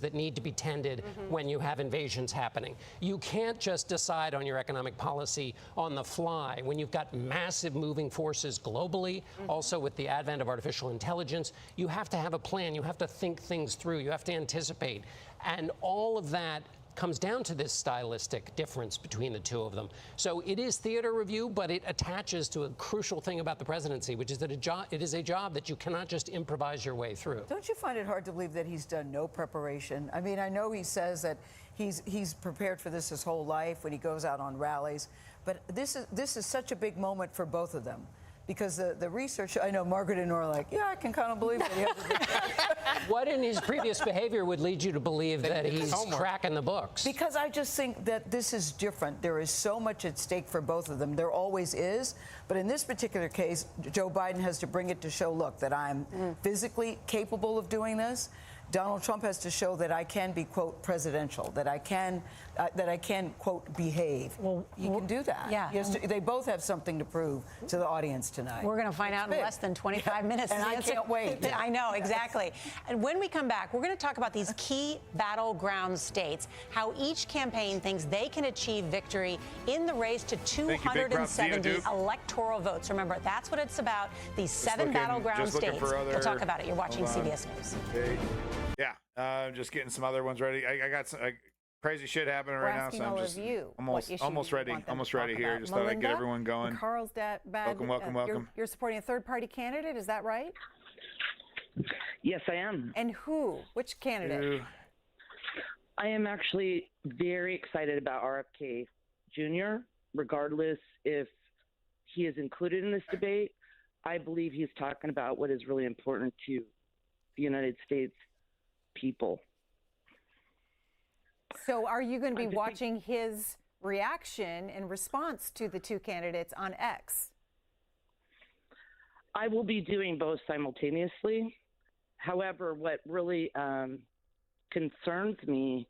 that need to be tended when you have invasions happening. You can't just decide on your economic policy on the fly when you've got massive moving forces globally. Also with the advent of artificial intelligence, you have to have a plan. You have to think things through. You have to anticipate. And all of that comes down to this stylistic difference between the two of them. So it is theater review, but it attaches to a crucial thing about the presidency, which is that it is a job that you cannot just improvise your way through. Don't you find it hard to believe that he's done no preparation? I mean, I know he says that he's prepared for this his whole life when he goes out on rallies, but this is such a big moment for both of them. Because the research, I know Margaret and Nora are like, yeah, I can kind of believe that. What in his previous behavior would lead you to believe that he's cracking the books? Because I just think that this is different. There is so much at stake for both of them. There always is. But in this particular case, Joe Biden has to bring it to show, look, that I'm physically capable of doing this. Donald Trump has to show that I can be, quote, presidential, that I can, quote, behave. Well, you can do that. Yeah. They both have something to prove to the audience tonight. We're going to find out in less than 25 minutes. And I can't wait. I know, exactly. And when we come back, we're going to talk about these key battleground states, how each campaign thinks they can achieve victory in the race to 270 electoral votes. Remember, that's what it's about, these seven battleground states. We'll talk about it. You're watching CBS News. Okay. Yeah, just getting some other ones ready. I got some crazy shit happening right now, so I'm just almost ready here. Just thought I'd get everyone going. Carlsbad, welcome. You're supporting a third-party candidate, is that right? Yes, I am. And who? Which candidate? I am actually very excited about RFK Jr., regardless if he is included in this debate. I believe he's talking about what is really important to the United States people. So are you going to be watching his reaction in response to the two candidates on X? I will be doing both simultaneously. However, what really concerns me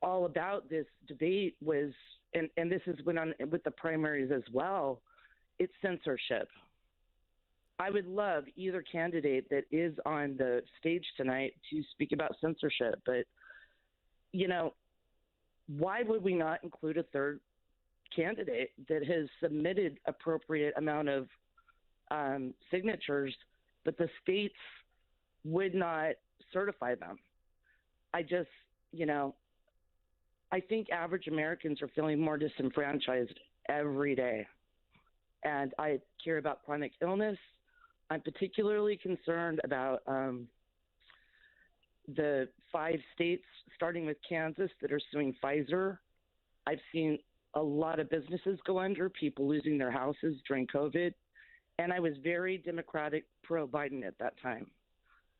all about this debate was, and this has went on with the primaries as well, it's censorship. I would love either candidate that is on the stage tonight to speak about censorship. But, you know, why would we not include a third candidate that has submitted appropriate amount of signatures, but the states would not certify them? I just, you know, I think average Americans are feeling more disenfranchised every day. And I care about chronic illness. I'm particularly concerned about the 5 states, starting with Kansas, that are suing Pfizer. I've seen a lot of businesses go under, people losing their houses during COVID. And I was very Democratic pro-Biden at that time.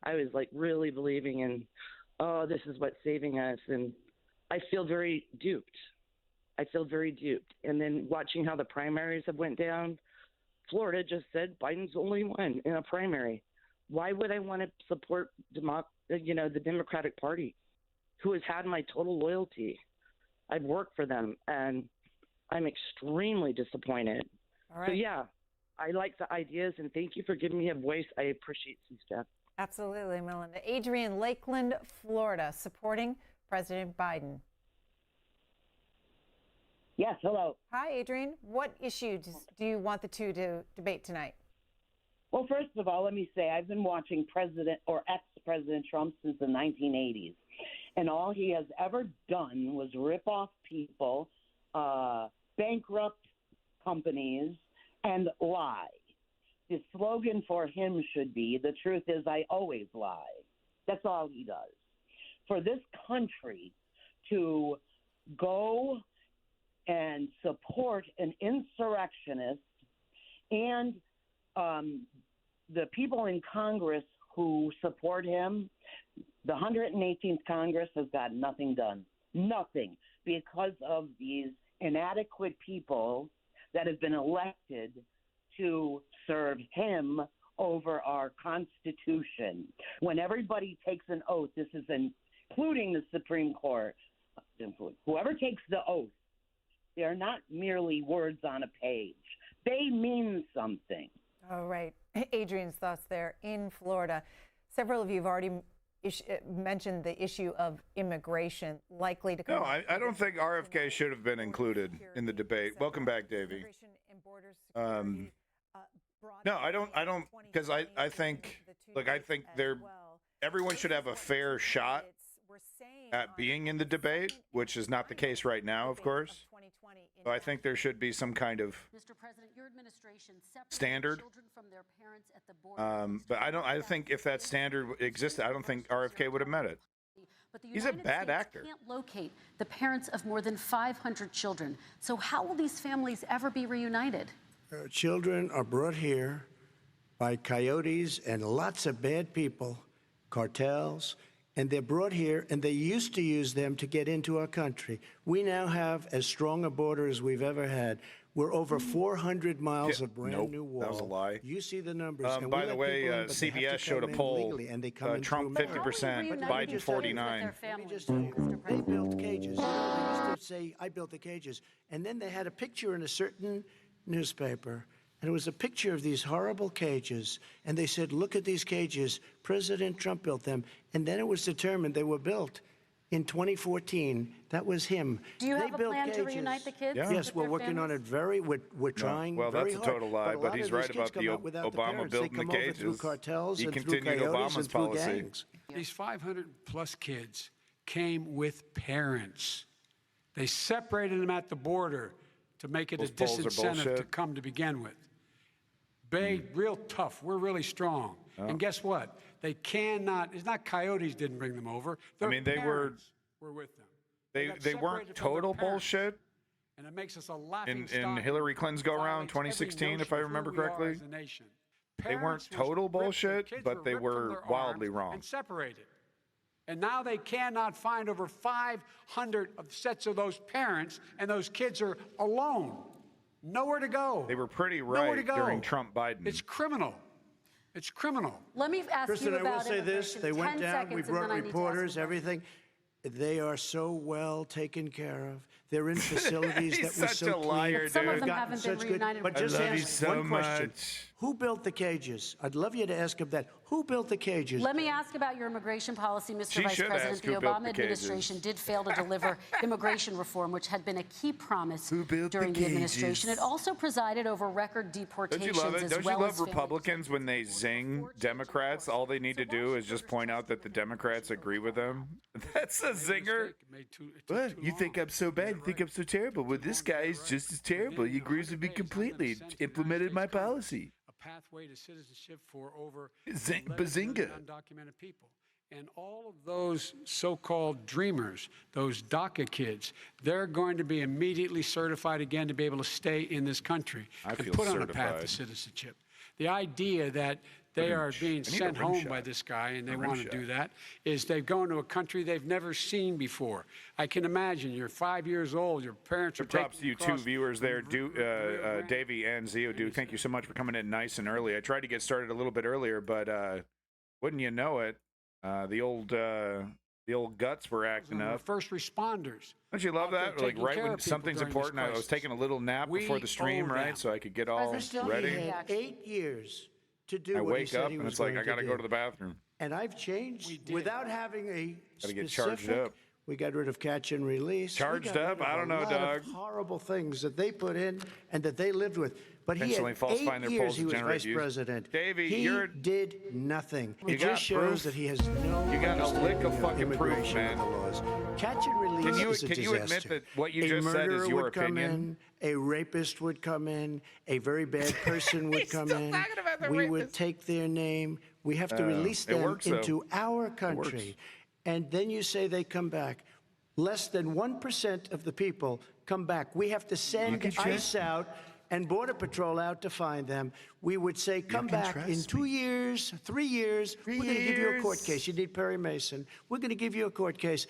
I was like really believing in, oh, this is what's saving us. And I feel very duped. And then watching how the primaries have went down, Florida just said Biden's the only one in a primary. Why would I want to support the Democratic Party, who has had my total loyalty? I've worked for them, and I'm extremely disappointed. All right. So, yeah, I like the ideas, and thank you for giving me a voice. I appreciate C-SPAN. Absolutely, Melinda. Adrian, Lakeland, Florida, supporting President Biden. Yes, hello. Hi, Adrian. What issues do you want the two to debate tonight? Well, first of all, let me say I've been watching President or ex-President Trump since the 1980s. And all he has ever done was rip off people, bankrupt companies, and lie. The slogan for him should be, the truth is I always lie. That's all he does. For this country to go and support an insurrectionist and the people in Congress who support him, the 118th Congress has got nothing done. Nothing. Because of these inadequate people that have been elected to serve him over our Constitution. When everybody takes an oath, this is including the Supreme Court, whoever takes the oath, they're not merely words on a page. They mean something. All right. Adrian's thoughts there in Florida. Several of you have already mentioned the issue of immigration likely to come No, up. I don't think RFK should have been included in the debate. Welcome back, Davey. Immigration and border security, No, I don't, because I think, look, I think everyone should have a fair shot at being in the debate, which is not the case right now, of course. So I think there should be some kind of Mr. President, your administration separated standard. children from their parents at the border. But I think if that standard existed, I don't think RFK would have met it. But the He's a United bad States actor. can't locate the parents of more than 500 children. So how will these families ever be reunited? Children are brought here by coyotes and lots of bad people, cartels, and they're brought here, and they used to use them to get into our country. We now have as strong a border as we've ever had. We're over 400 miles of brand new wall. That was a lie. You see the numbers. and we By the let way, people in, but they have to CBS showed a come in poll. legally, and they come in Trump through mail. 50%, Biden 49. Let me just tell you, they built cages. You know, they used to say, I built the cages. And then they had a picture in a certain newspaper, and it was a picture of these horrible cages. And they said, look at these cages. President Trump built them. And then it was determined they were built in 2014. That was him. Do you They have a built plan to cages. reunite the kids? Yeah. Yes, with we're their working on it families? we're trying Well, very that's a hard. total lie, a but lot he's of right these kids about come the out without the Obama parents. building They the come over through cages. cartels He and through continued coyotes Obama's and through policy. gangs. These 500-plus kids came with parents. They separated them at the border to make it Those a polls are disincentive to bullshit. come to begin with. Real tough. We're really strong. And guess what? They cannot. It's not coyotes didn't bring them over. Their mean, they were- parents were with them. They got weren't separated from their total parents. bullshit. And it makes us a laughing In stock. Hillary Clinton's go around Violates every 2016, if I notion of who remember we are correctly. as a nation. They weren't Parents were total ripped, their bullshit, kids but they ripped from were their wildly arms wrong. And separated. And now they cannot find over 500 of sets of those parents, and those kids are alone. Nowhere to go. They were pretty Nowhere to right go. during Trump Biden. It's criminal. It's criminal. Let me ask Kristen, you I about will say this. immigration. They went 10 down. seconds, We and brought then I need to ask reporters, you. everything. They are so well taken care of. They're in facilities He's that were such so a liar, clean. Some of dude. them They've haven't gotten been such good- reunited But with just I love you ask so one question. much. Who built the cages? I'd love you to ask him that. Who built the cages? Let me ask about your immigration policy, Mr. She Vice should President. ask The who built Obama the cages. administration did fail to deliver immigration reform, which had been a key promise Who built the during the administration. cages? It also presided over record Don't you deportations love it? as Don't well you as love family Republicans when they zing Democrats? All they need to do is just point out that the Democrats agree with them. That's a zinger. What? You think I'm so bad? You think I'm so terrible? Well, this guy is just as terrible. He agrees with me completely. Implemented my policy. A pathway to citizenship for over Zing- 11 million bazinga. undocumented people. And all of those so-called dreamers, those DACA kids, they're going to be immediately certified again to be able to stay in this country I feel and put on a path certified. to citizenship. The idea that they are being I need a sent rim home shot. by this guy and they A rim want to shot. do that is they've gone to a country they've never seen before. I can imagine you're 5 years old, your parents are Props to taking you two across viewers there, the Rio Grande. Davey and Zio. Thank you so much for coming in nice and early. I tried to get started a little bit earlier, but wouldn't you know it, the old guts were acting Some of the up. first responders. Don't you love out there that? Like taking right care when of people something's during this important, I was crisis. taking a little nap We before the stream, owe right? them. So I could get all President, He ready. had 8 years to do I what he wake said up he and was it's like going I got to do. go to the bathroom. And I've changed did. without having a Gotta get specific. charged up. We got rid of catch and release. We Charged got up? rid of I don't know, a lot Doug. of horrible things that they put in and that they lived with. But he Intentionally had falsifying 8 their years polls he to was generate vice views. president. Davey, he you're- did nothing. You It got just shows proof? that he has no You got a lick of understanding fucking proof, immigration man. or the laws. Catch and release is a Can you admit disaster. that what you A just said is murderer your would come opinion? in, a rapist would come in, a very bad person would come in. We would take their name. We have to release it them works, though. into our country. And then you say they come back. Less than 1% of the people come back. We have to send ICE out and Border Patrol out to find them. We would say, come back in 2 years, 3 years. We're going to give you a court case. You need Perry Mason. We're going to give you a court case.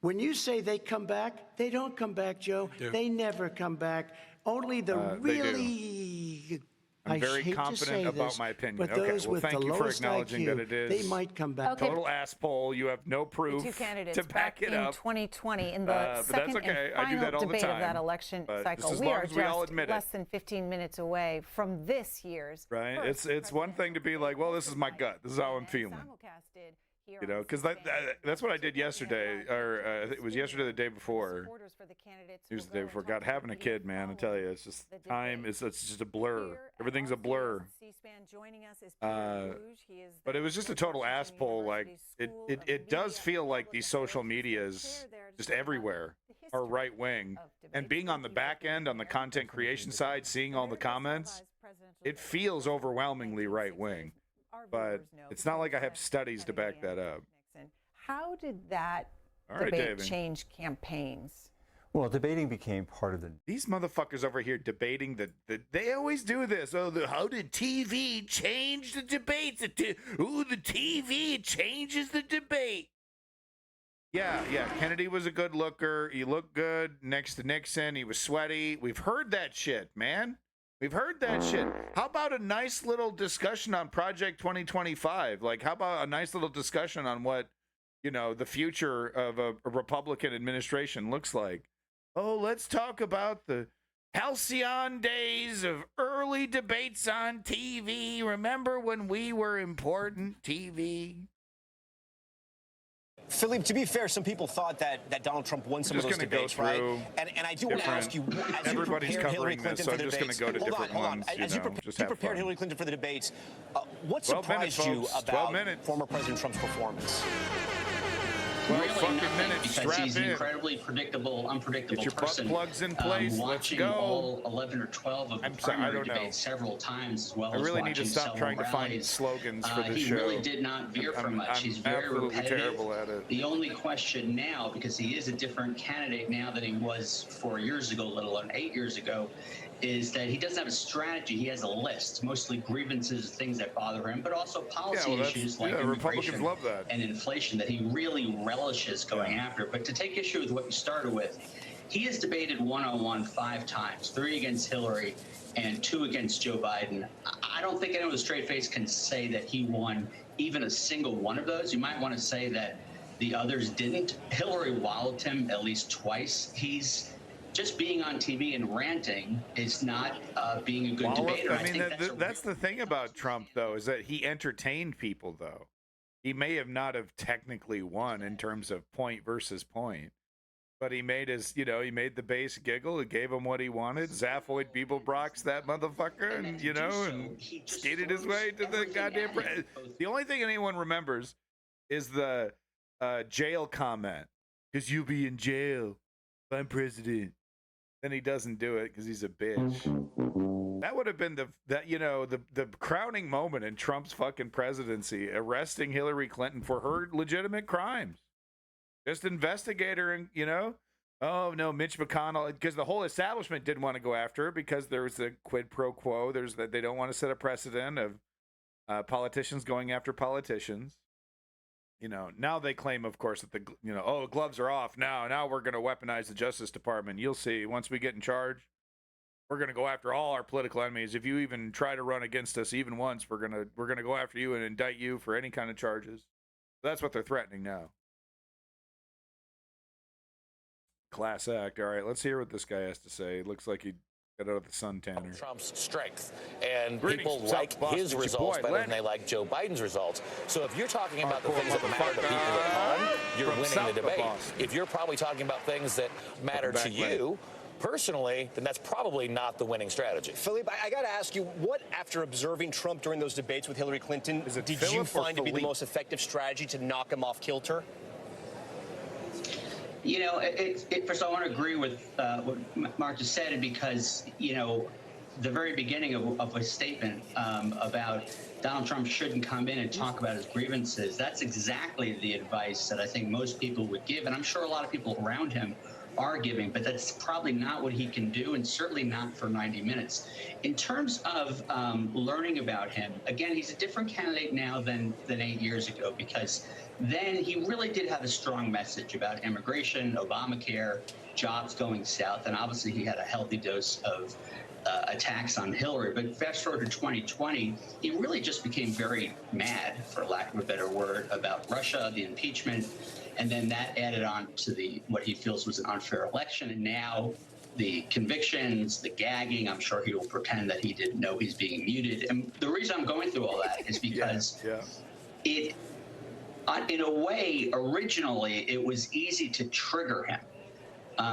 When you say they come back, they don't come back, Joe. They never come back. Only the they do. really... I'm I very hate to confident say about this, my opinion. But Okay, those well, with thank the you for lowest acknowledging IQ, that it is they might come back. Okay. Total ass poll. You have no proof Two candidates to back it in up. 2020 in the but that's second okay. and I do final that all the debate of time. that election But cycle. just as We long are as we all just admit less it. than 15 minutes away from this year's Right? first It's one thing to be like, well, this is my gut. This is how I'm feeling. simulcasted here You know, on because C-SPAN. that's what I did yesterday, or I think it was yesterday, or the day before. Supporters for the candidates It was will the day go before. and God, talk to having a the kid, man, I tell you, it's just time. It's just a blur. Here at Everything's a RCS blur. C-SPAN joining us is Peter Rouge. He is But the it was just a George total ass Washington pull. Like University School it of does Media feel and like Public these Affairs. social He's gonna medias share there to just talk about everywhere the are history right wing. of And debates. being on the Thank you back for being end, on the here. content creation side, seeing all the comments, it feels overwhelmingly right wing. Our But viewers know it's not like I have because studies to Kennedy back that and up. Nixon. How did that All right, debate David. change campaigns? Well, debating became part of the. These motherfuckers over here debating they always do this. Oh, how did TV change the debates? The TV changes the debate. Yeah. Kennedy was a good looker. He looked good next to Nixon. He was sweaty. We've heard that shit, man. We've heard that shit. How about a nice little discussion on Project 2025? Like, how about a nice little discussion on what, the future of a Republican administration looks like? Oh, let's talk about the halcyon days of early debates on TV. Remember when we were important TV? Philippe, to be fair, some people thought that Donald Trump won some of those debates, right? And I do want to ask you, as everybody's you prepared Hillary covering Clinton this, so for I'm the just debates, going to go to different hold ones. on. As you just have prepared fun. Hillary Clinton for the debates, what 12 minutes, surprised you folks. 12 about minutes. former President Trump's performance? 12 really fucking nothing, minutes. because Strap he's an in. incredibly unpredictable Get your butt person. plugs in place. Let's Watching go. all 11 or 12 of the I'm sorry, I primary don't know. debates several times, as well I as really need to watching stop several trying to find rallies. slogans for this he show. really did not veer from much. He's very absolutely repetitive. terrible at it. The only question now, because he is a different candidate now than he was 4 years ago, let alone 8 years ago, is that he doesn't have a strategy. He has a list, mostly grievances, things that bother him, but also policy issues like Republicans immigration love that. and inflation that he really relishes going after. But to take issue with what you started with, he has debated one-on-one 5 times, 3 against Hillary and 2 against Joe Biden. I don't think anyone with a straight face can say that he won even a single one of those. You might want to say that the others didn't. Hillary walloped him at least twice. He's just being on TV and ranting is not being a good debater. I mean, that's the thing about Trump, though, is that he entertained people, though. He may have not have technically won in terms of point versus point, but he made he made the base giggle. It gave him what he wanted. Zaphoid Beeblebrox that motherfucker, and, and skated his way to the goddamn The only thing anyone remembers is the jail comment, because you'll be in jail if I'm president. Then he doesn't do it because he's a bitch. That would have been the crowning moment in Trump's fucking presidency, arresting Hillary Clinton for her legitimate crimes. Just investigate her and, oh no, Mitch McConnell, because the whole establishment didn't want to go after her because there was a quid pro quo. There's that they don't want to set a precedent of politicians going after politicians. Now they claim, of course, that gloves are off now. Now we're going to weaponize the Justice Department. You'll see. Once we get in charge, we're going to go after all our political enemies. If you even try to run against us even once, we're going to go after you and indict you for any kind of charges. That's what they're threatening now. Class act. All right, let's hear what this guy has to say. Looks like he got out of the suntanner. Trump's strength, and Greetings, people South like Boston. his It's your results boy, better Len. than they like Joe Biden's results. So if you're talking about the Hardcore things that matter to people at home, you're From winning south the of debate. Boston. If you're probably talking about things that matter to you personally, then that's probably not the winning strategy. Philippe, I got to ask you, what, after observing Trump during those debates with Hillary Clinton, did you Philip or find to be the Philippe? most effective strategy to knock him off kilter? First I want to agree with what Mark just said, because, the very beginning of a statement about Donald Trump shouldn't come in and talk about his grievances, that's exactly the advice that I think most people would give. And I'm sure a lot of people around him are giving, but that's probably not what he can do, and certainly not for 90 minutes. In terms of learning about him, again, he's a different candidate now than 8 years ago, because then he really did have a strong message about immigration, Obamacare, jobs going south, and obviously he had a healthy dose of attacks on Hillary. But fast forward to 2020, he really just became very mad, for lack of a better word, about Russia, the impeachment, and then that added on to what he feels was an unfair election. And now the convictions, the gagging, I'm sure he will pretend that he didn't know he's being muted. And the reason I'm going through all that is because in a way, originally, it was easy to trigger him.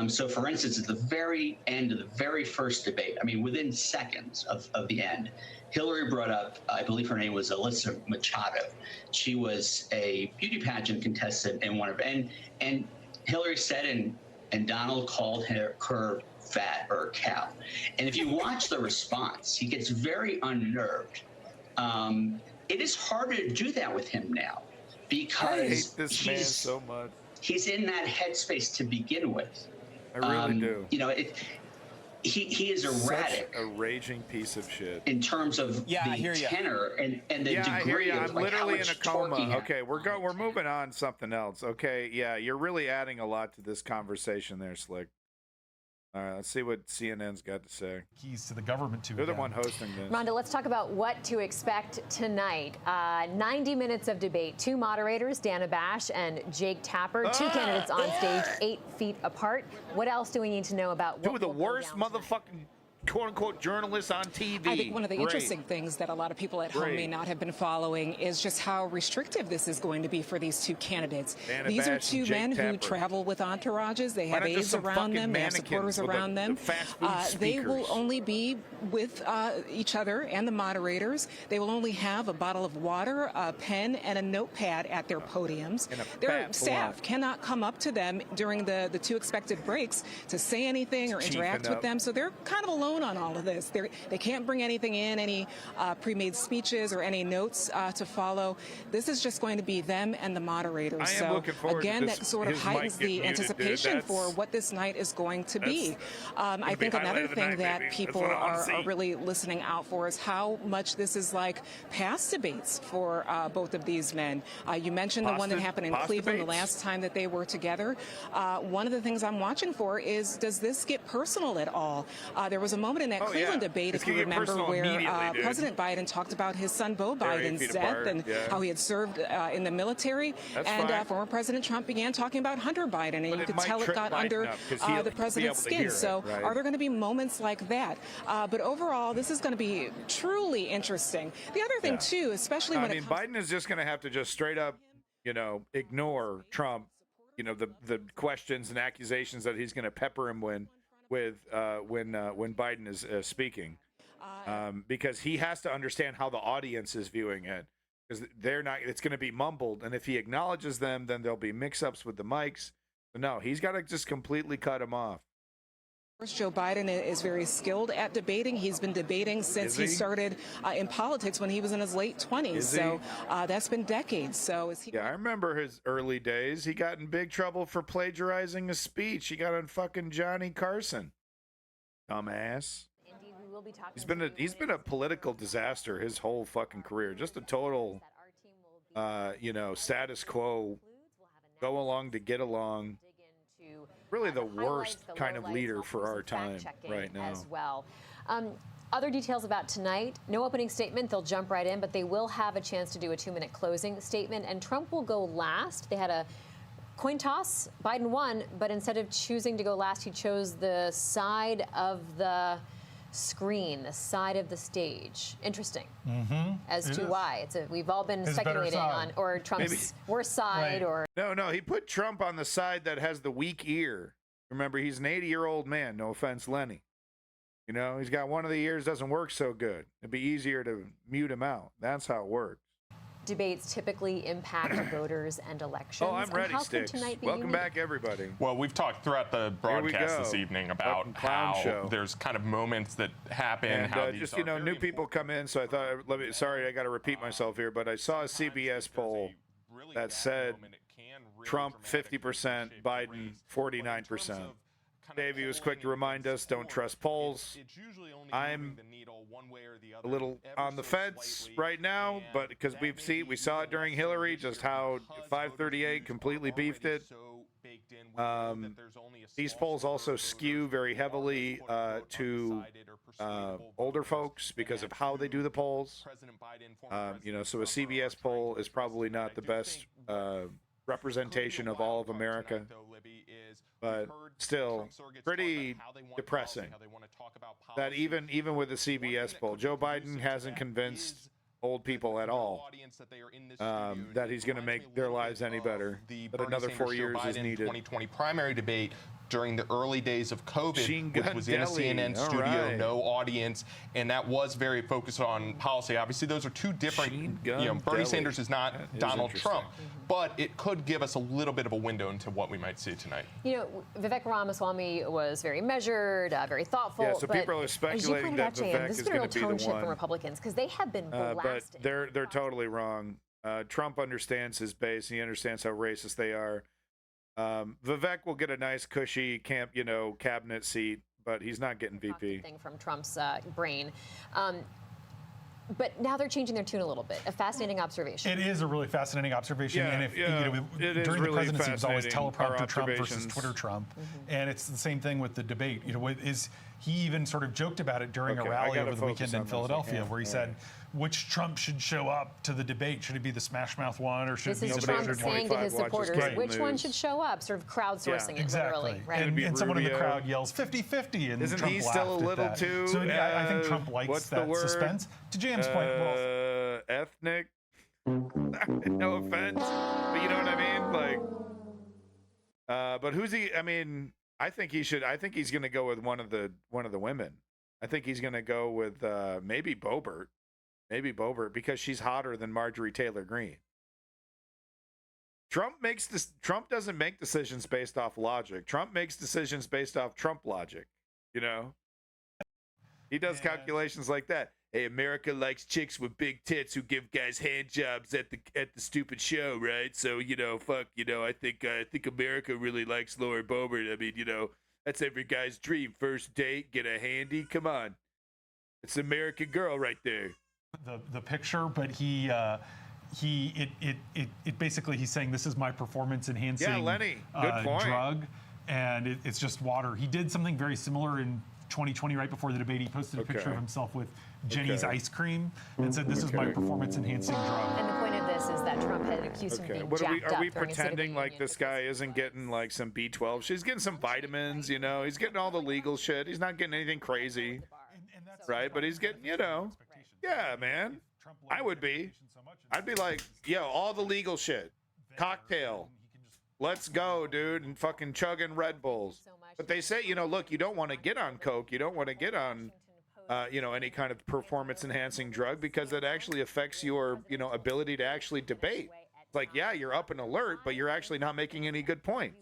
So, for instance, at the very end of the very first debate, I mean, within seconds of the end, Hillary brought up, I believe her name was Alyssa Machado. She was a beauty pageant contestant in one of, and Hillary said, and Donald called her fat or a cow. And if you watch the response, he gets very unnerved. It is harder to do that with him now because I hate this man so much. He's in that headspace to begin with. I really do. You know, he is erratic. Such a raging piece of shit. In terms of the tenor and the degree I hear you. of I'm like, how literally in much a torque he coma. has. Okay, we're moving on to something else. Okay, yeah, you're really adding a lot to this conversation there, Slick. All right, let's see what CNN's got to say. Keys to the government to They're the one hosting this. Rhonda, let's talk about what to expect tonight. 90 minutes of debate. Two moderators, Dana Bash and Jake Tapper. Two candidates on stage, 8 feet apart. What else do we need to know about what Two of the worst motherfucking quote-unquote journalists on TV. I think one of the interesting things that a lot of people at home may not have been following is just how restrictive this is going to be for these two candidates. These are two men who travel with entourages. They have aides around them. They have supporters around them. They will only be with each other and the moderators. They will only have a bottle of water, a pen, and a notepad at their podiums. Their staff cannot come up to them during the two expected breaks to say anything or interact with them. So they're kind of alone on all of this. They can't bring anything in, any pre-made speeches or any notes to follow. This is just going to be them and the moderators. I am looking forward again, to this, that sort of heightens the anticipation for what this night is going to be. I think another thing that people are really listening out for is how much this is like past debates for both of these men. You mentioned the one that happened in Cleveland the last time that they were together. One of the things I'm watching for is, does this get personal at all? There was a moment in that Cleveland debate, if you remember, where President Biden talked about his son Beau Biden's death and how he had served in the military. Former President Trump began talking about Hunter Biden, and you could tell it got under the president's skin. So are there going to be moments like that? But overall, this is going to be truly interesting. The other thing, too, especially when Biden is just going to have to just straight up, ignore Trump, the questions and accusations that he's going to pepper him with when Biden is speaking, because he has to understand how the audience is viewing it, because they're not. It's going to be mumbled, and if he acknowledges them, then there'll be mix-ups with the mics. So no, he's got to just completely cut him off. Joe Biden is very skilled at debating. He's been debating since he started in politics when he was in his late 20s. So that's been decades. So is he? Yeah, I remember his early days. He got in big trouble for plagiarizing a speech. He got on fucking Johnny Carson. Dumbass. Indeed, we will be talking. He's been a political disaster his whole fucking career. Just a total, status quo. Go along to get along. Really the worst kind of leader for our time right now. As well. Other details about tonight, no opening statement, they'll jump right in, but they will have a chance to do a 2-minute closing statement, and Trump will go last. They had a coin toss, Biden won, but instead of choosing to go last, he chose the side of the screen, the side of the stage. Interesting. As to why. We've all been speculating on, or Trump's worst side, or... No, he put Trump on the side that has the weak ear. Remember, he's an 80-year-old man. No offense, Lenny. He's got one of the ears doesn't work so good. It'd be easier to mute him out. That's how it works. Debates typically impact voters and elections. Oh, I'm ready, Sticks. Welcome back, everybody. Well, we've talked throughout the broadcast this evening about how there's kind of moments that happen. And how just, new people come in, so I thought, sorry, I got to repeat myself here, but I saw a CBS poll that said Trump 50%, Biden 49%. Davey was quick to remind us, don't trust polls. I'm a little on the fence right now, but because we saw it during Hillary, just how 538 completely beefed it. These polls also skew very heavily to older folks because of how they do the polls. So a CBS poll is probably not the best representation of all of America, but still pretty depressing that even with the CBS poll, Joe Biden hasn't convinced old people at all. That he's going to make their lives any better. But another 4 years is needed. 2020 primary debate during the early days of COVID, which was in a Deli. CNN All studio, right. no audience, and that was very focused on policy. Obviously, those are two different. Bernie Deli. Sanders is not That is Donald interesting. Trump, but it could give us a little bit of a window into what we might see tonight. You know, Vivek Ramaswamy was very measured, very thoughtful. Yeah, so but people are speculating as you pointed that out, Jan, Vivek this is has been a real gonna be the tone shift one. from Republicans because they have been But blasting. they're totally wrong. Trump understands his base. He understands how racist they are. Vivek will get a nice, cushy cabinet seat, but he's not getting VP. Thing from Trump's brain. But now they're changing their tune a little bit. A fascinating observation. It is a really fascinating observation. Yeah, and if yeah, it is during the really presidency, it was always fascinating, teleprompter our Trump versus observations. Twitter Trump. And it's the same thing with the debate. He even sort of joked about it during Okay, a I rally gotta over the focus weekend on in this. Philadelphia, Yeah, where he all said, which Trump should show up to the debate? Should it be the Smash Mouth one or should This it be is the Trump measured saying one? to his supporters, Right. which one should show up, sort of crowdsourcing it Exactly. literally. Right? And someone in the Rubio. crowd yells 50-50, and Isn't Trump he still a laughed at little that. too? So I think Trump likes what's the that word? suspense. To Jan's point, ethnic. No offense, but you know what I mean. Like, but who's he? I mean, I think he should. I think he's going to go with one of the women. I think he's going to go with maybe Boebert. Maybe Boebert, because she's hotter than Marjorie Taylor Greene. Trump doesn't make decisions based off logic. Trump makes decisions based off Trump logic. You know, he does calculations like that. Hey, America likes chicks with big tits who give guys hand jobs at the stupid show, right? So I think America really likes Laura Boebert. I mean, that's every guy's dream. First date, get a handy. Come on, it's American Girl right there. the picture, but it basically he's saying this is my performance enhancing Lenny, good point. drug, and it's just water. He did something very similar in 2020, right before the debate. He posted a picture of himself with Jenny's ice cream and said, "This is my performance enhancing drug." And the point of this is that Trump had accused him of being What are jacked we up during a State of the pretending like Union. this guy isn't getting like some B12? She's getting some vitamins, He's getting all the legal shit. He's not getting anything crazy, right? But he's getting, yeah, man. I would be. I'd be like, all the legal shit. Cocktail. Let's go, dude, and fucking chugging Red Bulls. But they say, look, you don't want to get on coke. You don't want to get on, any kind of performance-enhancing drug because it actually affects your, ability to actually debate. It's like, yeah, you're up and alert, but you're actually not making any good points.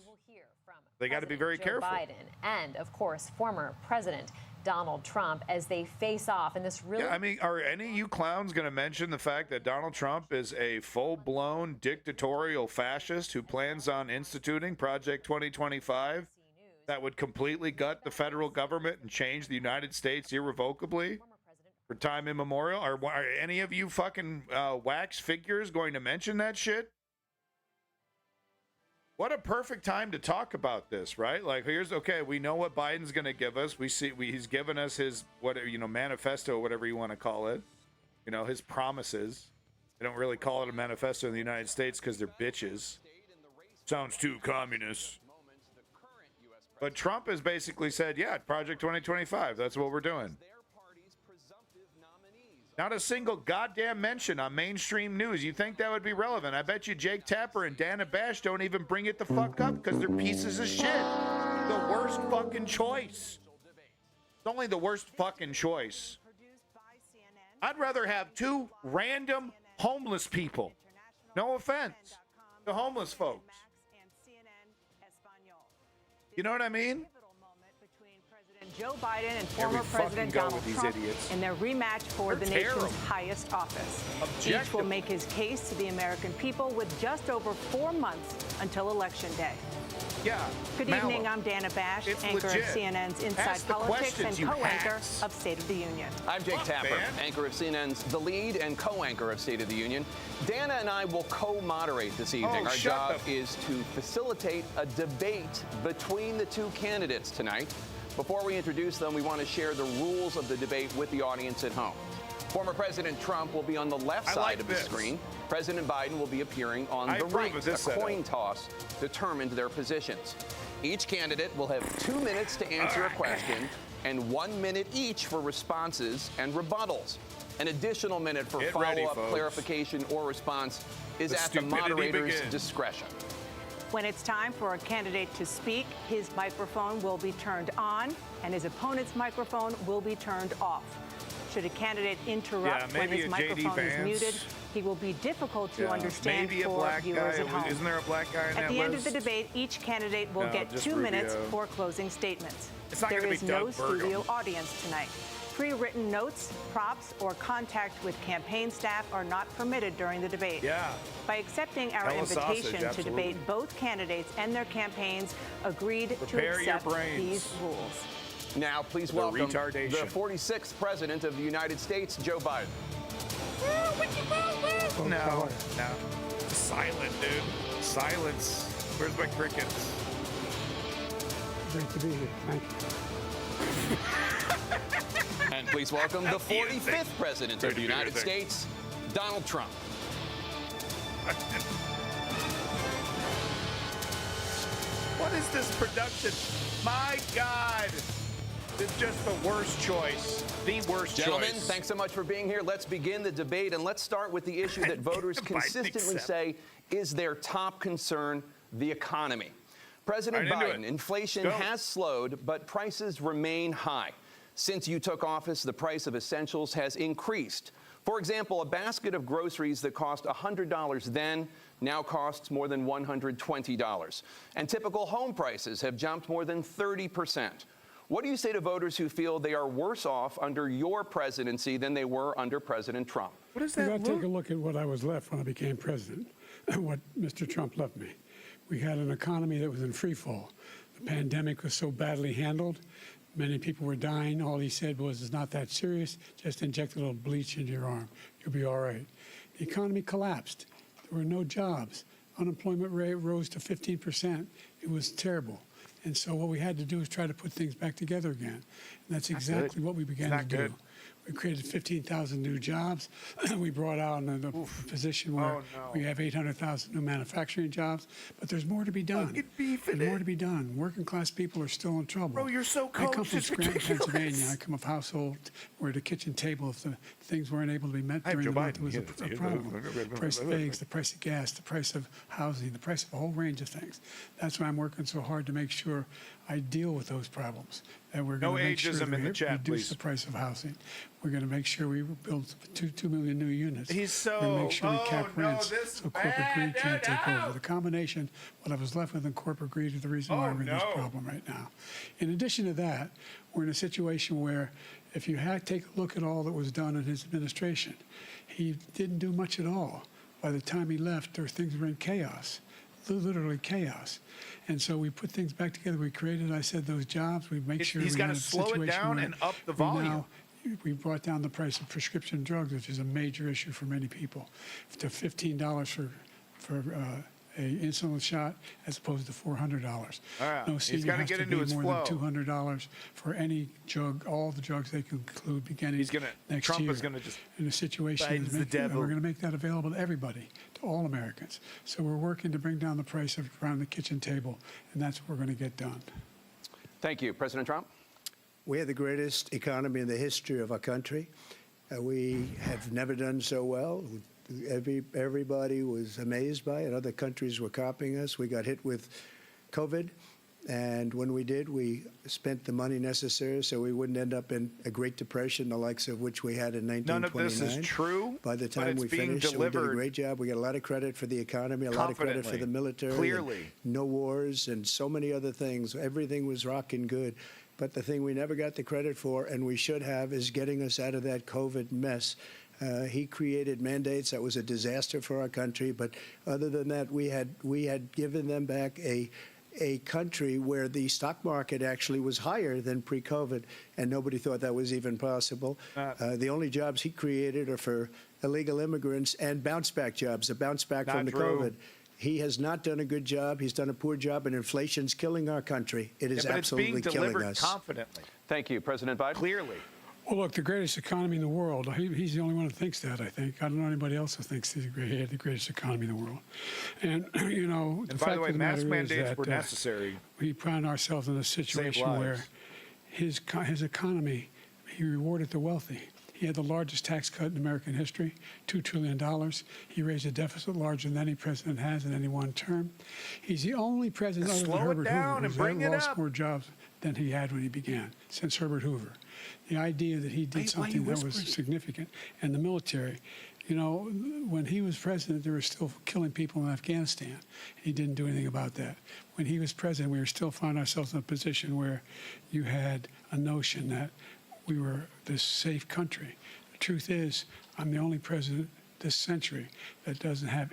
They got to be very Joe careful. Biden and, of course, former President Donald Trump as they face off in this really. Yeah, I mean, are any of you clowns going to mention the fact that Donald Trump is a full-blown dictatorial fascist who plans on instituting Project 2025 that would completely gut the federal government and change the United States irrevocably for time immemorial? Are any of you fucking wax figures going to mention that shit? What a perfect time to talk about this, right? Like, we know what Biden's going to give us. He's given us his, manifesto, whatever you want to call it. His promises. They don't really call it a manifesto in the United States because they're bitches. Sounds too communist. But Trump has basically said, yeah, Project 2025, that's what we're doing. Not a single goddamn mention on mainstream news. You think that would be relevant? I bet you Jake Tapper and Dana Bash don't even bring it the fuck up because they're pieces of shit. The worst fucking choice. It's only the worst fucking choice. I'd rather have two random homeless people. No offense to homeless folks. You know what I mean? Joe Biden and Here we former President fucking go Donald with these Trump idiots. in their rematch for They're the terrible. nation's highest office. Each Objective. will make his case to the American people with just over 4 months until Election Day. Yeah. Good Mallow. evening. I'm Dana Bash, It's anchor legit. of CNN's Inside Ask the Politics questions, and you co-anchor hacks. of State of the Union. I'm Jake Tapper, anchor of CNN's The Lead and co-anchor of State of the Union. Dana and I will co-moderate this evening. Our job is to facilitate a debate between the two candidates tonight. Before we introduce them, we want to share the rules of the debate with the audience at home. Former President Trump will be on the left side of the screen. President Biden will be appearing on the right. A coin toss determined their positions. Each candidate will have 2 minutes to answer a question and 1 minute each for responses and rebuttals. An additional minute for follow-up, clarification, or response is at the moderator's discretion. When it's time for a candidate to speak, his microphone will be turned on and his opponent's microphone will be turned off. Should a candidate interrupt when his microphone is muted, he will be difficult to understand for viewers at home. Isn't there a black guy in that At the end of the debate, each candidate will get 2 minutes for closing statements. There is no studio audience tonight. Pre-written notes, props, or contact with campaign staff are not permitted during the debate. By accepting our invitation to debate, both candidates and their campaigns agreed to accept these rules. Now, please welcome the 46th President of the United States, Joe Biden. No. Silent, dude. Silence. Where's my crickets? Great to be here. Thank you. And please welcome the 45th President of the United States, Donald Trump. What is this production? My God. It's just the worst choice. The worst Gentlemen, choice. thanks so much for being here. Let's begin the debate, and let's start with the issue that voters consistently say is their top concern, the economy. President Biden, inflation has slowed, but prices remain high. Since you took office, the price of essentials has increased. For example, a basket of groceries that cost $100 then now costs more than $120. And typical home prices have jumped more than 30%. What do you say to voters who feel they are worse off under your presidency than they were under President Trump? What does that mean? You got to take a look at what I was left when I became president and what Mr. Trump left me. We had an economy that was in free fall. The pandemic was so badly handled. Many people were dying. All he said was, it's not that serious. Just inject a little bleach into your arm. You'll be all right. The economy collapsed. There were no jobs. Unemployment rate rose to 15%. It was terrible. And so what we had to do is try to put things back together again. And that's exactly what we began to do. We created 15,000 new jobs. We brought out in a position where we have 800,000 new manufacturing jobs. But there's more to be done. There's more to be done. Working class people are still in trouble. Bro, you're so I cold. come from Scranton, Pennsylvania. I come of a household where the kitchen table, if the things weren't able to be met during the month, it was a problem. The price of eggs, the price of gas, the price of housing, the price of a whole range of things. That's why I'm working so hard to make sure I deal with those problems. And we're going to make sure we reduce the price of housing. We're going to make sure we build 2 million new units. We're going to make sure we cap rents so corporate greed can't take over. The combination, what I was left with in corporate greed is the reason why we're in this problem right now. In addition to that, we're in a situation where if you take a look at all that was done in his administration, he didn't do much at all. By the time he left, things were in chaos. Literally chaos. And so we put things back together. We created, I said, those jobs. We make sure he's got to slow it down and up the volume. We brought down the price of prescription drugs, which is a major issue for many people, to $15 for a insulin shot as opposed to $400. No senior has to pay more than $200 for any drug, all the drugs they can include beginning next year. Trump is going to just in a situation Biden's the devil. We're going to make that available to everybody, to all Americans. So we're working to bring down the price of around the kitchen table, and that's what we're going to get done. Thank you. President Trump? We have the greatest economy in the history of our country. We have never done so well. Everybody was amazed by it. Other countries were copying us. We got hit with COVID, and when we did, we spent the money necessary so we wouldn't end up in a Great Depression, the likes of which we had in 1929. None of this is true. By the time we finished, so we did a great job. We got a lot of credit for the economy, a lot of credit for the military. Clearly. No wars and so many other things. Everything was rocking good. But the thing we never got the credit for, and we should have, is getting us out of that COVID mess. He created mandates that was a disaster for our country. But other than that, we had given them back a country where the stock market actually was higher than pre-COVID, and nobody thought that was even possible. The only jobs he created are for illegal immigrants and bounce-back jobs, a bounce-back from the COVID. He has not done a good job. He's done a poor job, and inflation's killing our country. It is absolutely killing us. It's being delivered confidently. Thank you, President Biden. Clearly. Well, look, the greatest economy in the world, he's the only one who thinks that, I think. I don't know anybody else who thinks he had the greatest economy in the world. And, you know, the fact of the matter is that were necessary. We find ourselves in a situation where his economy, he rewarded the wealthy. He had the largest tax cut in American history, $2 trillion. He raised a deficit larger than any president has in any one term. He's the only president other than Herbert Hoover who's ever lost more jobs than he had when he began, since Herbert Hoover. The idea that he did something that was significant, and the military. You know, when he was president, they were still killing people in Afghanistan. He didn't do anything about that. When he was president, we were still finding ourselves in a position where you had a notion that we were this safe country. The truth is, I'm the only president this century that doesn't have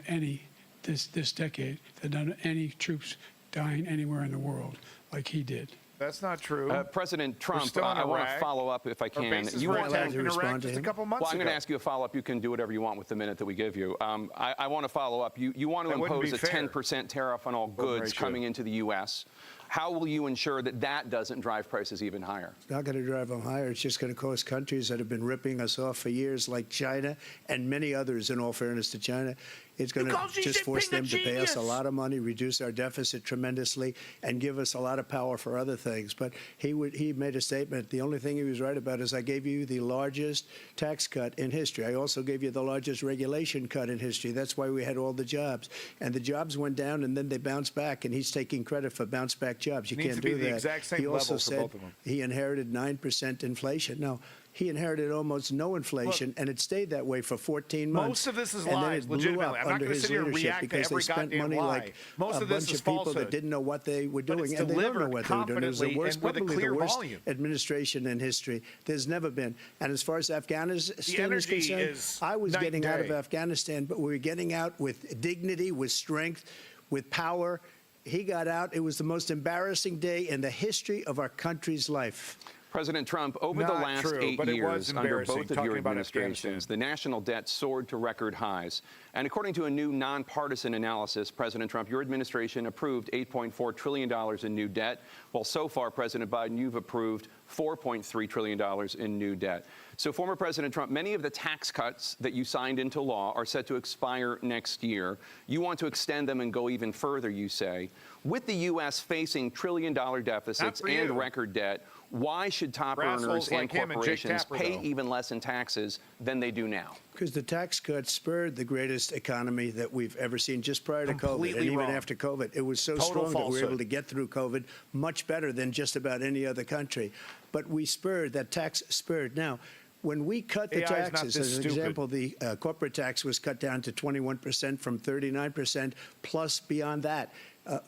this decade, that doesn't have any troops dying anywhere in the world like he did. That's not true. President Trump, I want to follow up if I can. You want to respond just a couple months Well, I'm going to ask you a follow-up. You can do whatever you want with the minute that we give you. I want to follow up. You want to impose a 10% tariff on all goods coming into the U.S. How will you ensure that that doesn't drive prices even higher? It's not going to drive them higher. It's just going to cost countries that have been ripping us off for years, like China and many others, in all fairness to China. It's going to just force them to pay us a lot of money, reduce our deficit tremendously, and give us a lot of power for other things. But he made a statement. The only thing he was right about is I gave you the largest tax cut in history. I also gave you the largest regulation cut in history. That's why we had all the jobs. And the jobs went down, and then they bounced back, and he's taking credit for bounce-back jobs. You can't do that. Exact same he also level for said both of them. he inherited 9% inflation. No. He inherited almost no inflation, and it stayed that way for 14 months. Most of this is and lies, then it blew up legitimately. I'm not under going to his sit here and leadership react to because they every spent goddamn money lie. like Most a of this bunch is of people falsehood. that didn't know what they were But doing, it's and they don't know delivered what they were doing. It was the confidently worst, and with a probably the clear worst volume. administration in history. There's never been. And as far as Afghanistan is energy concerned, is I was night getting and out of day. Afghanistan, but we were getting out with dignity, with strength, with power. He got out. It was the most embarrassing day in the history of our country's life. President Trump, over the Not last true, 8 but it was years, under embarrassing, both of talking your about administrations, the national debt soared to record highs. And according to a new nonpartisan analysis, President Trump, your administration approved $8.4 trillion in new debt, while so far, President Biden, you've approved $4.3 trillion in new debt. So, former President Trump, many of the tax cuts that you signed into law are set to expire next year. You want to extend them and go even further, you say. With the U.S. facing trillion-dollar deficits and record debt, why should top earners and corporations pay even less in taxes than they do now? Because the tax cuts spurred the greatest economy that we've ever seen just prior to COVID, and even after COVID. It was so strong that we were able to get through COVID much better than just about any other country. But we spurred, that tax spurred. Now, when we cut the taxes, as an example, the corporate tax was cut down to 21% from 39%, plus beyond that.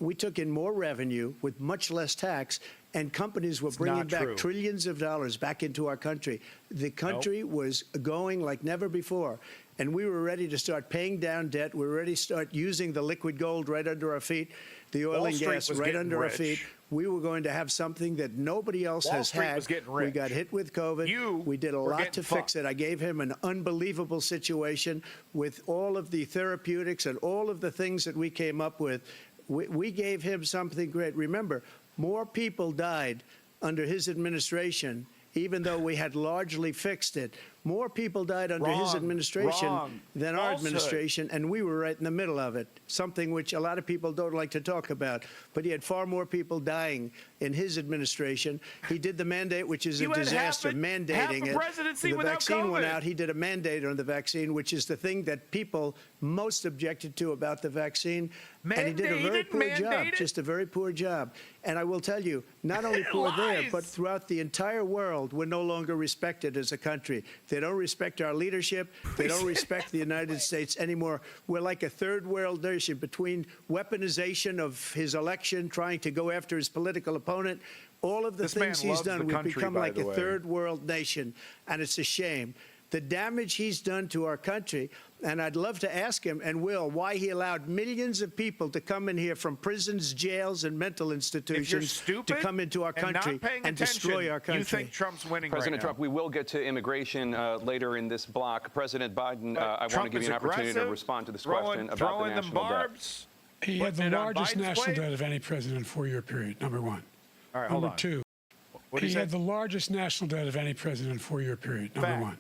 We took in more revenue with much less tax, and companies were bringing back trillions of dollars back into our country. The country was going like never before, and we were ready to start paying down debt. We were ready to start using the liquid gold right under our feet, the oil and gas right under our feet. We were going to have something that nobody else has had. We got hit with COVID. We did a lot to fix it. I gave him an unbelievable situation with all of the therapeutics and all of the things that we came up with. We gave him something great. Remember, more people died under his administration, even though we had largely fixed it. More people died under his administration than our administration, and we were right in the middle of it, something which a lot of people don't like to talk about. But he had far more people dying in his administration. He did the mandate, which is a disaster, mandating it. The vaccine went out. He did a mandate on the vaccine, which is the thing that people most objected to about the vaccine. And he did a very poor job, just a very poor job. And I will tell you, not only poor there, but throughout the entire world, we're no longer respected as a country. They don't respect our leadership. They don't respect the United States anymore. We're like a third world nation between weaponization of his election, trying to go after his political opponent. All of the things he's done, we've become like a third world nation, and it's a shame. The damage he's done to our country, and I'd love to ask him, and will, why he allowed millions of people to come in here from prisons, jails, and mental institutions to come into our country and destroy our country. You think Trump's winning President Trump, we will get to immigration later in this block. President Biden, I want to give you an opportunity to respond to this question about the national debt. He had the largest national debt of any president in a 4-year period, number one. All right, hold on. Number two, he had the largest national debt of any president in a 4-year period, number one.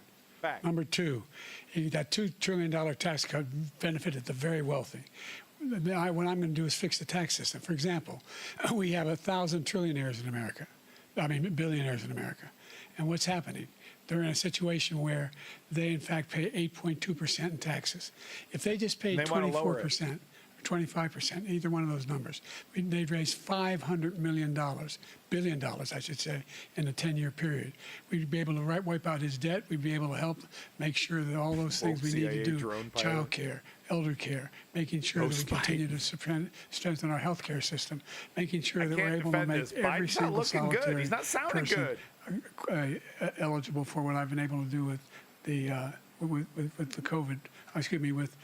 Number two, that $2 trillion tax cut benefited the very wealthy. What I'm going to do is fix the tax system. For example, we have 1,000 trillionaires in America. billionaires in America. And what's happening? They're in a situation where they, in fact, pay 8.2% in taxes. If they just paid 24%, or 25%, either one of those numbers, they'd raise $500 billion, I should say, in a 10-year period. We'd be able to wipe out his debt. We'd be able to help make sure that all those things we need to do, child care, elder care, making sure that we continue to strengthen our health care system, making sure that we're able to make every single solitary person eligible for what I've been able to do with the with the COVID. Excuse me, with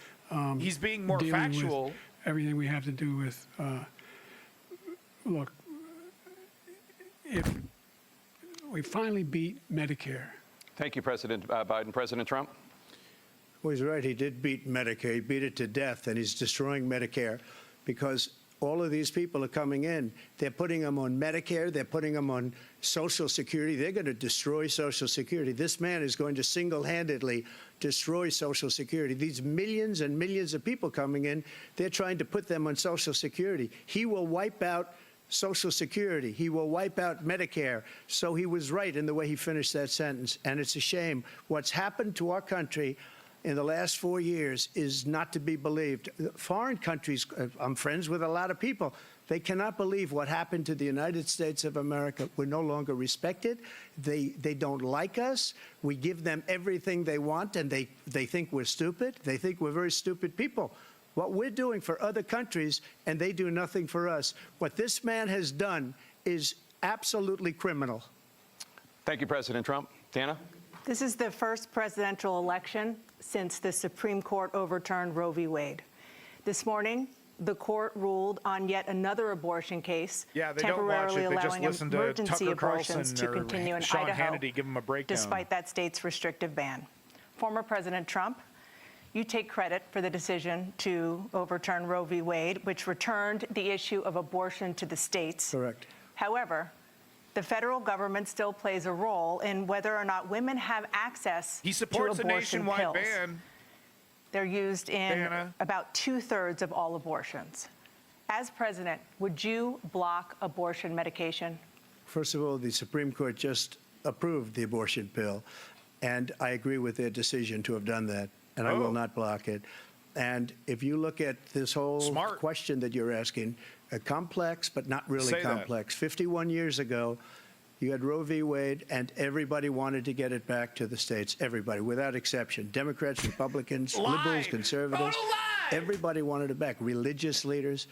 he's being more factual. Everything we have to do with look, if we finally beat Medicare. Thank you, President Biden. President Trump? Well, he's right. He did beat Medicare. He beat it to death, and he's destroying Medicare because all of these people are coming in. They're putting them on Medicare. They're putting them on Social Security. They're going to destroy Social Security. This man is going to single-handedly destroy Social Security. These millions and millions of people coming in, they're trying to put them on Social Security. He will wipe out Social Security. He will wipe out Medicare. So he was right in the way he finished that sentence. And it's a shame. What's happened to our country in the last 4 years is not to be believed. Foreign countries, I'm friends with a lot of people, they cannot believe what happened to the United States of America. We're no longer respected. They don't like us. We give them everything they want, and they think we're stupid. They think we're very stupid people. What we're doing for other countries, and they do nothing for us. What this man has done is absolutely criminal. Thank you, President Trump. Dana? This is the first presidential election since the Supreme Court overturned Roe v. Wade. This morning, the court ruled on yet another abortion case, temporarily allowing emergency abortions to continue in Sean Idaho, Hannity, give him a breakdown. despite that state's restrictive ban. Former President Trump, you take credit for the decision to overturn Roe v. Wade, which returned the issue of abortion to the states. Correct. However, the federal government still plays a role in whether or not women have access He supports to a abortion nationwide pills. ban. They're used in about 2/3 of all abortions. As president, would you block abortion medication? First of all, the Supreme Court just approved the abortion pill, and I agree with their decision to have done that, and I will not block it. And if you look at this whole question that you're asking, complex but not really complex. 51 years ago, you had Roe v. Wade, and everybody wanted to get it back to the states. Everybody, without exception. Democrats, Republicans, liberals, conservatives. Everybody wanted it back. Religious leaders.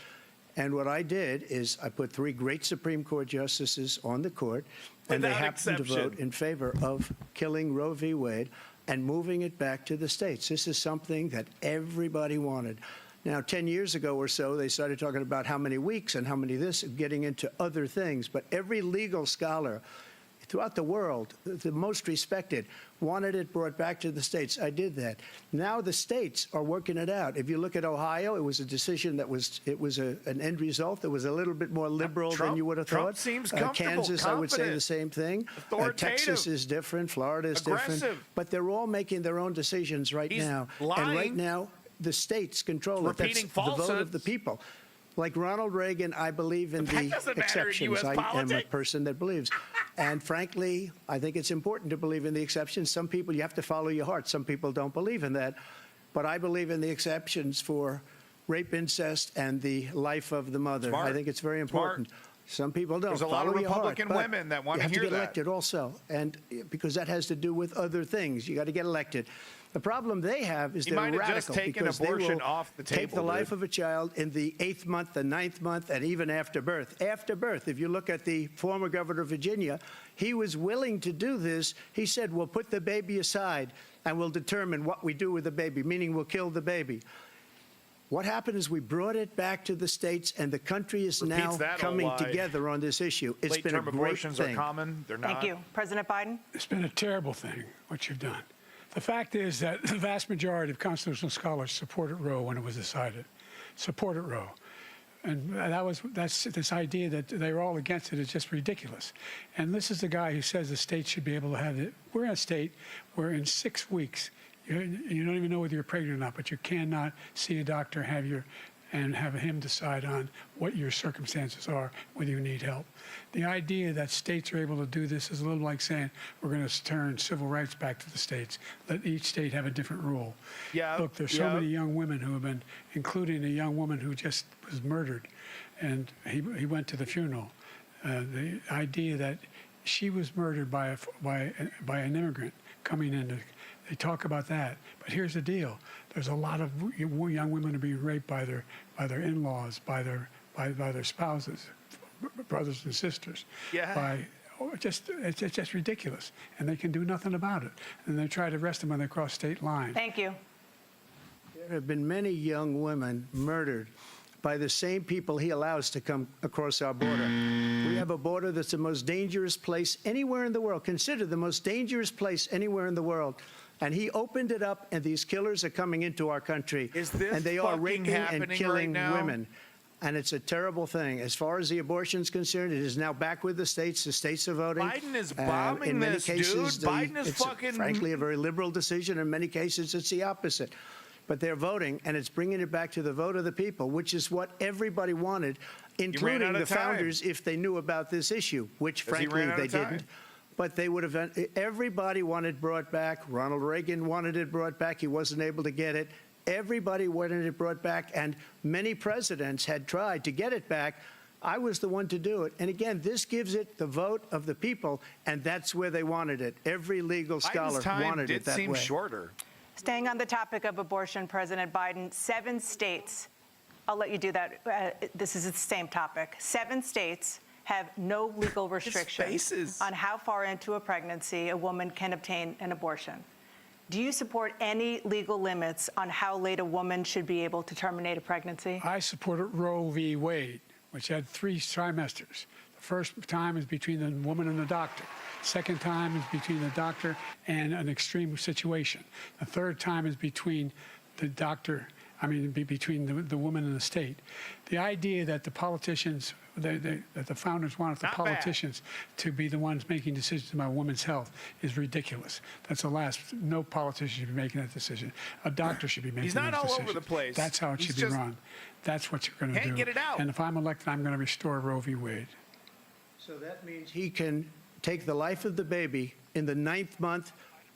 And what I did is I put 3 great Supreme Court justices on the court, and they happened to vote in favor of killing Roe v. Wade and moving it back to the states. This is something that everybody wanted. Now, 10 years ago or so, they started talking about how many weeks and how many this, getting into other things. But every legal scholar throughout the world, the most respected, wanted it brought back to the states. I did that. Now the states are working it out. If you look at Ohio, it was a decision that was, an end result that was a little bit more liberal than you would have thought. Trump seems comfortable, Kansas, I would say the same thing. Texas is different. Florida is different. But they're all making their own decisions right now. And right now, the states control it. That's the vote of the people. Like Ronald Reagan, I believe in the exceptions. I am a person that believes. And frankly, I think it's important to believe in the exceptions. Some people, you have to follow your heart. Some people don't believe in that. But I believe in the exceptions for rape, incest, and the life of the mother. I think it's very important. Some people don't. There's a lot of Republican women that want to hear that. You have to get elected also. And because that has to do with other things. You got to get elected. The problem they have is they're radical because they will take the life of a child in the 8th month, the 9th month, and even after birth. After birth, if you look at the former governor of Virginia, he was willing to do this. He said, we'll put the baby aside and we'll determine what we do with the baby, meaning we'll kill the baby. What happened is we brought it back to the states, and the country is now coming together on this issue. It's been a great abortions thing. are common. They're not. Thank you. President Biden? It's been a terrible thing, what you've done. The fact is that the vast majority of constitutional scholars supported Roe when it was decided, supported Roe. And that's this idea that they were all against it is just ridiculous. And this is the guy who says the state should be able to have it. We're in a state where in 6 weeks, you don't even know whether you're pregnant or not, but you cannot see a doctor, have and have him decide on what your circumstances are, whether you need help. The idea that states are able to do this is a little like saying we're going to turn civil rights back to the states. Let each state have a different rule. Yeah. Look, there's so many young women who have been, including a young woman who just was murdered, and he went to the funeral. The idea that she was murdered by an immigrant coming in. They talk about that, but here's the deal: there's a lot of young women who are being raped by their in-laws, by their spouses, brothers and sisters. Yeah. It's just ridiculous, and they can do nothing about it. And they try to arrest them when they cross state lines. Thank you. There have been many young women murdered by the same people he allows to come across our border. We have a border that's the most dangerous place anywhere in the world, considered the most dangerous place anywhere in the world. And he opened it up, and these killers are coming into our country. Is this and they are raping and killing right now? women. And it's a terrible thing. As far as the abortion is concerned, it is now back with the states. The states are voting. Biden is bombing in many this, cases, dude. Biden is it's fucking... frankly a very liberal decision. In many cases, it's the opposite. But they're voting, and it's bringing it back to the vote of the people, which is what everybody wanted, including the founders, if they knew about this issue, which, frankly, they didn't. But they would have. Everybody wanted brought back. Ronald Reagan wanted it brought back. He wasn't able to get it. Everybody wanted it brought back, and many presidents had tried to get it back. I was the one to do it. And again, this gives it the vote of the people, and that's where they wanted it. Every legal scholar wanted it that way. Biden's time did seem shorter. Staying on the topic of abortion, President Biden, 7 states, I'll let you do that. This is the same topic. 7 states have no legal restrictions on how far into a pregnancy a woman can obtain an abortion. Do you support any legal limits on how late a woman should be able to terminate a pregnancy? I supported Roe v. Wade, which had 3 trimesters. The first time is between the woman and the doctor. Second time is between the doctor and an extreme situation. The third time is between the doctor, between the woman and the state. The idea that the politicians, that the founders wanted the politicians to be the ones making decisions about women's health is ridiculous. That's the last. No politician should be making that decision. A doctor should be making He's that decision. not all over the place. That's how it should be run. That's what you're going to do. Can't get it out. And if I'm elected, I'm going to restore Roe v. Wade. So that means he can take the life of the baby in the 9th month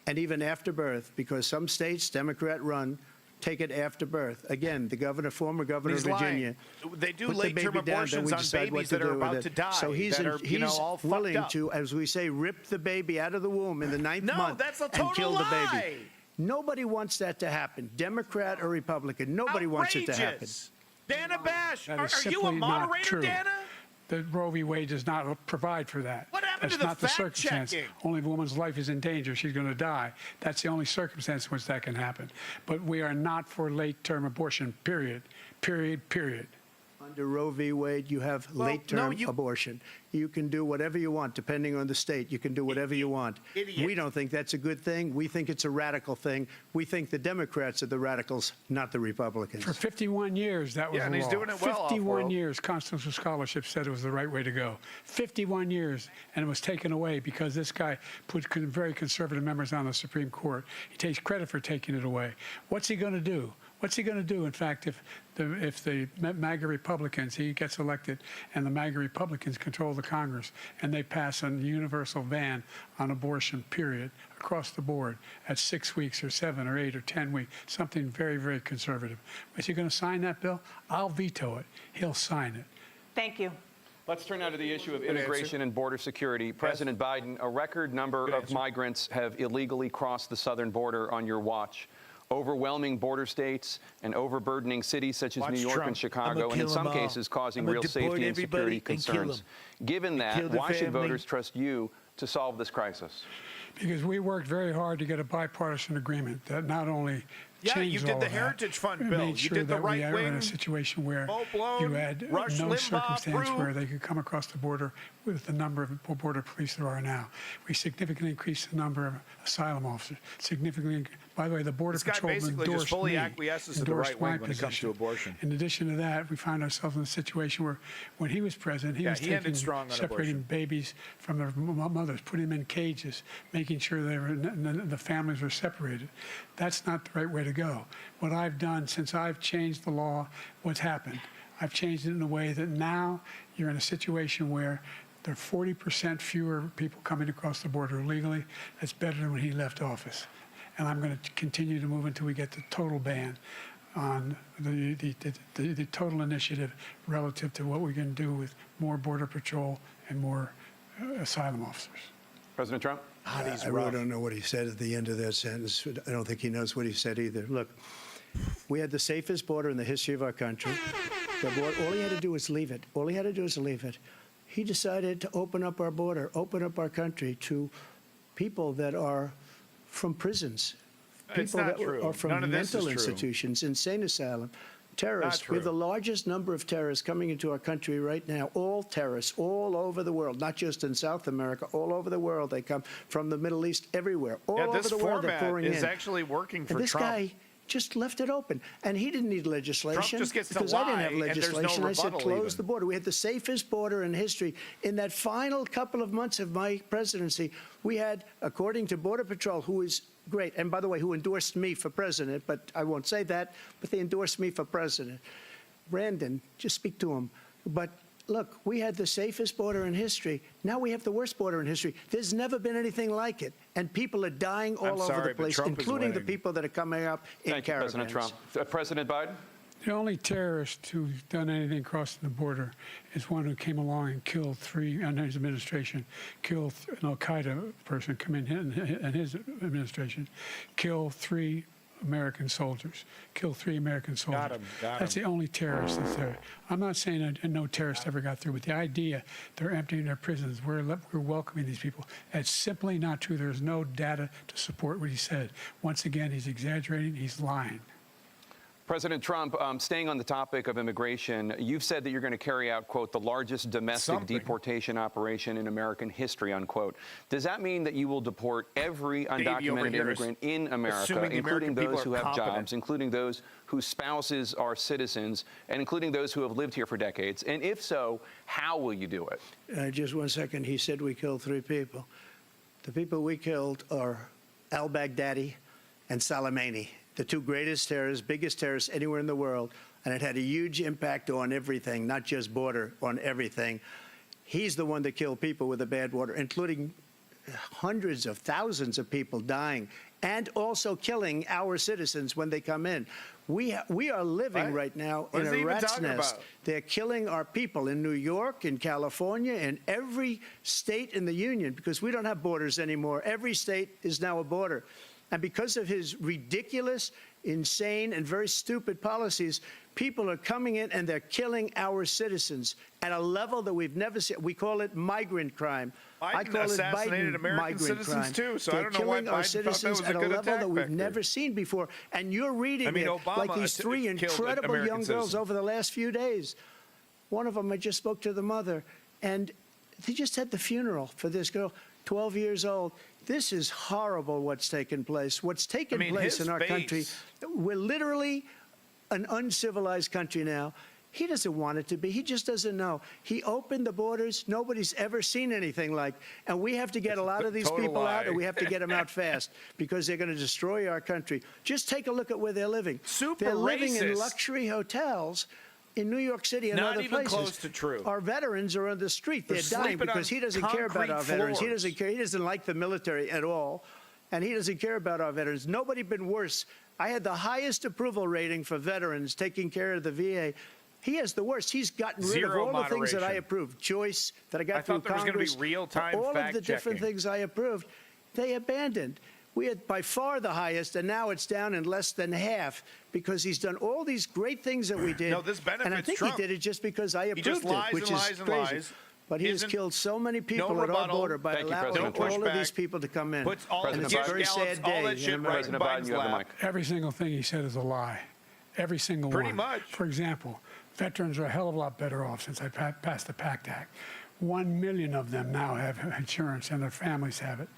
and even after birth, because some states, Democrat-run, take it after birth. Again, the former governor of Virginia, they do put the late-term baby down, abortions then we on decide what babies to that do are with about it. to die. So he's that are, all willing fucked up. to, as we say, rip the baby out of the womb in the 9th month that's a and total kill the lie. baby. Nobody wants that to happen, Democrat or Republican. Nobody wants it to happen. Dana Bash, That is are you a simply not moderator, true. Dana? The Roe v. Wade does not provide for that. What happened That's to the not the fact circumstance. checking? Only if a woman's life is in danger, she's going to die. That's the only circumstance in which that can happen. But we are not for late-term abortion, period. Period, period. Under Roe v. Wade, you have late-term abortion. You can do whatever you want, depending on the state. You can do whatever you want. We don't think that's a good thing. We think it's a radical thing. We think the Democrats are the radicals, not the Republicans. For 51 years, that was the and he's law. doing it well, 51 off-world. years, constitutional scholarship said it was the right way to go. 51 years, and it was taken away because this guy put very conservative members on the Supreme Court. He takes credit for taking it away. What's he going to do? What's he going to do, in fact, if the MAGA Republicans, he gets elected, and the MAGA Republicans control the Congress, and they pass a universal ban on abortion, period, across the board at 6 weeks or 7 or 8 or 10 weeks, something very, very conservative. Is he going to sign that bill? I'll veto it. He'll sign it. Thank you. Let's turn now to the issue of immigration and border security. President Biden, a record number of migrants have illegally crossed the southern border on your watch. Overwhelming border states and overburdening cities such as New York and Chicago, and in some cases causing real safety and security concerns. Given that, why should voters trust you to solve this crisis? Because we worked very hard to get a bipartisan agreement that not only changed you did all the of that, Heritage Fund but bill. made You sure did the that we are in right-wing, a situation where full-blown you had Rush no Limbaugh circumstance where approved. they could come across the border with the number of border police there are now. We significantly increased the number of asylum officers. Significantly, by the way, the Border This guy Patrol basically endorsed just fully me, acquiesces to the endorsed right wing my when it comes to position. abortion. In addition to that, we found ourselves in a situation where, when he was president, he was he ended taking, strong on separating abortion. babies from their mothers, putting them in cages, making sure the families were separated. That's not the right way to to go. What I've done since I've changed the law, what's happened? I've changed it in a way that now you're in a situation where there are 40% fewer people coming across the border illegally. That's better than when he left office. And I'm going to continue to move until we get the total ban on the total initiative relative to what we can do with more Border Patrol and more asylum officers. President Trump? I really don't know what he said at the end of that sentence. I don't think he knows what he said either. Look, we had the safest border in the history of our country. All he had to do was leave it. All he had to do was leave it. He decided to open up our border, open up our country to people that are from prisons, people that are from mental institutions, insane asylum, terrorists. We have the largest number of terrorists coming into our country right now, all terrorists, all over the world, not just in South America, all over the world. They come from the Middle East, everywhere. All over the world, they're pouring in. This format is actually working for Trump. This guy just left it open. And he didn't need legislation. Trump just gets to because lie, I didn't have legislation. no I said close even. the border. We had the safest border in history. In that final couple of months of my presidency, we had, according to Border Patrol, who is great, and by the way, who endorsed me for president, but I won't say that, but they endorsed me for president. Brandon, just speak to him. But look, we had the safest border in history. Now we have the worst border in history. There's never been anything like it. And people are dying all over the place, including the people that are coming up in caravans. Thank you, President Trump. President Biden? The only terrorist who's done anything crossing the border is one who came along and killed three, under his administration, killed an Al-Qaeda person come in his administration, killed 3 American soldiers, killed 3 American soldiers. That's the only terrorist that's there. I'm not saying that no terrorist ever got through, but the idea they're emptying their prisons, we're welcoming these people, that's simply not true. There's no data to support what he said. Once again, he's exaggerating, he's lying. President Trump, staying on the topic of immigration, you've said that you're going to carry out, quote, the largest domestic deportation operation in American history, unquote. Does that mean that you will deport every undocumented immigrant in America, including those who have jobs, including those whose spouses are citizens, and including those who have lived here for decades? And if so, how will you do it? Just 1 second. He said we killed 3 people. The people we killed are al-Baghdadi and Soleimani, the 2 greatest terrorists, biggest terrorists anywhere in the world, and it had a huge impact on everything, not just border, on everything. He's the one that killed people with the bad water, including hundreds of thousands of people dying, and also killing our citizens when they come in. We are living right now in a rat's nest. They're killing our people in New York, in California, in every state in the union, because we don't have borders anymore. Every state is now a border. And because of his ridiculous, insane, and very stupid policies, people are coming in and they're killing our citizens at a level that we've never seen. We call it migrant crime. I call it Biden migrant crime. Too, so they're I don't know killing why our Biden citizens thought that was at a a good level that we've attack never seen before. And you're reading it like these 3 incredible young girls over the last few days. One of them, I just spoke to the mother, and they just had the funeral for this girl, 12 years old. This is horrible what's taken place. What's taken place in our country, we're literally an uncivilized country now. He doesn't want it to be. He just doesn't know. He opened the borders. Nobody's ever seen anything like. And we have to get a lot of these people out, and we have to get them out fast because they're going to destroy our country. Just take a look at where they're living. They're living in luxury hotels in New York City and other places. Not even close to true. Our veterans are on the street. They're dying because he doesn't care about our veterans. He doesn't care. He doesn't like the military at all, and he doesn't care about our veterans. Nobody been worse. I had the highest approval rating for veterans taking care of the VA. He has the worst. He's gotten rid of all the things that I approved. Choice that I got through Congress. I thought there was going to be real-time fact-checking. All of the different things I approved, they abandoned. We had by far the highest, and now it's down in less than half because he's done all these great things that we did. No, this benefits and I think Trump. he did it just because I approved lies it, which and is lies and crazy. lies. But he has killed so many people at our border by allowing all of these people to come in. And it's a very sad day in America. President Biden, you have the mic. Every single thing he said is a lie. Every single one. Pretty much. For example, veterans are a hell of a lot better off since I passed the PACT Act. 1 million of them now have insurance, and their families have it.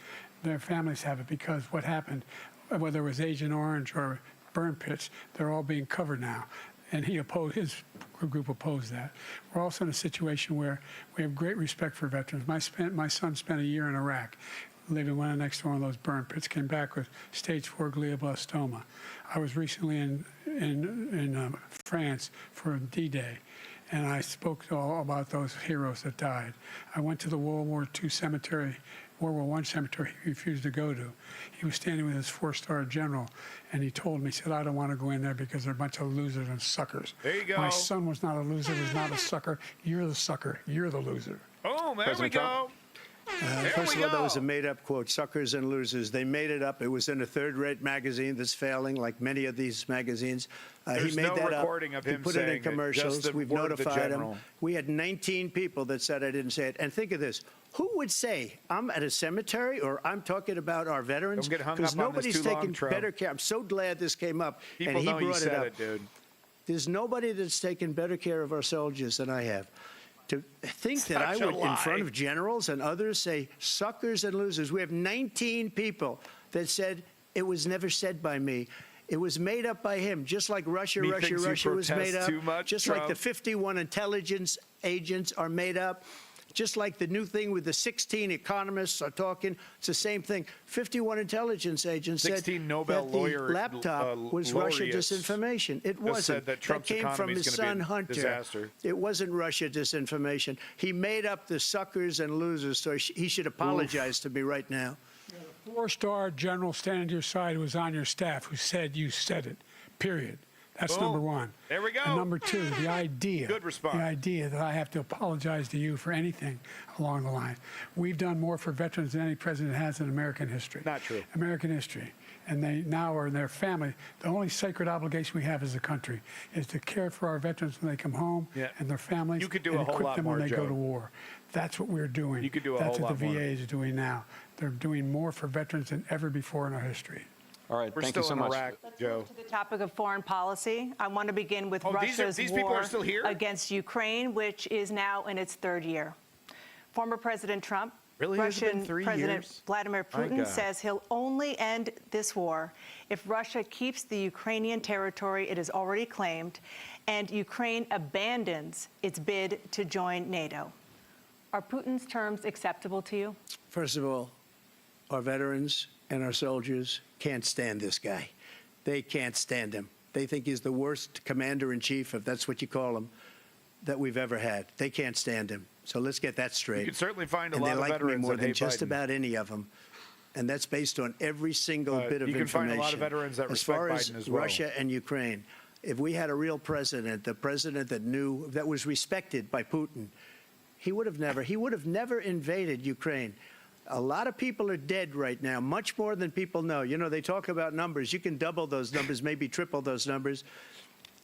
Their families have it because what happened, whether it was Agent Orange or burn pits, they're all being covered now. And his group opposed that. We're also in a situation where we have great respect for veterans. My son spent a year in Iraq. living one next to one of those burn pits, came back with stage 4 glioblastoma. I was recently in France for D-Day, and I spoke all about those heroes that died. I went to the World War II cemetery, World War I cemetery he refused to go to. He was standing with his 4-star general, and he told me, he said, I don't want to go in there because they're a bunch of losers and suckers. There you go. My son was not a loser, was not a sucker. You're the sucker. You're the loser. Oh, there we go. First of all, that was a made-up quote, suckers and losers. They made it up. It was in a third-rate magazine that's failing, like many of these magazines. There's he made no that recording up. of him He put saying it in it, commercials. just the We've word of the notified him. general. We had 19 people that said I didn't say it. And think of this. Who would say I'm at a cemetery or I'm talking about our veterans? Don't get hung Because up on this nobody's too long, taking Trump. better care. I'm so glad this came up. People and he know you brought said it up. it, dude. There's nobody that's taken better care of our soldiers than I have. To think that I Such a would, in front lie. of generals and others, say suckers and losers. We have 19 people that said it was never said by me. It was made up by him, just like Russia Methinks you was made protest up. too much, Just like the Trump. 51 intelligence agents are made up. Just like the new thing with the 16 economists are talking, it's the same thing. 51 intelligence agents said 16 Nobel that the lawyer- laptop was Russia laureates disinformation. It just wasn't. said that Trump's came from economy is his gonna be son a Hunter. disaster. It wasn't Russia disinformation. He made up the suckers and losers, so he should apologize to me right now. 4-star general standing to your side who was on your staff who said you said it, period. That's Boom. number one. There we go. And number two, the idea. Good response. The idea that I have to apologize to you for anything along the line. We've done more for veterans than any president has in American history. Not true. American history. And they now are in their family. The only sacred obligation we have as a country is to care for our veterans when they come home and their families. You could do and a whole equip lot them more, when they go Joe. to war. That's what we're doing. You could do a That's whole what the lot more. VA is doing now. They're doing more for veterans than ever before in our history. All right, We're thank still you so in much. Iraq, Joe. To the topic of foreign policy, I want to begin with Oh, Russia's these people war are still here? against Ukraine, which is now in its third year. Former President Trump, Really? Has it been Russian 3 President years? Vladimir My Putin God. says he'll only end this war if Russia keeps the Ukrainian territory it has already claimed and Ukraine abandons its bid to join NATO. Are Putin's terms acceptable to you? First of all, our veterans and our soldiers can't stand this guy. They can't stand him. They think he's the worst commander-in-chief, if that's what you call him, that we've ever had. They can't stand him. So let's get that straight. You can certainly find a and lot they of like me veterans more that than hate just Biden. about any of them. And that's based on every single bit of you can information. find a lot of veterans that as respect far as Biden as well. Russia and Ukraine, if we had a real president, the president that knew, that was respected by Putin, he would have never invaded Ukraine. A lot of people are dead right now, much more than people know. You know, they talk about numbers. You can double those numbers, maybe triple those numbers.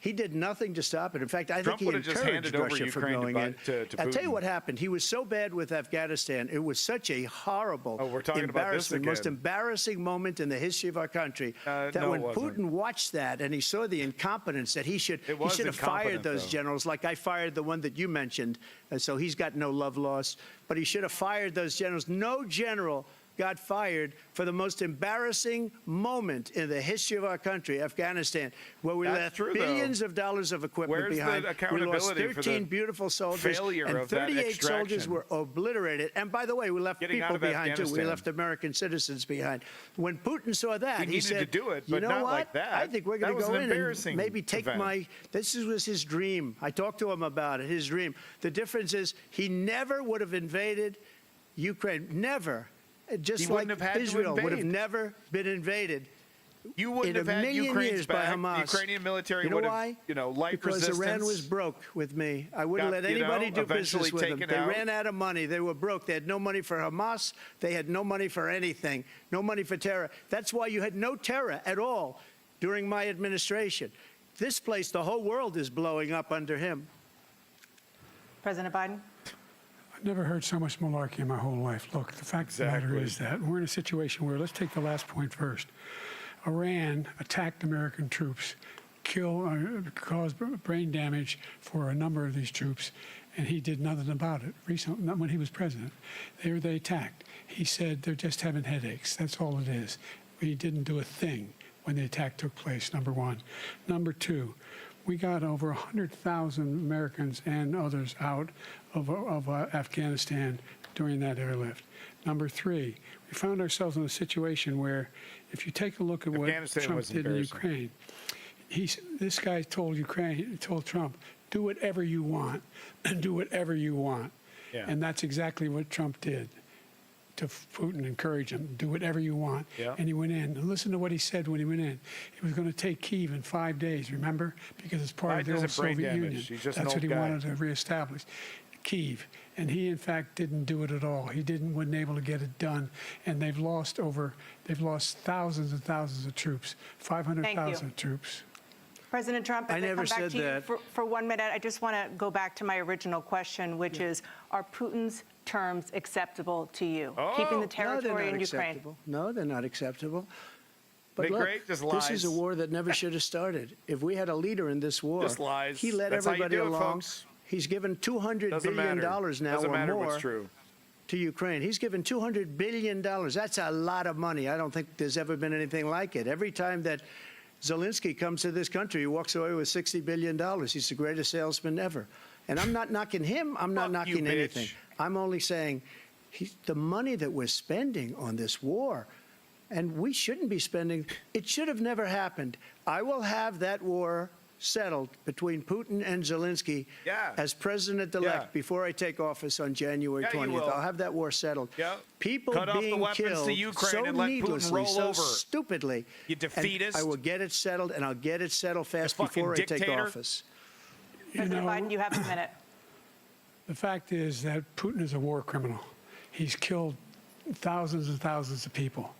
He did nothing to stop it. In fact, I Trump think he would have just encouraged handed over Russia from Ukraine going in. to I'll tell you Putin. what happened. He was so bad with Afghanistan. It was such a horrible, Oh, we're talking about this embarrassment, most again. embarrassing moment in the history of our country. That no, when it wasn't. Putin watched that and he saw the incompetence, that he should was have fired incompetent, those though. generals, like I fired the one that you mentioned. And so he's got no love lost. But he should have fired those generals. No general got fired for the most embarrassing moment in the history of our country, Afghanistan, where we That's left true, though. billions of dollars of equipment Where's the behind. We lost accountability for 13 the beautiful soldiers, failure and of that 38 soldiers extraction? were obliterated. And by the way, we left Getting out people of behind, too. We Afghanistan. left American citizens behind. When Putin saw that, He he needed said, to do it, you but know not what? like that. I think we're That going was to an go in embarrassing and maybe take event. this was his dream. I talked to him about it, his dream. The difference is he never would have invaded Ukraine. Never. Just He like wouldn't have had to Israel would have invade. never been invaded. You wouldn't in have a had million Ukraine's years back. by Hamas. The Ukrainian military You know would have, why? light Because resistance. Iran was broke with me. I wouldn't Got, let anybody do eventually business with them. taken They out. ran out of money. They were broke. They had no money for Hamas. They had no money for anything. No money for terror. That's why you had no terror at all during my administration. This place, the whole world is blowing up under him. President Biden? I've never heard so much malarkey in my whole life. Look, the fact of the matter is that we're in a situation where, let's take the last point first. Iran attacked American troops, caused brain damage for a number of these troops, and he did nothing about it. Recently, not when he was president, they attacked. He said they're just having headaches. That's all it is. He didn't do a thing when the attack took place, number one. Number two, we got over 100,000 Americans and others out of Afghanistan during that airlift. Number three, we found ourselves in a situation where, if you take a look at what Trump did in Ukraine, this guy told Trump, do whatever you want, do whatever you want. Yeah. And that's exactly what Trump did to Putin, encourage him, do whatever you want. Yeah. And he went in. And listen to what he said when he went in. He was going to take Kyiv in 5 days, remember? Because it's part of the old Soviet Union. That's what he wanted to reestablish. Kyiv. And he, in fact, didn't do it at all. He wasn't able to get it done. And they've lost thousands and thousands of troops, 500,000 troops. President Trump, I never come back said to you that. for 1 minute, I just want to go back to my original question, which is, are Putin's terms acceptable to you? Keeping the territory in Ukraine. Acceptable. No, they're not acceptable. But They look, great, just this is a lies. war that never should have started. If we had a leader in this war, Just lies. he let That's how you everybody do it, along. folks. He's given $200 Doesn't billion matter. now Doesn't or matter more what's true. to Ukraine. He's given $200 billion. That's a lot of money. I don't think there's ever been anything like it. Every time that Zelensky comes to this country, he walks away with $60 billion. He's the greatest salesman ever. And I'm not knocking him. I'm not Fuck you, knocking anything. bitch. I'm only saying the money that we're spending on this war, and we shouldn't be spending, it should have never happened. I will have that war settled between Putin and Zelensky as president-elect before I take office on January 20th. will. I'll have that war settled. Yeah. People Cut off the being weapons killed to Ukraine so and let Putin needlessly, roll so over. stupidly. You And defeatist. I will get it settled, and I'll get it settled fast fucking before I take dictator. office. President Biden, you have a minute. The fact is that Putin is a war criminal. He's killed thousands and thousands of people.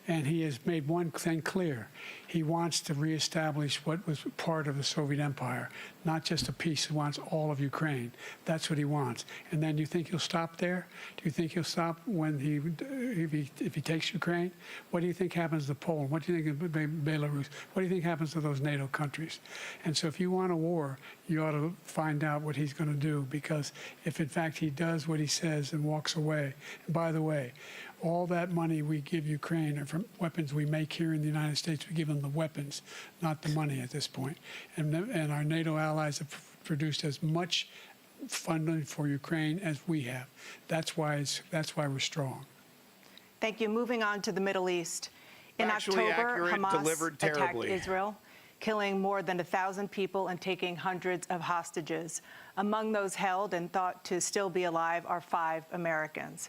And he has made one thing clear. He wants to reestablish what was part of the Soviet Empire, not just a piece. He wants all of Ukraine. That's what he wants. And then you think he'll stop there? Do you think he'll stop when if he takes Ukraine? What do you think happens to Poland? What do you think of Belarus? What do you think happens to those NATO countries? And so if you want a war, you ought to find out what he's going to do, because if in fact he does what he says and walks away, and by the way, all that money we give Ukraine are from weapons we make here in the United States. We give them the weapons, not the money at this point. And our NATO allies have produced as much funding for Ukraine as we have. That's why we're strong. Thank you. Moving on to the Middle East. In Factually October, accurate, Hamas delivered attacked terribly. Israel, killing more than 1,000 people and taking hundreds of hostages. Among those held and thought to still be alive are 5 Americans.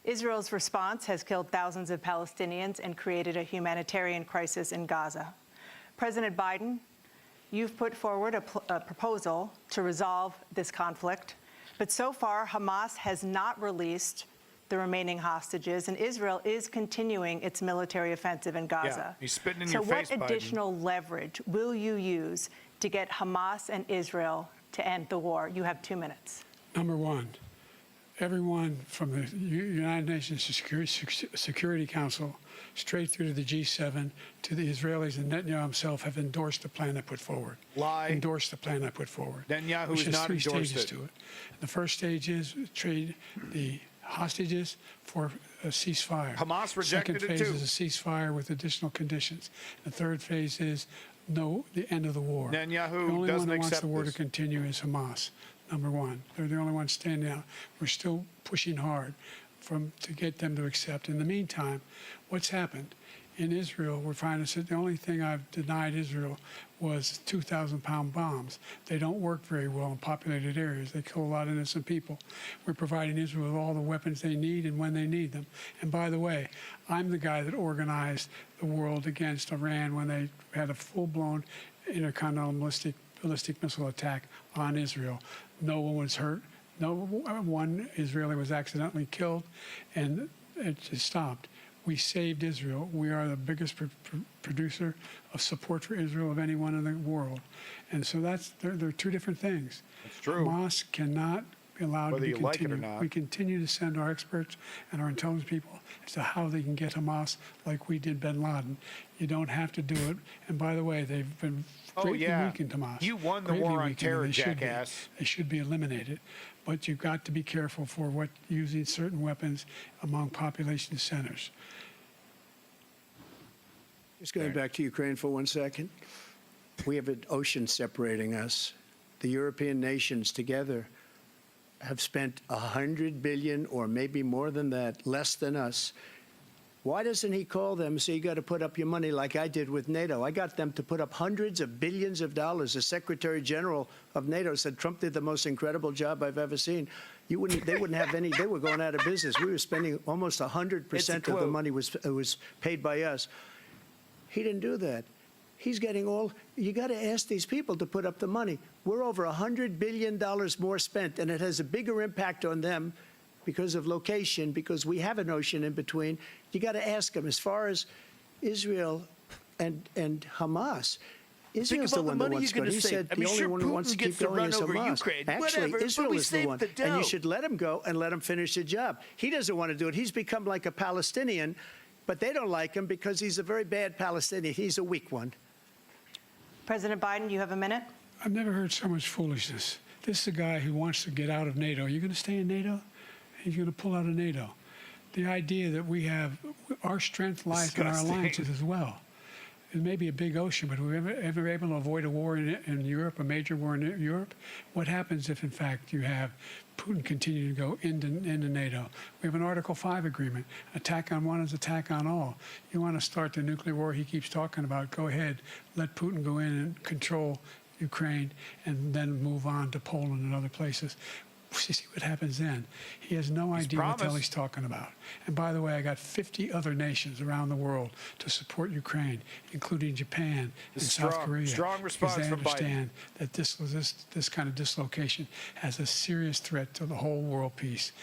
Israel's response has killed thousands of Palestinians and created a humanitarian crisis in Gaza. President Biden, you've put forward a proposal to resolve this conflict, but so far Hamas has not released the remaining hostages, and Israel is continuing its military offensive in Gaza. Yeah, he's spitting in so your face, what additional leverage will you use to get Hamas and Israel to end the war? You have 2 minutes. Number one, everyone from the United Nations Security Council straight through to the G7 to the Israelis and Netanyahu himself have endorsed the plan I put forward. Lie. Endorsed the plan I put forward. Netanyahu which has has not 3 endorsed stages it. to it. The first stage is trade the hostages for a ceasefire. Hamas rejected Second it phase too. is a ceasefire with additional conditions. The third phase is the end of the war. Netanyahu the only doesn't one that wants accept the war this. to continue is Hamas. Number one, they're the only ones standing out. We're still pushing hard to get them to accept. In the meantime, what's happened? In Israel, we're finding that the only thing I've denied Israel was 2,000-pound bombs. They don't work very well in populated areas. They kill a lot of innocent people. We're providing Israel with all the weapons they need and when they need them. And by the way, I'm the guy that organized the world against Iran when they had a full-blown intercontinental ballistic missile attack on Israel. No one was hurt. No one Israeli was accidentally killed, and it just stopped. We saved Israel. We are the biggest producer of support for Israel of anyone in the world. And so they're 2 different things. That's true. Hamas cannot be allowed Whether to be you like it or continued. not. We continue to send our experts and our intelligence people as to how they can get Hamas like we did bin Laden. You don't have to do it. And by the way, they've been greatly weakened, Hamas. You won the Greatly war on weakened, and terror, they should be. jackass. They should be eliminated. But you've got to be careful for using certain weapons among population centers. Just going back to Ukraine for 1 second. We have an ocean separating us. The European nations together have spent $100 billion or maybe more than that, less than us. Why doesn't he call them and say, you got to put up your money like I did with NATO? I got them to put up hundreds of billions of dollars. The Secretary General of NATO said Trump did the most incredible job I've ever seen. They wouldn't have any. They were going out of business. We were spending almost 100% of the money was paid by us. He didn't do that. He's getting all. You got to ask these people to put up the money. We're over $100 billion more spent, and it has a bigger impact on them because of location, because we have an ocean in between. You got to ask them. As far as Israel and Hamas, Israel's the one that wants to go. He said the only one who wants to keep going is Hamas. Actually, Israel is the one, and you should let him go and let him finish the job. He doesn't want to do it. He's become like a Palestinian, but they don't like him because he's a very bad Palestinian. He's a weak one. President Biden, you have a minute. I've never heard so much foolishness. This is a guy who wants to get out of NATO. You're going to stay in NATO? He's going to pull out of NATO. The idea that we have our strength lies in our alliances as well. It may be a big ocean, but we're ever able to avoid a war in Europe, a major war in Europe? What happens if, in fact, you have Putin continue to go into NATO? We have an Article 5 agreement. Attack on one is attack on all. You want to start the nuclear war he keeps talking about, go ahead. Let Putin go in and control Ukraine and then move on to Poland and other places. You see what happens then. He has no idea what the hell he's talking about. And by the way, I got 50 other nations around the world to support Ukraine, including Japan and South Korea. Strong response because they from understand that this kind of dislocation has a serious threat to the whole world peace.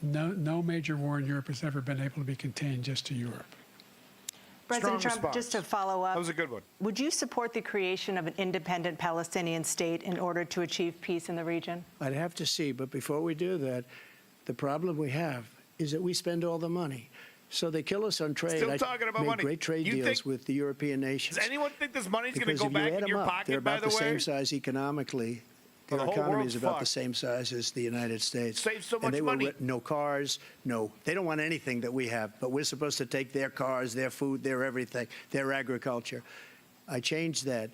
No major war in Europe has ever been able to be contained just to Europe. President Trump, just to follow up. That was a good one. Would you support the creation of an independent Palestinian state in order to achieve peace in the region? I'd have to see, but before we do that, the problem we have is that we spend all the money. So they kill us on trade. Still talking about money. Great trade deals with the European nations. Does anyone think this money's going to go Because if you back add in your them up, pocket, they're by about the the way? same size economically. Well, Their the whole economy is world's about fucked. the same size as the United States. Save so much and they money. Were, no cars, no. They don't want anything that we have, but we're supposed to take their cars, their food, their everything, their agriculture. I changed that.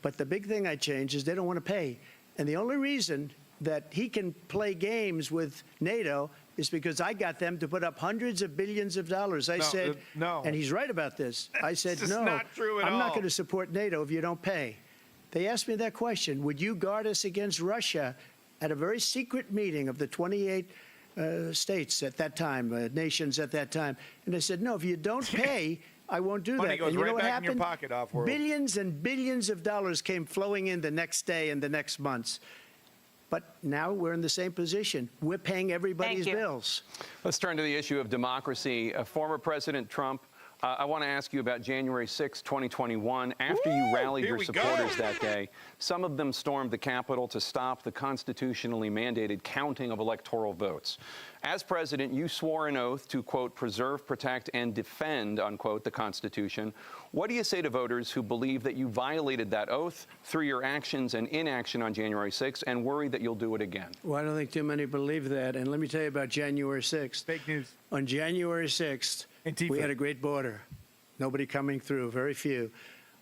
But the big thing I changed is they don't want to pay. And the only reason that he can play games with NATO is because I got them to put up hundreds of billions of dollars. I said, no. And he's right about this. I said, It's just no, not true at I'm not all. going to support NATO if you don't pay. They asked me that question. Would you guard us against Russia at a very secret meeting of the 28 states at that time, nations at that time? And I said, no, if you don't pay, I won't do Money that. goes And you right know what back in your happened? pocket, off-world. Billions and billions of dollars came flowing in the next day and the next months. But now we're in the same position. We're paying everybody's bills. Let's turn to the issue of democracy. Former President Trump, I want to ask you about January 6, 2021. After you rallied your supporters that day, some of them stormed the Capitol to stop the constitutionally mandated counting of electoral votes. As president, you swore an oath to, quote, preserve, protect, and defend, unquote, the Constitution. What do you say to voters who believe that you violated that oath through your actions and inaction on January 6th and worry that you'll do it again? Well, I don't think too many believe that. And let me tell you about January 6th. Fake news. On January 6th, we had a great border. Nobody coming through, very few.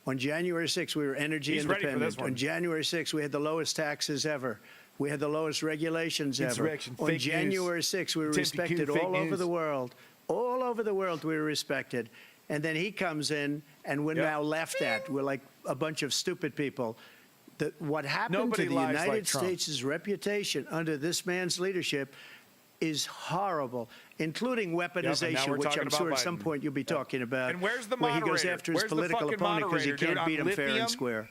On January 6th, we were energy He's ready for independent. this one. On January 6th, we had the lowest taxes ever. We had the lowest regulations ever. Insurrection, On fake January news. 6th, we were Timothy respected Q, fake all over news. the world. All over the world, we were respected. And then he comes in, and we're now laughed at. We're like a bunch of stupid people. What happened Nobody to the lies United like Trump. States' reputation under this man's leadership is horrible, including weaponization, we're which talking I'm sure about at some Biden. point you'll be talking about. And where's the where he goes moderator? after his Where's the political fucking opponent because he moderator, dude? can't beat On him fair lithium? and square.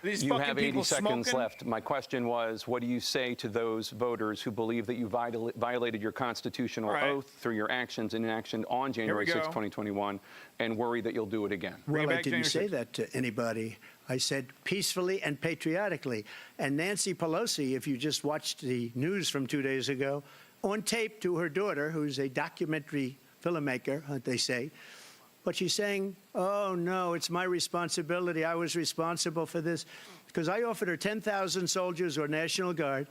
These You fucking have 80 people seconds smoking? left. My question was, what do you say to those voters who believe that you violated your constitutional All right. oath through your actions and inaction on January 6, go. 2021, and worry that you'll do it again? Well, I back didn't January say 6th. that to anybody. I said peacefully and patriotically. And Nancy Pelosi, if you just watched the news from 2 days ago, on tape to her daughter, who's a documentary filmmaker, they say, but she's saying, oh, no, it's my responsibility. I was responsible for this. Because I offered her 10,000 soldiers or National Guard,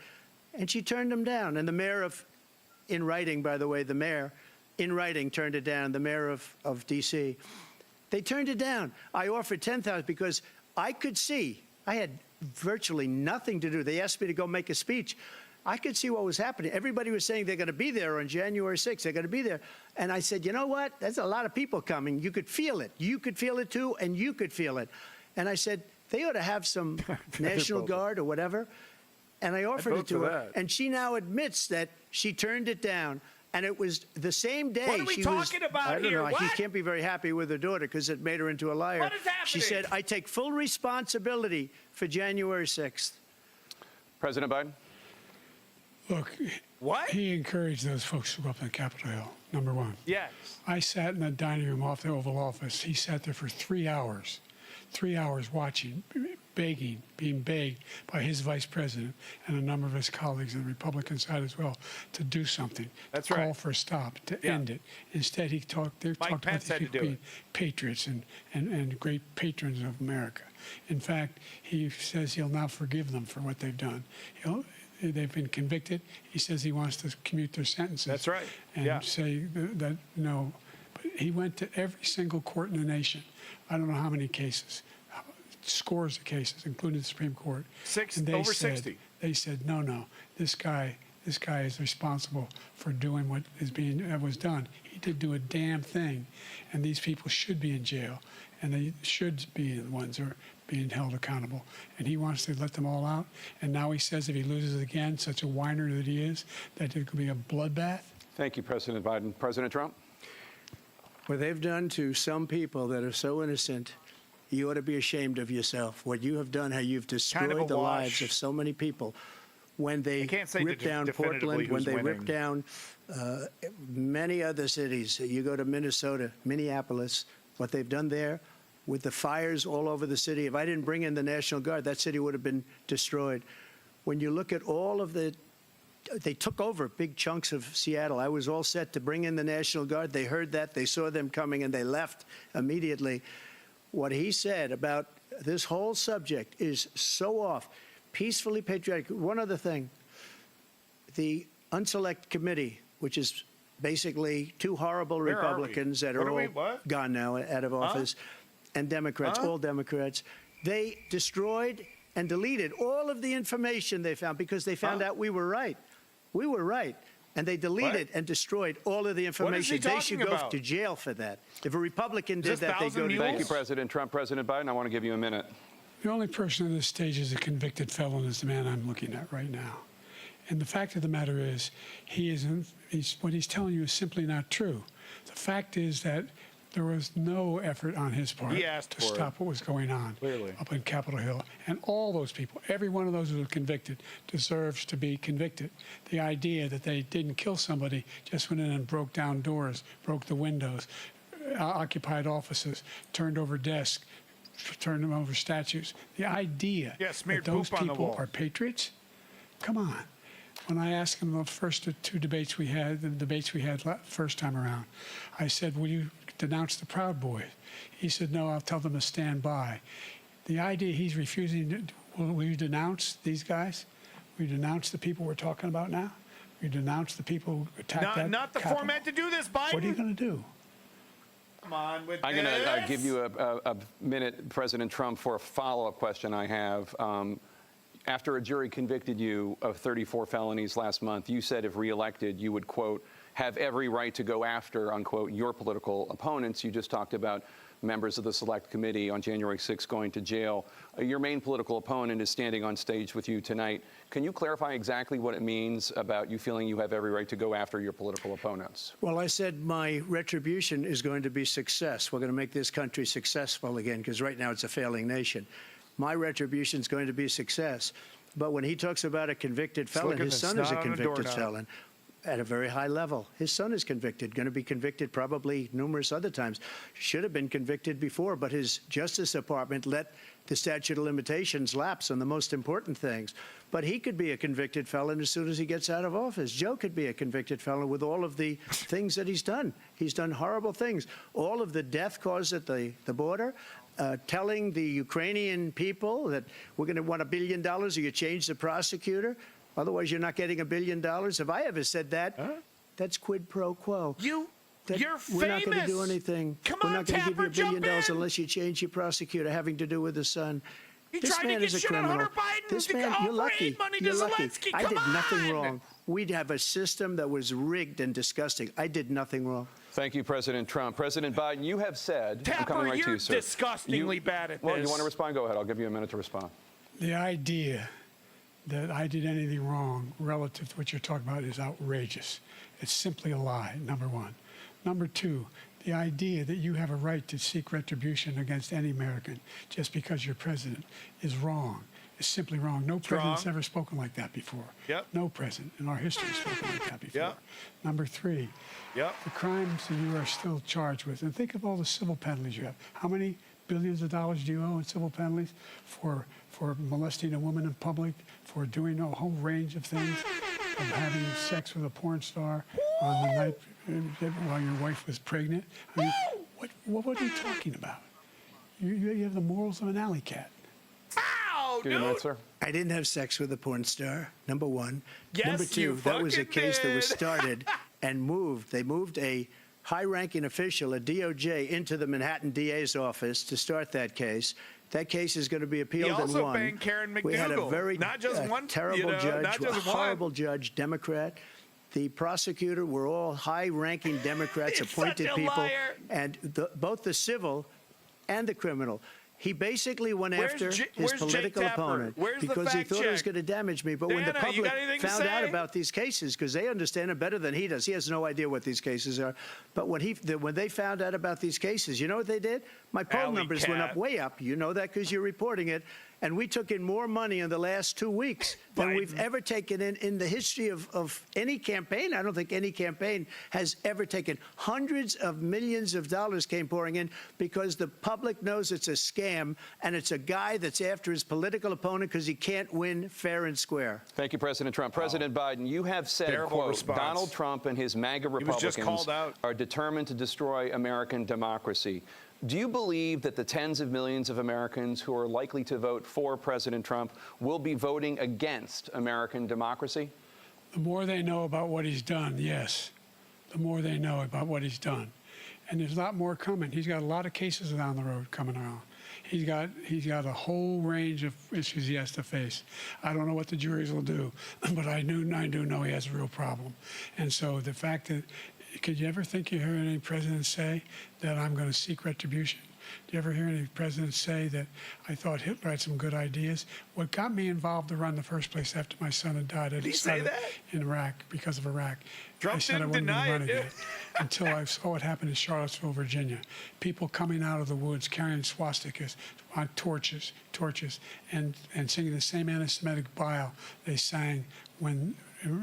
and she turned them down. And the mayor in writing, by the way, the mayor, in writing, turned it down, the mayor of D.C. They turned it down. I offered 10,000 because I could see I had virtually nothing to do. They asked me to go make a speech. I could see what was happening. Everybody was saying they're going to be there on January 6th. They're going to be there. And I said, you know what? There's a lot of people coming. You could feel it. You could feel it too, and you could feel it. And I said, they ought to have some National Guard or whatever. And I offered it to her. And she now admits that she turned it down. And it was the same day. What are we talking about I don't here? know. What? She can't be very happy with her daughter because it made her into a liar. What is happening? She said, I take full responsibility for January 6th. President Biden? Look, what? He encouraged those folks to go up on Capitol Hill, number one. Yes. I sat in the dining room off the Oval Office. He sat there for 3 hours. 3 hours watching, begging, being begged by his vice president and a number of his colleagues on the Republican side as well to do something. That's to right. Call for a stop, to end it. Instead, he talked about Pence these had to people do being patriots and great patrons of America. In fact, he says he'll now forgive them for what they've done. They've been convicted. He says he wants to commute their sentences. That's right. And say that no. But he went to every single court in the nation. I don't know how many cases, scores of cases, including the Supreme Court. And they over said, 60. They said, no, this guy is responsible for doing what was done. He did do a damn thing, and these people should be in jail, and they should be the ones who are being held accountable. And he wants to let them all out. And now he says if he loses again, such a whiner that he is, that it could be a bloodbath. Thank you, President Biden. President Trump? What they've done to some people that are so innocent, you ought to be ashamed of yourself. What you have done, how you've destroyed the lives of so many people. When they ripped down Portland, when they ripped down many other cities, you go to Minnesota, Minneapolis, what they've done there with the fires all over the city. If I didn't bring in the National Guard, that city would have been destroyed. When you look at all of they took over big chunks of Seattle. I was all set to bring in the National Guard. They heard that. They saw them coming, and they left immediately. What he said about this whole subject is so off. Peacefully patriotic. One other thing. The Unselect Committee, which is basically two horrible Republicans that are all gone now out of office, and Democrats, all Democrats, they destroyed and deleted all of the information they found because they found out we were right. We were right. And they deleted and destroyed all of the information. They should go to jail for that. If a Republican did that, they'd go to jail. Thank you, President Trump. President Biden, I want to give you a minute. The only person on this stage is a convicted felon is the man I'm looking at right now. And the fact of the matter is, what he's telling you is simply not true. The fact is that there was no effort on his part to stop what was going on up in Capitol Hill. And all those people, every one of those who were convicted, deserves to be convicted. The idea that they didn't kill somebody, just went in and broke down doors, broke the windows, occupied offices, turned over desks, turned them over statues. The idea that those people are patriots? Come on. When I asked him the first two debates we had, first time around, I said, will you denounce the Proud Boys? He said, no, I'll tell them to stand by. The idea he's refusing, will you denounce these guys? Will you denounce the people we're talking about now? Will you denounce the people who attacked that Not the Capitol? format to do this, Biden. What are you going to do? Come on with I'm going to give you a minute, President Trump, for a follow-up question I have. After a jury convicted you of 34 felonies last month, you said if reelected, you would, quote, have every right to go after, unquote, your political opponents. You just talked about members of the Select Committee on January 6th going to jail. Your main political opponent is standing on stage with you tonight. Can you clarify exactly what it means about you feeling you have every right to go after your political opponents? Well, I said my retribution is going to be success. We're going to make this country successful again, because right now it's a failing nation. My retribution is going to be success. But when he talks about a convicted felon, his son is a convicted felon at a very high level. His son is convicted, going to be convicted probably numerous other times. Should have been convicted before, but his Justice Department let the statute of limitations lapse on the most important things. But he could be a convicted felon as soon as he gets out of office. Joe could be a convicted felon with all of the things that he's done. He's done horrible things. All of the death caused at the border, telling the Ukrainian people that we're going to want $1 billion or you change the prosecutor. Otherwise, you're not getting $1 billion. If I ever said that, that's quid pro quo. You're We're not going to do famous. anything. Come We're on, not going to give you Tapper, $1 billion jump in. unless you change your prosecutor having to do with the son. This man is a criminal. This man, you're lucky. You're lucky. I did nothing wrong. We'd have a system that was rigged and disgusting. I did nothing wrong. Thank you, President Trump. President Biden, you have said, I'm coming right to you, sir. You're disgustingly bad at this. Well, you want to respond? Go ahead. I'll give you a minute to respond. The idea that I did anything wrong relative to what you're talking about is outrageous. It's simply a lie, number one. Number two, the idea that you have a right to seek retribution against any American just because you're president is wrong. It's simply wrong. No president's ever spoken like that before. Yep. No president in our history has spoken like that before. Yep. Number three, the crimes that you are still charged with. And think of all the civil penalties you have. How many billions of dollars do you owe in civil penalties for molesting a woman in public, for doing a whole range of things, of having sex with a porn star on the night while your wife was pregnant? I mean, what are you talking about? You have the morals of an alley cat. Give you a minute, sir. I didn't have sex with a porn star, number one. Yes, number two, you that was a fucking case that was did. started and moved. They moved a high-ranking official, a DOJ, into the Manhattan DA's office to start that case. That case is going to be appealed and won. He also banged Karen McDougal. We had a very not just one, terrible judge, not just horrible judge, Democrat. The prosecutor were all high-ranking Democrats, appointed such a people, liar. and both the civil and the criminal. He basically went after his political opponent because he thought it was going to damage me. But when the public found out about these cases, because they understand it better than he does, he has no idea what these cases are. But when they found out about these cases, you know what they did? My poll numbers went up, way up. You know that because you're reporting it. And we took in more money in the last 2 weeks than we've ever taken in the history of any campaign. I don't think any campaign has ever taken. Hundreds of millions of dollars came pouring in because the public knows it's a scam and it's a guy that's after his political opponent because he can't win fair and square. Thank you, President Trump. President Biden, you have said, quote, Donald Trump and his MAGA Republicans are determined to destroy American democracy. Do you believe that the tens of millions of Americans who are likely to vote for President Trump will be voting against American democracy? The more they know about what he's done, yes. The more they know about what he's done. And there's a lot more coming. He's got a lot of cases down the road coming around. He's got a whole range of issues he has to face. I don't know what the juries will do, but I do know he has a real problem. And so the fact that could you ever think you heard any president say that I'm going to seek retribution? Do you ever hear any president say that I thought Hitler had some good ideas? What got me involved to run in the first place after my son had died, Did he say that? In Iraq because of Iraq. Trump I said I wasn't going to run again until I saw what happened in Charlottesville, Virginia. People coming out of the woods carrying swastikas on torches, and singing the same anti-Semitic bile they sang when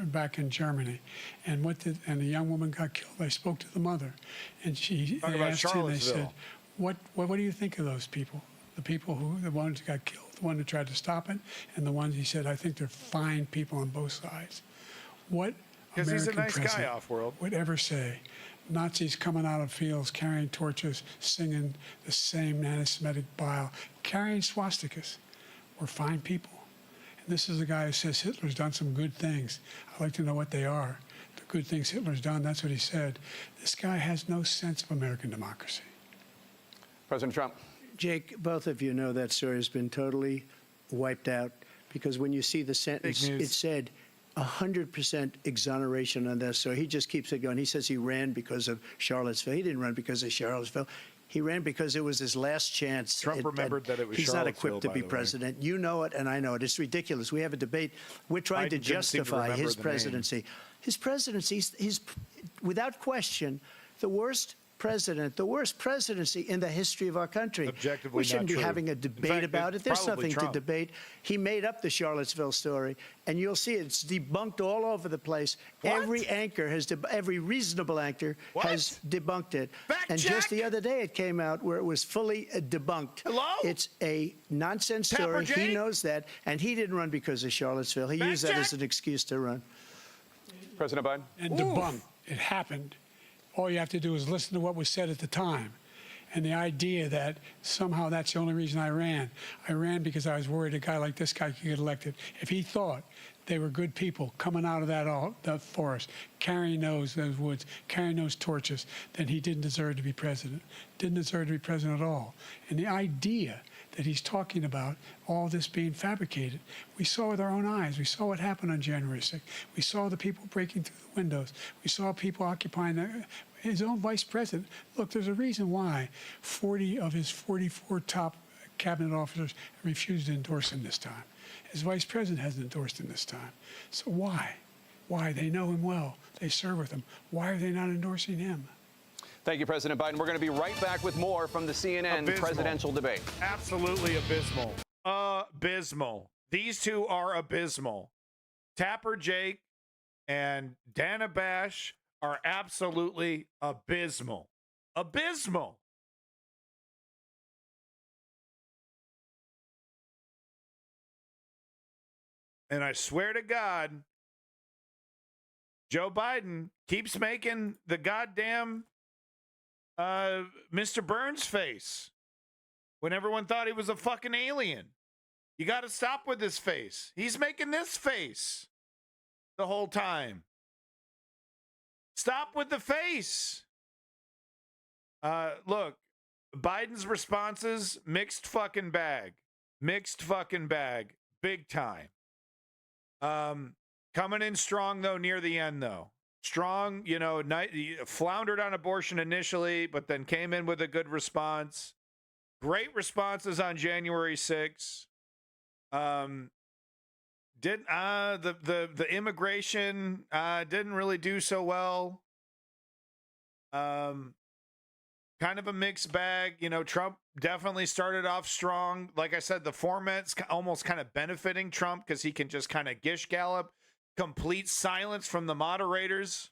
back in Germany, and the young woman got killed. I spoke to the mother, and they asked him. They said, "What do you think of those people? The ones who got killed, the one who tried to stop it, and the ones," he said, "I think they're fine people on both sides." What American he's a nice guy, president Off-World, would ever say? Nazis coming out of fields, carrying torches, singing the same anti-Semitic bile, carrying swastikas, were fine people. This is a guy who says Hitler's done some good things. I'd like to know what they are. The good things Hitler's done, that's what he said. This guy has no sense of American democracy. President Trump. Jake, both of you know that story has been totally wiped out because when you see the sentence, it said 100% exoneration on that story. He just keeps it going. He says he ran because of Charlottesville. He didn't run because of Charlottesville. He ran because it was his last chance. Trump remembered that it was He's not Charlottesville, equipped to be president. You know it, and I know it. It's ridiculous. We have a debate. We're trying to justify his presidency. His presidency is, without question, the worst president, the worst presidency in the history of our country. Objectively we shouldn't not be true. having a debate about it. There's nothing to debate. He made up the Charlottesville story, and you'll see it's debunked all over the place. Every anchor every reasonable anchor has debunked it. And just the other day, it came out where it was fully debunked. Hello? It's a nonsense story. He knows that, and he didn't run because of Charlottesville. He used that as an excuse to run. President Biden. And debunked. It happened. All you have to do is listen to what was said at the time. And the idea that somehow that's the only reason I ran because I was worried a guy like this guy could get elected. If he thought they were good people coming out of that forest, carrying those woods, carrying those torches, then he didn't deserve to be president. Didn't deserve to be president at all. And the idea that he's talking about all this being fabricated. We saw with our own eyes. We saw what happened on January 6th. We saw the people breaking through the windows. We saw people occupying his own vice president. Look, there's a reason why 40 of his 44 top cabinet officers refused to endorse him this time. His vice president hasn't endorsed him this time. So why? Why? They know him well. They serve with him. Why are they not endorsing him? Thank you, President Biden. We're going to be right back with more from the CNN presidential debate. Absolutely abysmal. Abysmal. These two are abysmal. Tapper Jake and Dana Bash are absolutely abysmal. Abysmal. And I swear to God, Joe Biden keeps making the goddamn Mr. Burns face when everyone thought he was a fucking alien. You got to stop with this face. He's making this face the whole time. Stop with the face. Look, Biden's responses, mixed fucking bag. Mixed fucking bag. Big time. Coming in strong, though, near the end, though. Strong, you know, floundered on abortion initially, but then came in with a good response. Great responses on January 6th. The immigration didn't really do so well. Kind of a mixed bag. You know, Trump definitely started off strong. Like I said, the format's almost kind of benefiting Trump because he can just kind of gish gallop. Complete silence from the moderators.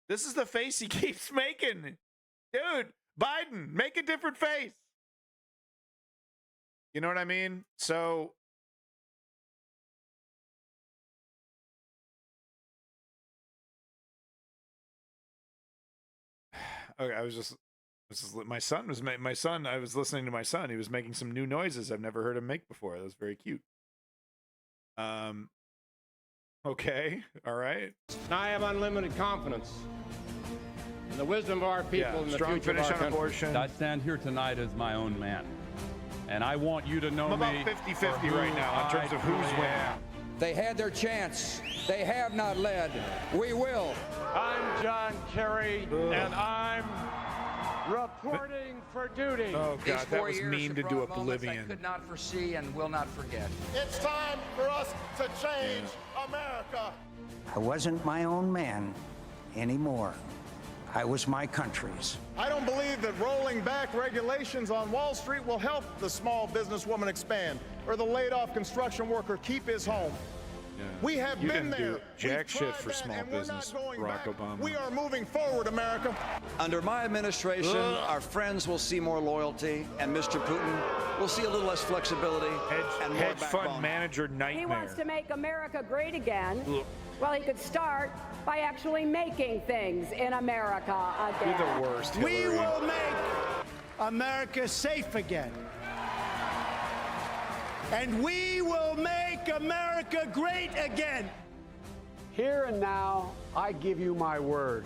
This is the face he keeps making. Dude, Biden, make a different face. You know what I mean? So okay, I was listening to my son. He was making some new noises I've never heard him make before. That was very cute. Okay, all right. I have unlimited confidence in the wisdom of our people and the strong future finish of our on abortion. I stand here tonight as my own man, and I want you to know I'm about 50-50 right now in terms of who's winning. They had their chance. They have not led. We will. I'm John Kerry, and I'm reporting for duty. Oh, God, that was mean to do I Oblivion. could not foresee and will not forget. It's time for us to change America. I wasn't my own man anymore. I was my country's. I don't believe that rolling back regulations on Wall Street will help the small businesswoman expand or the laid-off construction worker keep his home. Yeah. We have you been didn't there. do jack shit for small business, Barack Obama. We are moving forward, America. Under my administration, our friends will see more loyalty, and Mr. Putin will see a little less flexibility and more hedge fund backbone. manager nightmare. He wants to make America great again. Well, he could start by actually making things in America again. You're the worst, Hillary. We will make America safe again. And we will make America great again. Here and now, I give you my word.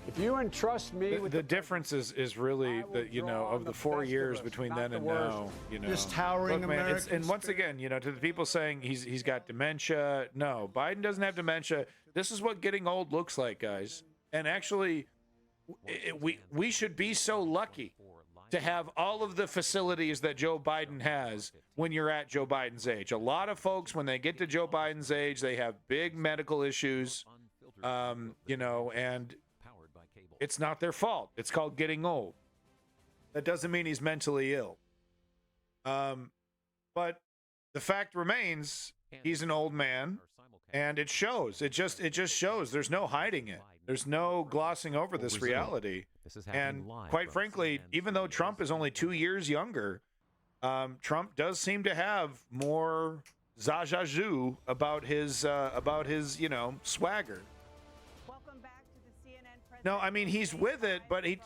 If you entrust me with the difference is really that, you know, of the 4 years between then and now, you know, This towering look, man, American and once again, you know, to the people saying he's got dementia, no, Biden doesn't have dementia. This is what getting old looks like, guys. And actually, we should be so lucky to have all of the facilities that Joe Biden has when you're at Joe Biden's age. A lot of folks, when they get to Joe Biden's age, they have big medical issues, you know, and it's not their fault. It's called getting old. That doesn't mean he's mentally ill. But the fact remains, he's an old man, and it shows. It just shows. There's no hiding it. There's no glossing over this reality. And quite frankly, even though Trump is only 2 years younger, Trump does seem to have more zazazoo about his you know, swagger. No, I mean, he's with it, but he...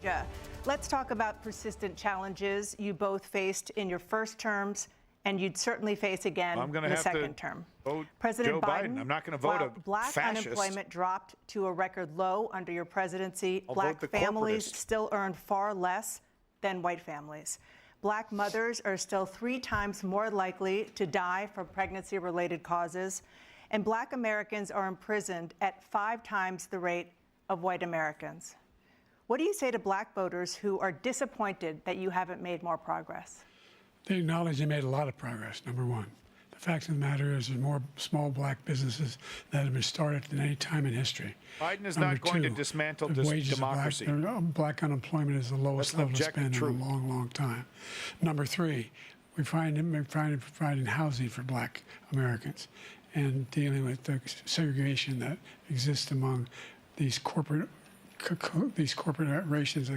Georgia. Let's talk about persistent challenges you both faced in your first terms, and you'd certainly face again in the second term. Vote President Joe Biden. I'm not going to vote while a black fascist. unemployment dropped to a record low under your presidency, I'll black vote the families corporatist. still earned far less than white families. Black mothers are still 3 times more likely to die from pregnancy-related causes, and Black Americans are imprisoned at 5 times the rate of white Americans. What do you say to Black voters who are disappointed that you haven't made more progress? They acknowledge they made a lot of progress, number one. The fact of the matter is there's more small Black businesses that have been started than any time in history. Biden is Number not going to two, dismantle the wages of democracy. Black unemployment is the lowest level it's been in a long, long time. Number three, we're providing housing for Black Americans and dealing with the segregation that exists among these corporations that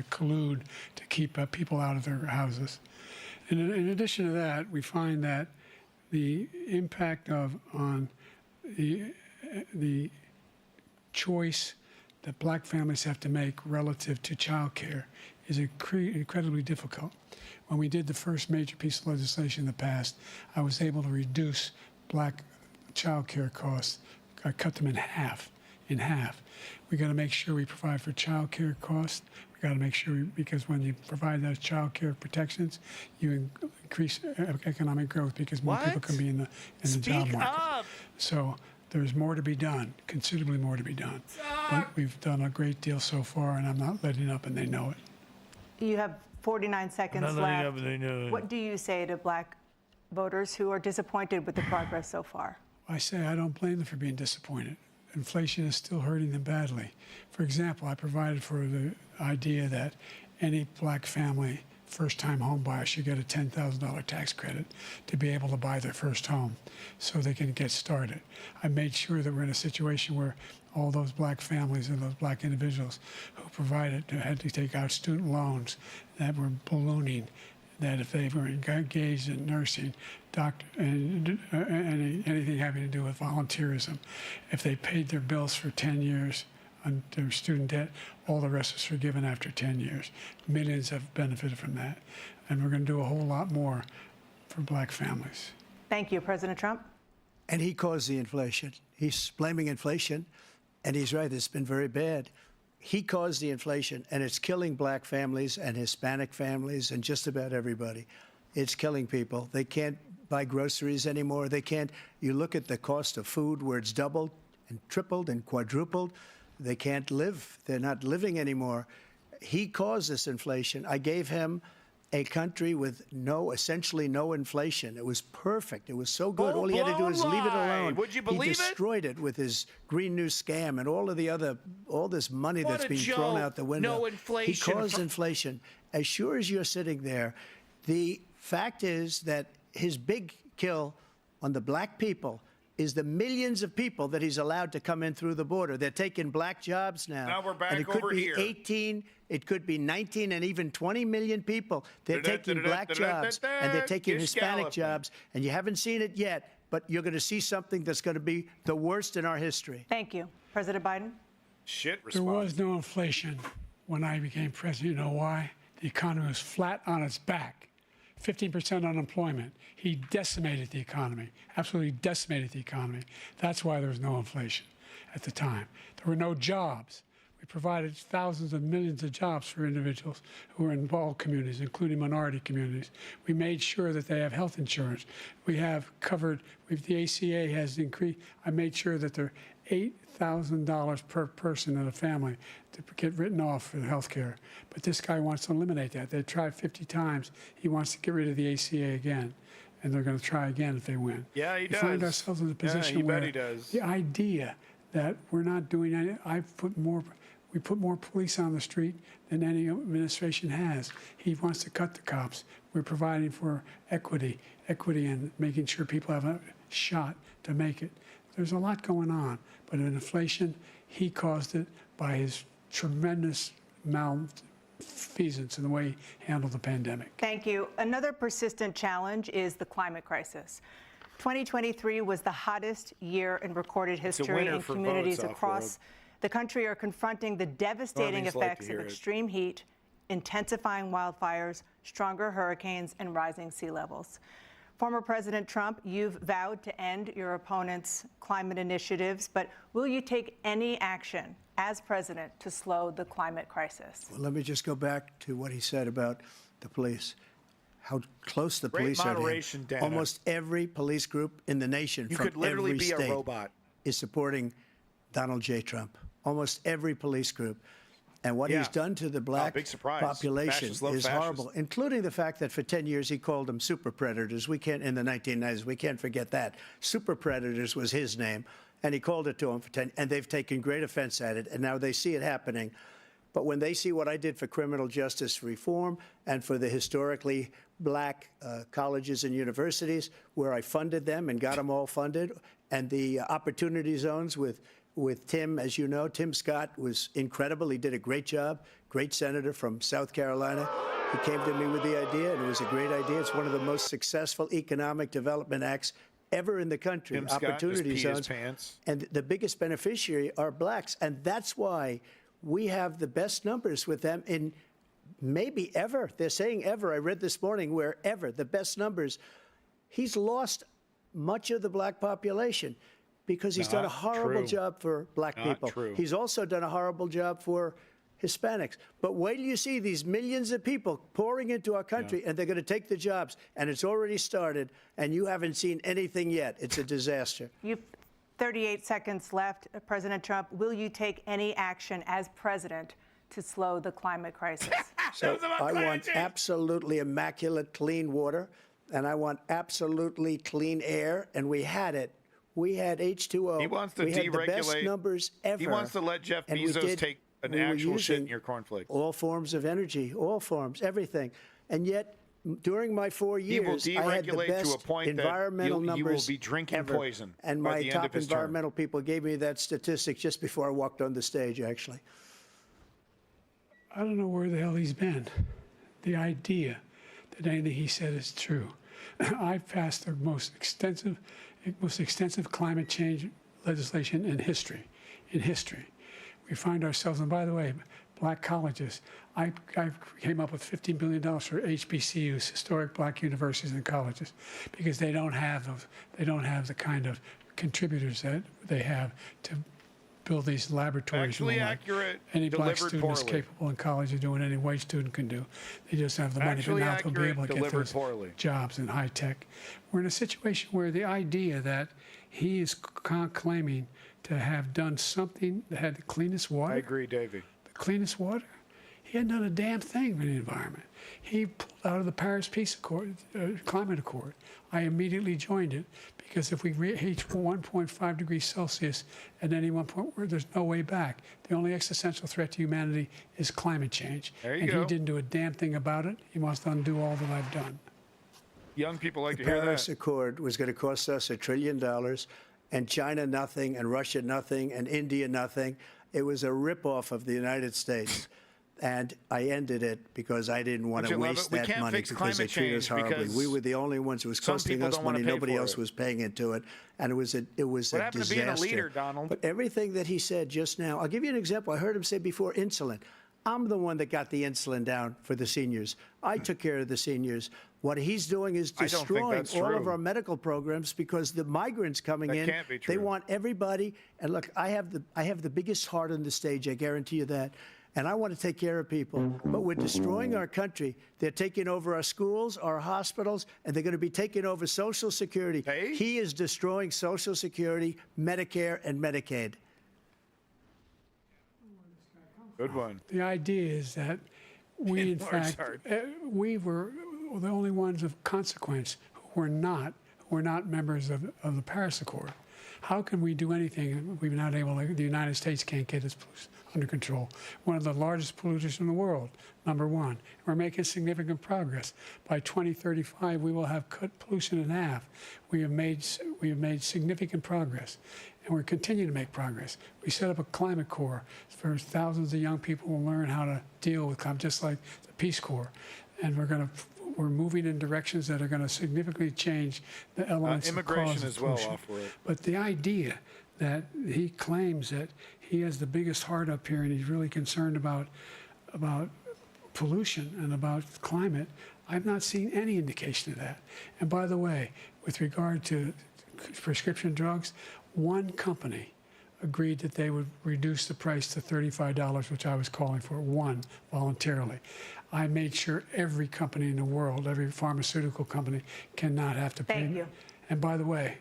collude to keep people out of their houses. And in addition to that, we find that the impact on the choice that Black families have to make relative to child care is incredibly difficult. When we did the first major piece of legislation in the past, I was able to reduce Black child care costs. I cut them in half. We got to make sure we provide for child care costs. We got to make sure, because when you provide those child care protections, you increase economic growth because more people can be in the job market. So there's more to be done, considerably more to be done. But we've done a great deal so far, and I'm not letting up, and they know it. You have 49 seconds left. What do you say to Black voters who are disappointed with the progress so far? I say I don't blame them for being disappointed. Inflation is still hurting them badly. For example, I provided for the idea that any Black family, first-time home buyer, should get a $10,000 tax credit to be able to buy their first home so they can get started. I made sure that we're in a situation where all those Black families and those Black individuals who had to take out student loans that were ballooning, that if they were engaged in nursing, anything having to do with volunteerism, if they paid their bills for 10 years on their student debt, all the rest is forgiven after 10 years. Millions have benefited from that. And we're going to do a whole lot more for Black families. Thank you, President Trump. And he caused the inflation. He's blaming inflation, and he's right, it's been very bad. He caused the inflation, and it's killing Black families and Hispanic families and just about everybody. It's killing people. They can't buy groceries anymore. They can't. You look at the cost of food where it's doubled and tripled and quadrupled. They can't live. They're not living anymore. He caused this inflation. I gave him a country with essentially no inflation. It was perfect. It was so good. All he had to do is leave it alone. Would you believe he destroyed it with his Green New Scam and all this money that's being thrown out the window. No inflation. He caused inflation. As sure as you're sitting there, the fact is that his big kill on the Black people is the millions of people that he's allowed to come in through the border. They're taking Black jobs now. Now we're back and it could over be here. 18, it could be 19, and even 20 million people. They're taking Black jobs, and they're taking Hispanic jobs, and you haven't seen it yet, but you're going to see something that's going to be the worst in our history. Thank you. President Biden? There was no inflation when I became president. You know why? The economy was flat on its back. 15% unemployment. He decimated the economy, absolutely decimated the economy. That's why there was no inflation at the time. There were no jobs. We provided thousands of millions of jobs for individuals who are in all communities, including minority communities. We made sure that they have health insurance. We have covered, the ACA has increased. I made sure that they're $8,000 per person in a family to get written off for health care. But this guy wants to eliminate that. They've tried 50 times. He wants to get rid of the ACA again. And they're going to try again if they win. Yeah, he does. We find ourselves in a position where he does. The idea that we're not doing anything, we put more police on the street than any administration has. He wants to cut the cops. We're providing for equity and making sure people have a shot to make it. There's a lot going on, but in inflation, he caused it by his tremendous malfeasance in the way he handled the pandemic. Thank you. Another persistent challenge is the climate crisis. 2023 was the hottest year in recorded history, and communities across the country are confronting the devastating effects of extreme heat, intensifying wildfires, stronger hurricanes, and rising sea levels. Former President Trump, you've vowed to end your opponent's climate initiatives, but will you take any action as president to slow the climate crisis? Well, let me just go back to what he said about the police. how close the Great police are to him. moderation, Dana. Almost every police group in the nation You from could literally every be a state robot. is supporting Donald J. Trump. Almost every police group. And what he's done to the black big surprise. population Fascists love is fascists. horrible, including the fact that for 10 years he called them super predators. We can't, in the 1990s, we can't forget that. Super predators was his name, and he called it to them for 10, and they've taken great offense at it, and now they see it happening. But when they see what I did for criminal justice reform and for the historically black colleges and universities, where I funded them and got them all funded, and the opportunity zones with Tim, as you know, Tim Scott was incredible. He did a great job, great senator from South Carolina. He came to me with the idea, and it was a great idea. It's one of the most successful economic development acts ever in the country. Tim Scott just Opportunity peed zones. his pants. And the biggest beneficiary are blacks. And that's why we have the best numbers with them in maybe ever. They're saying ever. I read this morning where ever, the best numbers. He's lost much of the black population because he's done a horrible job for black people. He's also done a horrible job for Hispanics. But wait till you see these millions of people pouring into our country, and they're going to take the jobs. And it's already started, and you haven't seen anything yet. It's a disaster. You've 38 seconds left. President Trump, will you take any action as president to slow the climate crisis? So I want absolutely immaculate clean water, and I want absolutely clean air, and we had it. We had H2O. He wants to we had the best deregulate. numbers ever. He wants to let Jeff And we Bezos take an we were actual shit in using your cornflakes. all forms of energy, all forms, everything. And yet, during my 4 He will years, I had the deregulate best to a point that environmental you will numbers be drinking ever. poison And by my the end top of his term. environmental people gave me that statistic just before I walked on the stage, actually. I don't know where the hell he's been. The idea that anything he said is true. I've passed the most extensive climate change legislation in history. We find ourselves, and by the way, black colleges, I came up with $15 billion for HBCUs, historic black universities and colleges, because they don't have the kind of contributors that they have to build these laboratories. Actually and all that. accurate, Any black delivered student is poorly. capable in college of doing any white student can do. They just have the money, but Actually now they'll be accurate, able to get delivered those poorly. jobs in high tech. We're in a situation where the idea that he is claiming to have done something that had the cleanest water. I agree, Davey. The cleanest water? He hadn't done a damn thing for the environment. He pulled out of the Paris Peace Accord, Climate Accord. I immediately joined it because if we reach 1.5 degrees Celsius at any one point, where there's no way back. The only existential threat to humanity is climate change. There you and go. he didn't do a damn thing about it. He wants to undo all that I've done. Young people like The to hear Paris that. Accord was going to cost us $1 trillion, and China nothing, and Russia nothing, and India nothing. It was a ripoff of the United States. And I ended it because I didn't want Don't to you love waste it? We that can't money fix because they climate treat us change horribly. because We were the only ones. It was some costing people us don't wanna money. pay Nobody for else it. was paying into it, and it was a What disaster. happened to being a leader, Donald? But everything that he said just now, I'll give you an example. I heard him say before insulin. I'm the one that got the insulin down for the seniors. I took care of the seniors. What he's doing is I don't think destroying that's all of true. our medical programs because the migrants coming That in, can't be they true. want everybody. And look, I have the biggest heart on the stage. I guarantee you that. And I want to take care of people. But we're destroying our country. They're taking over our schools, our hospitals, and they're going to be taking over Social Security. He is destroying Social Security, Medicare, and Medicaid. Good one. The idea is that we, in Lord's fact, heart. we were the only ones of consequence who were not members of the Paris Accord. How can we do anything if we're not able to, the United States can't get its pollution under control? One of the largest polluters in the world, number one. We're making significant progress. By 2035, we will have cut pollution in half. We have made significant progress, and we're continuing to make progress. We set up a climate corps for thousands of young people who learn how to deal with climate, just like the Peace Corps. And we're moving in directions that are going to significantly change the elements of Immigration cause of as well pollution. off world. But the idea that he claims that he has the biggest heart up here and he's really concerned about pollution and about climate, I've not seen any indication of that. And by the way, with regard to prescription drugs, one company agreed that they would reduce the price to $35, which I was calling for, one, voluntarily. I made sure every company in the world, every pharmaceutical company, cannot have to pay. Thank you. And by the way,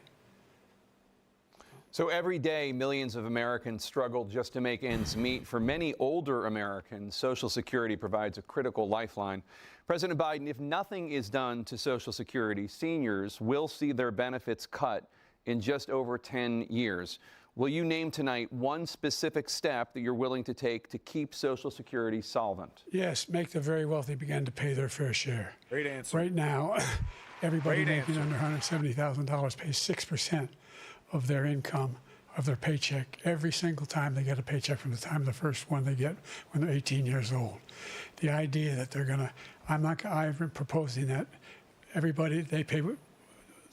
So every day, millions of Americans struggle just to make ends meet. For many older Americans, Social Security provides a critical lifeline. President Biden, if nothing is done to Social Security, seniors will see their benefits cut in just over 10 years. Will you name tonight one specific step that you're willing to take to keep Social Security solvent? yes, make the very wealthy begin to pay their fair share. Great answer. Right now, everybody Great making under $170,000 pays 6% of their income, of their paycheck, every single time they get a paycheck from the time of the first one they get when they're 18 years old. The idea that they're going to, I've been proposing that everybody, they pay,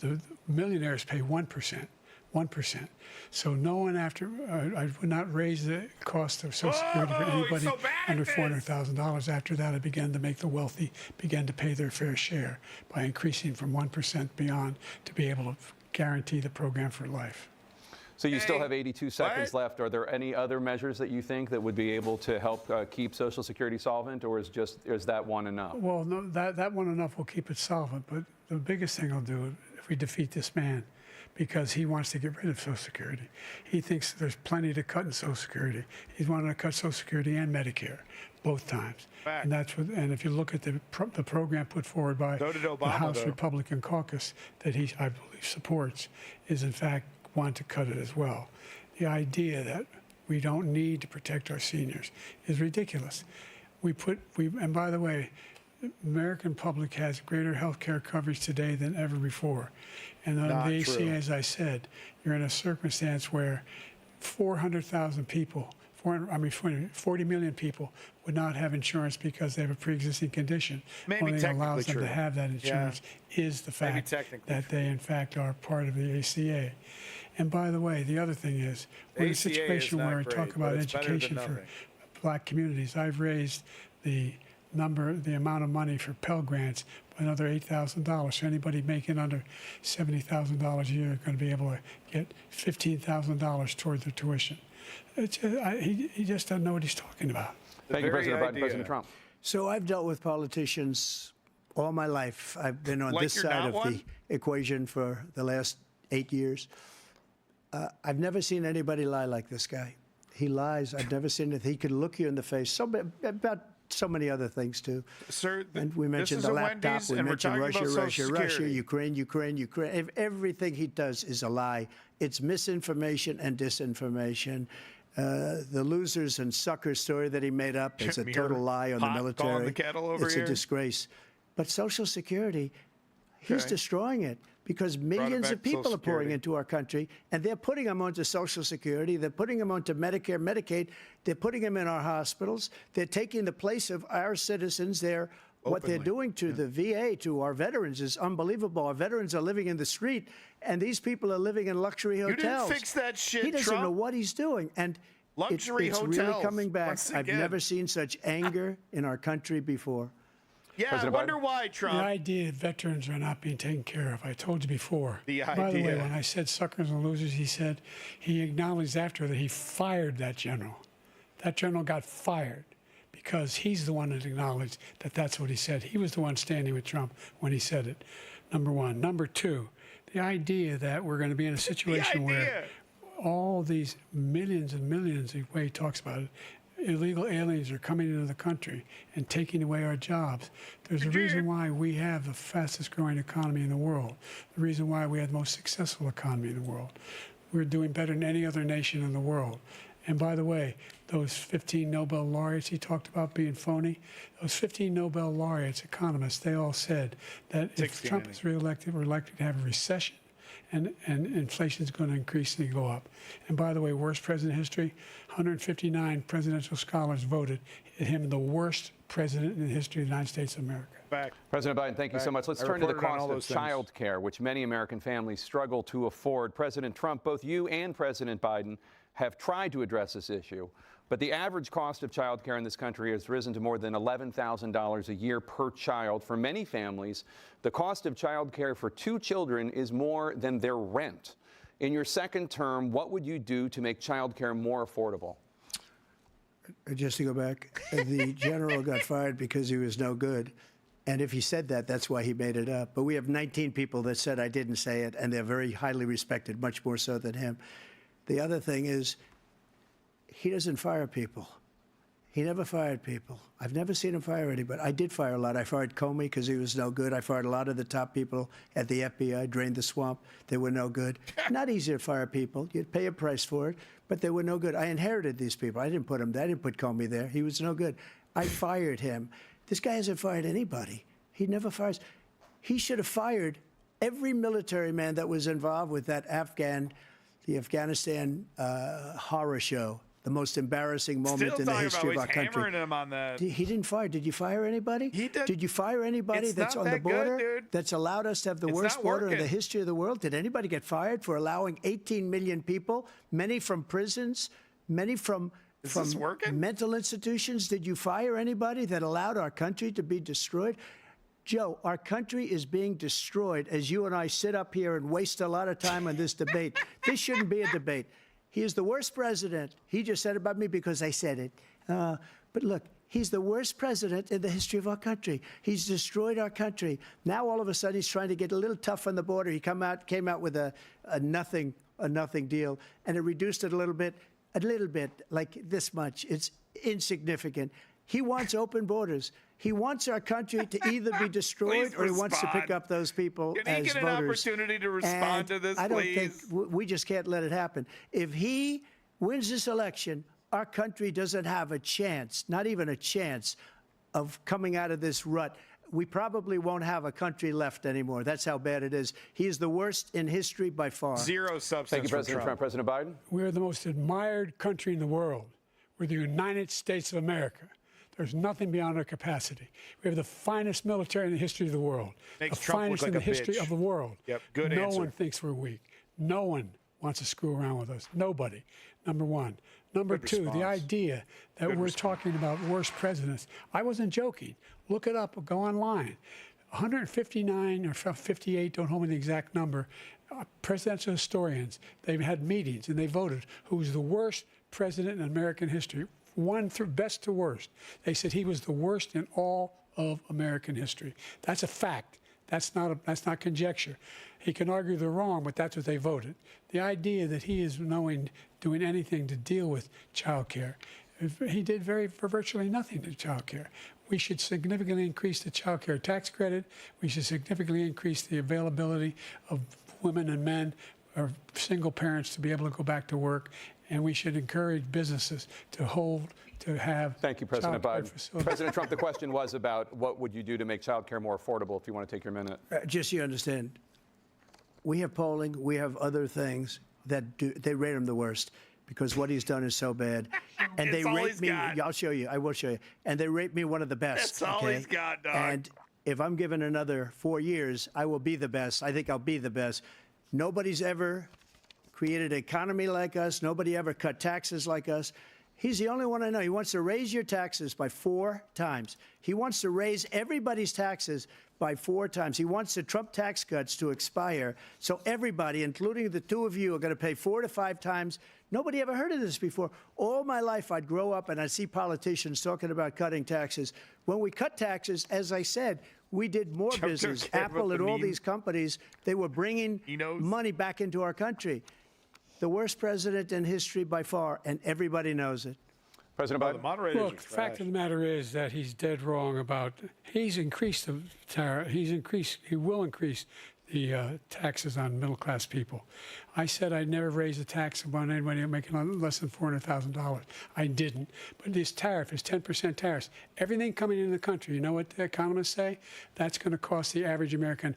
the millionaires pay 1%. 1%. So no one after, I would not raise the cost of Social Security for anybody under $400,000. After that, I began to make the wealthy begin to pay their fair share by increasing from 1% beyond to be able to guarantee the program for life. So you still have 82 seconds left. Are there any other measures that you think that would be able to help keep Social Security solvent, or is that one enough? Well, no, that one enough will keep it solvent, but the biggest thing I'll do if we defeat this man, because he wants to get rid of Social Security. He thinks there's plenty to cut in Social Security. He's wanted to cut Social Security and Medicare both times. And that's what. And if you look at the program put forward by the House Republican caucus that he, I believe, supports, is in fact want to cut it as well. The idea that we don't need to protect our seniors is ridiculous. And by the way, the American public has greater health care coverage today than ever before. And under the ACA, as I said, you're in a circumstance where 400,000 people, 40 million people would not have insurance because they have a pre-existing condition. Only allows them to have that insurance is the fact that they, in fact, are part of the ACA. And by the way, the other thing is, we're in a situation where I talk about education for black communities. I've raised the amount of money for Pell Grants by another $8,000. So anybody making under $70,000 a year is going to be able to get $15,000 toward their tuition. He just doesn't know what he's talking about. Thank you, President Biden. President Trump. So I've dealt with politicians all my life. I've been on this side of the equation for the last 8 years. I've never seen anybody lie like this guy. He lies. I've never seen it. He could look you in the face about so many other things too. Sir, and we mentioned the laptop. We mentioned Russia, Ukraine. Everything he does is a lie. It's misinformation and disinformation. The losers and suckers story that he made up is a total lie on the military. It's a disgrace. But Social Security, he's destroying it. Because millions of people are pouring into our country, and they're putting them onto Social Security. They're putting them onto Medicare, Medicaid. They're putting them in our hospitals. They're taking the place of our citizens. What they're doing to the VA, to our veterans, is unbelievable. Our veterans are living in the street, and these people are living in luxury hotels. You didn't fix that shit, He doesn't Trump. know what he's doing. And luxury it's hotels, really coming back. I've again. never seen such anger in our country before. Yeah, I wonder why, Trump. The idea that veterans are not being taken care of, I told you before. The idea. By the way, when I said suckers and losers, he acknowledged after that he fired that general. That general got fired because he's the one that acknowledged that that's what he said. He was the one standing with Trump when he said it, number one. Number two, the idea that we're going to be in a situation where all these millions and millions, the way he talks about it, illegal aliens are coming into the country and taking away our jobs. There's a reason why we have the fastest growing economy in the world, the reason why we have the most successful economy in the world. We're doing better than any other nation in the world. And by the way, those 15 Nobel laureates he talked about being phony, those 15 Nobel laureates, economists, they all said that if Trump is reelected, we're likely to have a recession. And inflation is going to increasingly go up. And by the way, worst president in history, 159 presidential scholars voted him the worst president in the history of the United States of America. President Biden, thank you so much. Let's turn to the cost of child care, which many American families struggle to afford. President Trump, both you and President Biden have tried to address this issue, but the average cost of child care in this country has risen to more than $11,000 a year per child. For many families, the cost of child care for 2 children is more than their rent. In your second term, what would you do to make child care more affordable? Just to go back, the general got fired because he was no good. And if he said that, that's why he made it up. But we have 19 people that said I didn't say it, and they're very highly respected, much more so than him. The other thing is, he doesn't fire people. He never fired people. I've never seen him fire anybody. I did fire a lot. I fired Comey because he was no good. I fired a lot of the top people at the FBI, drained the swamp. They were no good. Not easy to fire people. You'd pay a price for it, but they were no good. I inherited these people. I didn't put them there. I didn't put Comey there. He was no good. I fired him. This guy hasn't fired anybody. He never fires. He should have fired every military man that was involved with that the Afghanistan horror show. The most embarrassing moment in the history of our country. Hammering him on that. He didn't fire. Did you fire anybody? He did. Did you fire anybody that's on the border? Good, that's allowed us to have the worst border in the history of the world? Did anybody get fired for allowing 18 million people, many from prisons, many from mental institutions? Did you fire anybody that allowed our country to be destroyed? Joe, our country is being destroyed as you and I sit up here and waste a lot of time on this debate. This shouldn't be a debate. He is the worst president. He just said about me because I said it. But look, he's the worst president in the history of our country. He's destroyed our country. Now all of a sudden he's trying to get a little tough on the border. He came out with a nothing deal, and it reduced it a little bit, like this much. It's insignificant. He wants open borders. He wants our country to either be destroyed or he wants to pick up those people as voters. Can he get an opportunity to respond to this, please? I don't think we just can't let it happen. If he wins this election, our country doesn't have a chance, not even a chance, of coming out of this rut. We probably won't have a country left anymore. That's how bad it is. He is the worst in history by far. Zero substance. Thank you, President Trump. President Biden? We're the most admired country in the world. We're the United States of America. There's nothing beyond our capacity. We have the finest military in the history of the world. Makes the Trump finest look in like the a history bitch. of the world. Yep, good no answer. one thinks we're weak. No one wants to screw around with us. Nobody. Number one. Number Good two, response. the idea that Good we're response. talking about worst presidents. I wasn't joking. Look it up or go online. 159 or 58, don't hold me the exact number, presidential historians, they've had meetings and they voted who's the worst president in American history. One through best to worst. They said he was the worst in all of American history. That's a fact. That's not conjecture. He can argue they're wrong, but that's what they voted. The idea that he is doing anything to deal with child care, he did virtually nothing to child care. We should significantly increase the child care tax credit. We should significantly increase the availability of women and men or single parents to be able to go back to work. And we should encourage businesses to have. Thank you, President Biden. Facilities. President Trump, the question was about what would you do to make child care more affordable, if you want to take your minute. Just so you understand, we have polling, we have other things that they rate him the worst because what he's done is so bad. And they rate me, I'll show you, I will show you. And they rate me one of the best. That's all he's got, dog. And if I'm given another 4 years, I will be the best. I think I'll be the best. Nobody's ever created an economy like us. Nobody ever cut taxes like us. He's the only one I know. He wants to raise your taxes by 4 times. He wants to raise everybody's taxes by 4 times. He wants the Trump tax cuts to expire. So everybody, including the two of you, are going to pay 4 to 5 times. Nobody ever heard of this before. All my life, I'd grow up and I'd see politicians talking about cutting taxes. When we cut taxes, as I said, we did more business. Apple and all these companies, they were bringing money back into our country. The worst president in history by far, and everybody knows it. President Biden. Look, the fact of the matter is that he's dead wrong about. He's increased the tariff. He will increase the taxes on middle-class people. I said I'd never raise a tax on anybody making less than $400,000. I didn't. But this tariff is 10% tariffs. Everything coming into the country, you know what the economists say? That's going to cost the average American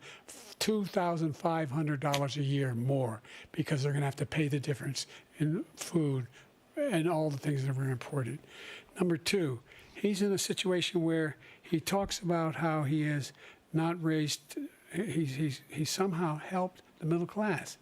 $2,500 a year more because they're going to have to pay the difference in food and all the things that are very important. Number two, he's in a situation where he talks about how he has not raised. He's somehow helped the middle class.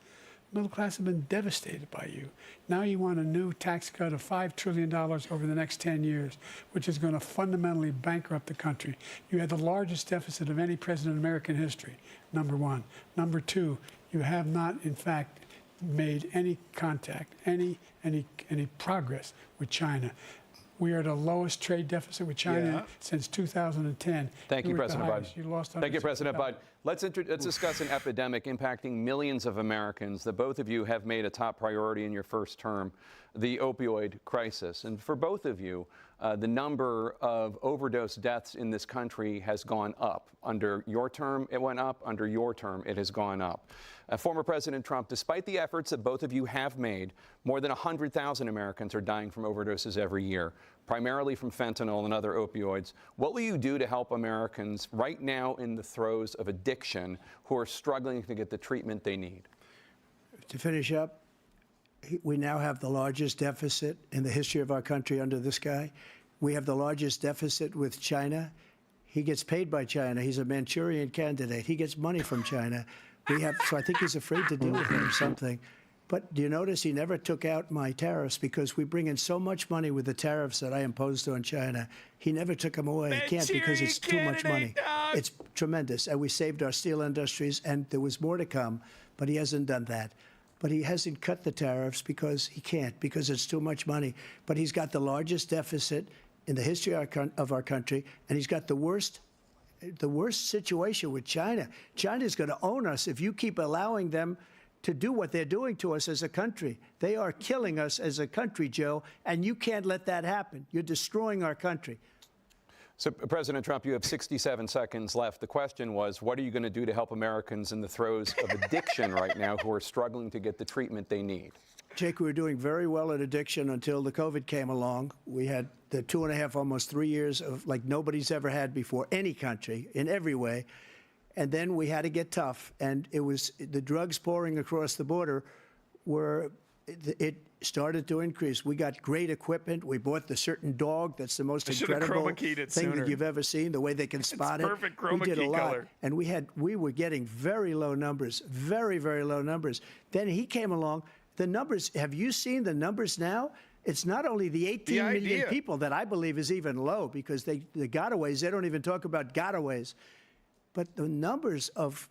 The middle class have been devastated by you. Now you want a new tax cut of $5 trillion over the next 10 years, which is going to fundamentally bankrupt the country. You had the largest deficit of any president in American history, number one. Number two, you have not, in fact, made any contact, any progress with China. We are at the lowest trade deficit with China since 2010. Thank you, President Biden. You lost Thank you, President Biden. Let's discuss an epidemic impacting millions of Americans that both of you have made a top priority in your first term, the opioid crisis. And for both of you, the number of overdose deaths in this country has gone up. Under your term, it went up. Under your term, it has gone up. Former President Trump, despite the efforts that both of you have made, more than 100,000 Americans are dying from overdoses every year, primarily from fentanyl and other opioids. What will you do to help Americans right now in the throes of addiction who are struggling to get the treatment they need? To finish up, we now have the largest deficit in the history of our country under this guy. We have the largest deficit with China. He gets paid by China. He's a Manchurian candidate. He gets money from China. So I think he's afraid to deal with it or something. But do you notice he never took out my tariffs because we bring in so much money with the tariffs that I imposed on China. He never took them away. He can't because it's too much money. It's tremendous. And we saved our steel industries, and there was more to come, but he hasn't done that. But he hasn't cut the tariffs because he can't, because it's too much money. But he's got the largest deficit in the history of our country, and he's got the worst situation with China. China's going to own us if you keep allowing them to do what they're doing to us as a country. They are killing us as a country, Joe, and you can't let that happen. You're destroying our country. So, President Trump, you have 67 seconds left. The question was, what are you going to do to help Americans in the throes of addiction right now who are struggling to get the treatment they need? Jake, we were doing very well at addiction until the COVID came along. We had the 2.5, almost 3 years of like nobody's ever had before, any country, in every way. And then we had to get tough. And it was the drugs pouring across the border it started to increase. We got great equipment. We bought the certain dog that's the most incredible thing that you've ever seen, the way they can spot it. Perfect chroma we did a key lot. color. And we were getting very low numbers, very, very low numbers. Then he came along. The numbers, have you seen the numbers now? It's not only the 18 million people that I believe is even low because the gotaways, they don't even talk about gotaways. But the numbers of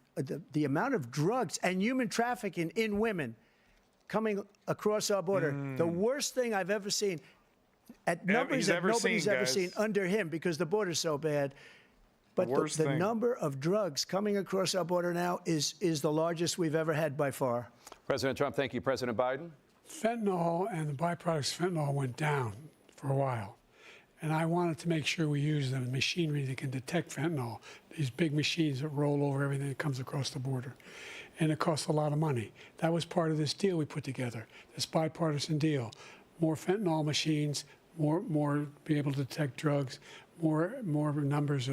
the amount of drugs and human trafficking in women coming across our border, the worst thing I've ever seen, at numbers that nobody's ever seen under him because the border's so bad. But the number of drugs coming across our border now is the largest we've ever had by far. President Trump, thank you. President Biden? Fentanyl and the byproducts of fentanyl went down for a while. And I wanted to make sure we use the machinery that can detect fentanyl, these big machines that roll over everything that comes across the border. And it costs a lot of money. That was part of this deal we put together, this bipartisan deal. More fentanyl machines, more be able to detect drugs, more numbers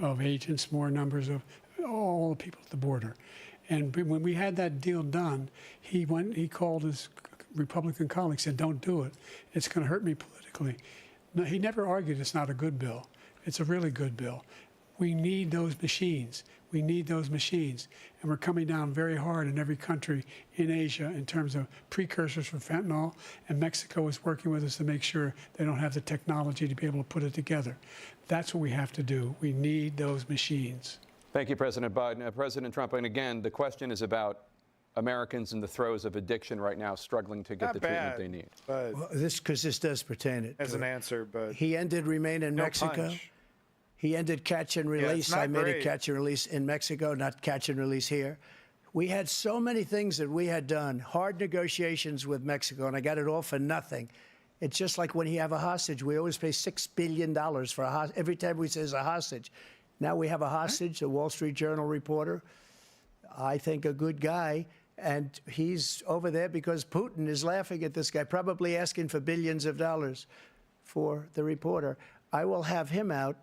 of agents, more numbers of all the people at the border. And when we had that deal done, he called his Republican colleagues, said, "Don't do it. It's going to hurt me politically." No, he never argued it's not a good bill. It's a really good bill. We need those machines. We need those machines. And we're coming down very hard in every country in Asia in terms of precursors for fentanyl. And Mexico is working with us to make sure they don't have the technology to be able to put it together. That's what we have to do. We need those machines. Thank you, President Biden. President Trump, and again, the question is about Americans in the throes of addiction right now struggling to get the treatment they need. But well, this does pertain it as an answer, but he ended Remain in Mexico. Punch. He ended catch and release. I made a catch and release in Mexico, not catch and release here. We had so many things that we had done, hard negotiations with Mexico, and I got it all for nothing. It's just like when you have a hostage. We always pay $6 billion for a hostage. Every time we say a hostage. Now we have a hostage, a Wall Street Journal reporter, I think a good guy, and he's over there because Putin is laughing at this guy, probably asking for billions of dollars for the reporter. I will have him out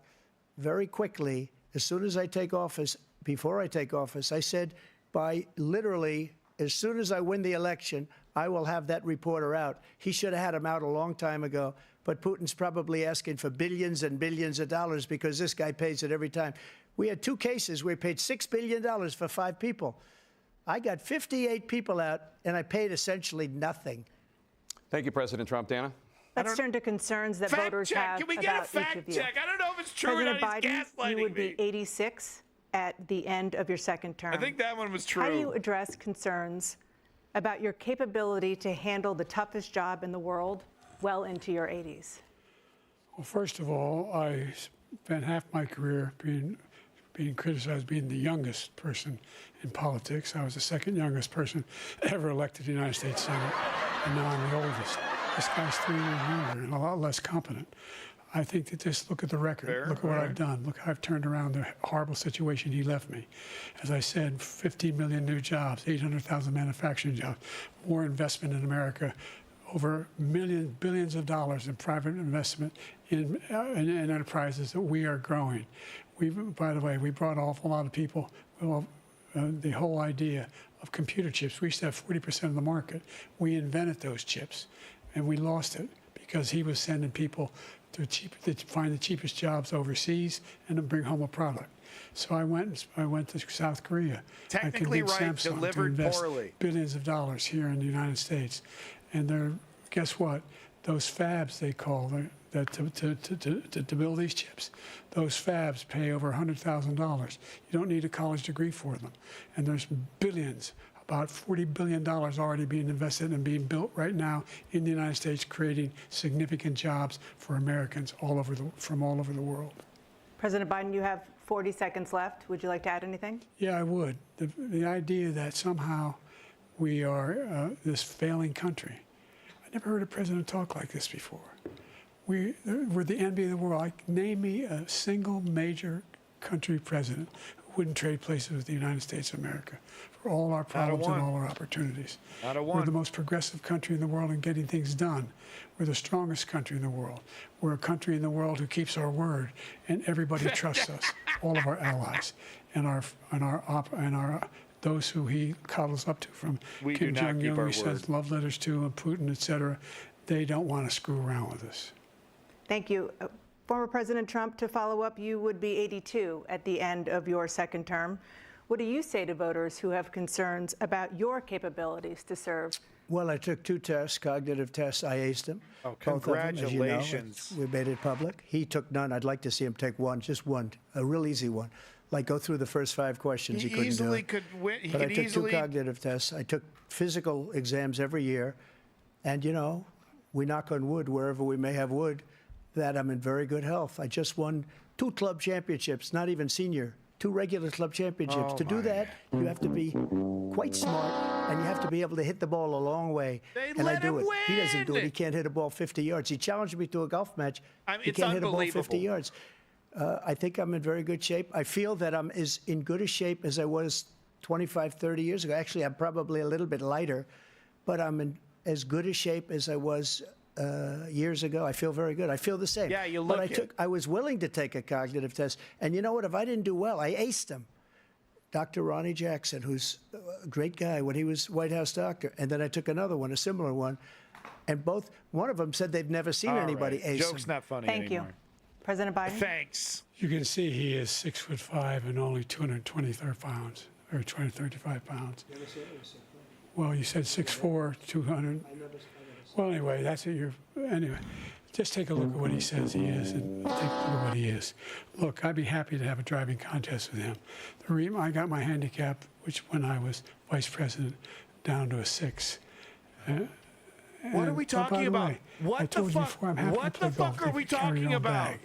very quickly as soon as I take office. Before I take office, I said by literally as soon as I win the election, I will have that reporter out. He should have had him out a long time ago. But Putin's probably asking for billions and billions of dollars because this guy pays it every time. We had 2 cases where we paid $6 billion for 5 people. I got 58 people out, and I paid essentially nothing. Thank you, President Trump. Dana? Let's turn to concerns that voters have Can we about get a fact each of you. check? I don't know if it's true President or not. He's Biden, gaslighting you would me. be 86 at the end of your second term. I think that one was true. How do you address concerns about your capability to handle the toughest job in the world well into your 80s? Well, first of all, I spent half my career being criticized being the youngest person in politics. I was the second youngest person ever elected to the United States Senate, and now I'm the oldest. This guy's 3 years younger and a lot less competent. I think that just look at the record. Look at what I've done. Look how I've turned around the horrible situation he left me. As I said, 15 million new jobs, 800,000 manufacturing jobs, more investment in America, over billions of dollars in private investment in enterprises that we are growing. By the way, we brought an awful lot of people. Well, the whole idea of computer chips, we used to have 40% of the market. We invented those chips, and we lost it because he was sending people to find the cheapest jobs overseas and to bring home a product. So I went to South Korea. Technically right, Samsung delivered to invest poorly. Billions of dollars here in the United States. And guess what? Those fabs, they call that to build these chips, those fabs pay over $100,000. You don't need a college degree for them. And there's billions, about $40 billion already being invested and being built right now in the United States, creating significant jobs for Americans from all over the world. President Biden, you have 40 seconds left. Would you like to add anything? Yeah, I would. The idea that somehow we are this failing country. I never heard a president talk like this before. We're the envy of the world. Name me a single major country president who wouldn't trade places with the United States of America for all our problems and all our opportunities. We're the most progressive country in the world in getting things done. We're the strongest country in the world. We're a country in the world who keeps our word, and everybody trusts us, all of our allies, and those who he coddles up to, from Kim Jong-un, who he sends love letters to, and Putin, et cetera. They don't want to screw around with us. Thank you. Former President Trump, to follow up, you would be 82 at the end of your second term. What do you say to voters who have concerns about your capabilities to serve? Well, I took 2 tests, cognitive tests. I aced them. Oh, congratulations. Both of them, as you know. We made it public. He took none. I'd like to see him take one, just one, a real easy one. Like go through the first 5 questions. He couldn't do it. But I took 2 cognitive tests. I took physical exams every year. And, you know, we knock on wood wherever we may have wood, that I'm in very good health. I just won 2 club championships, not even senior, 2 regular club championships. To do that, you have to be quite smart, and you have to be able to hit the ball a long way. And I do it. He doesn't do it. He can't hit a ball 50 yards. He challenged me to a golf match. He can't hit a ball 50 yards. I think I'm in very good shape. I feel that I'm as in good a shape as I was 25, 30 years ago. Actually, I'm probably a little bit lighter, but I'm in as good a shape as I was years ago. I feel very good. I feel the same. Yeah, you look But I was willing to take a cognitive test. And you know what? If I didn't do well, I aced him. Dr. Ronnie Jackson, who's a great guy when he was White House doctor. And then I took another one, a similar one. And one of them said they've never seen anybody ace him. Joke's not funny Thank anymore. you. President Biden? Thanks. You can see he is 6'5" and only 223 pounds, or 235 pounds. Well, you said 6'4", 200. Well, anyway, that's it. Anyway, just take a look at what he says he is, and take a look at what he is. Look, I'd be happy to have a driving contest with him. The reason I got my handicap, which when I was vice president, down to a 6. What are we talking about? What the fuck? What the fuck are we talking about?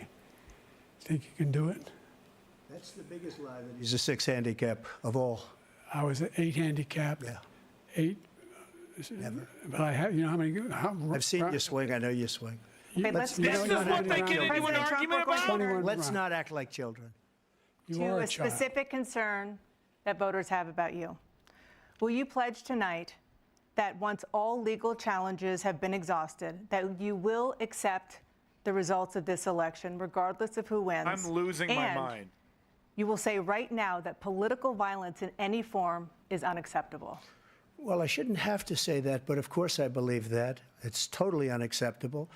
Think you can do it? That's the biggest lie that he's a 6 handicap of all. I was an 8 handicap. Yeah. 8. Never. But I have, you know how many? I've seen you swing. I know you swing. This is what they get into an argument about? Let's not act like children. To a specific concern that voters have about you. Will you pledge tonight that once all legal challenges have been exhausted, that you will accept the results of this election, regardless of who wins? I'm losing my mind. You will say right now that political violence in any form is unacceptable. Well, I shouldn't have to say that, but of course I believe that. It's totally unacceptable.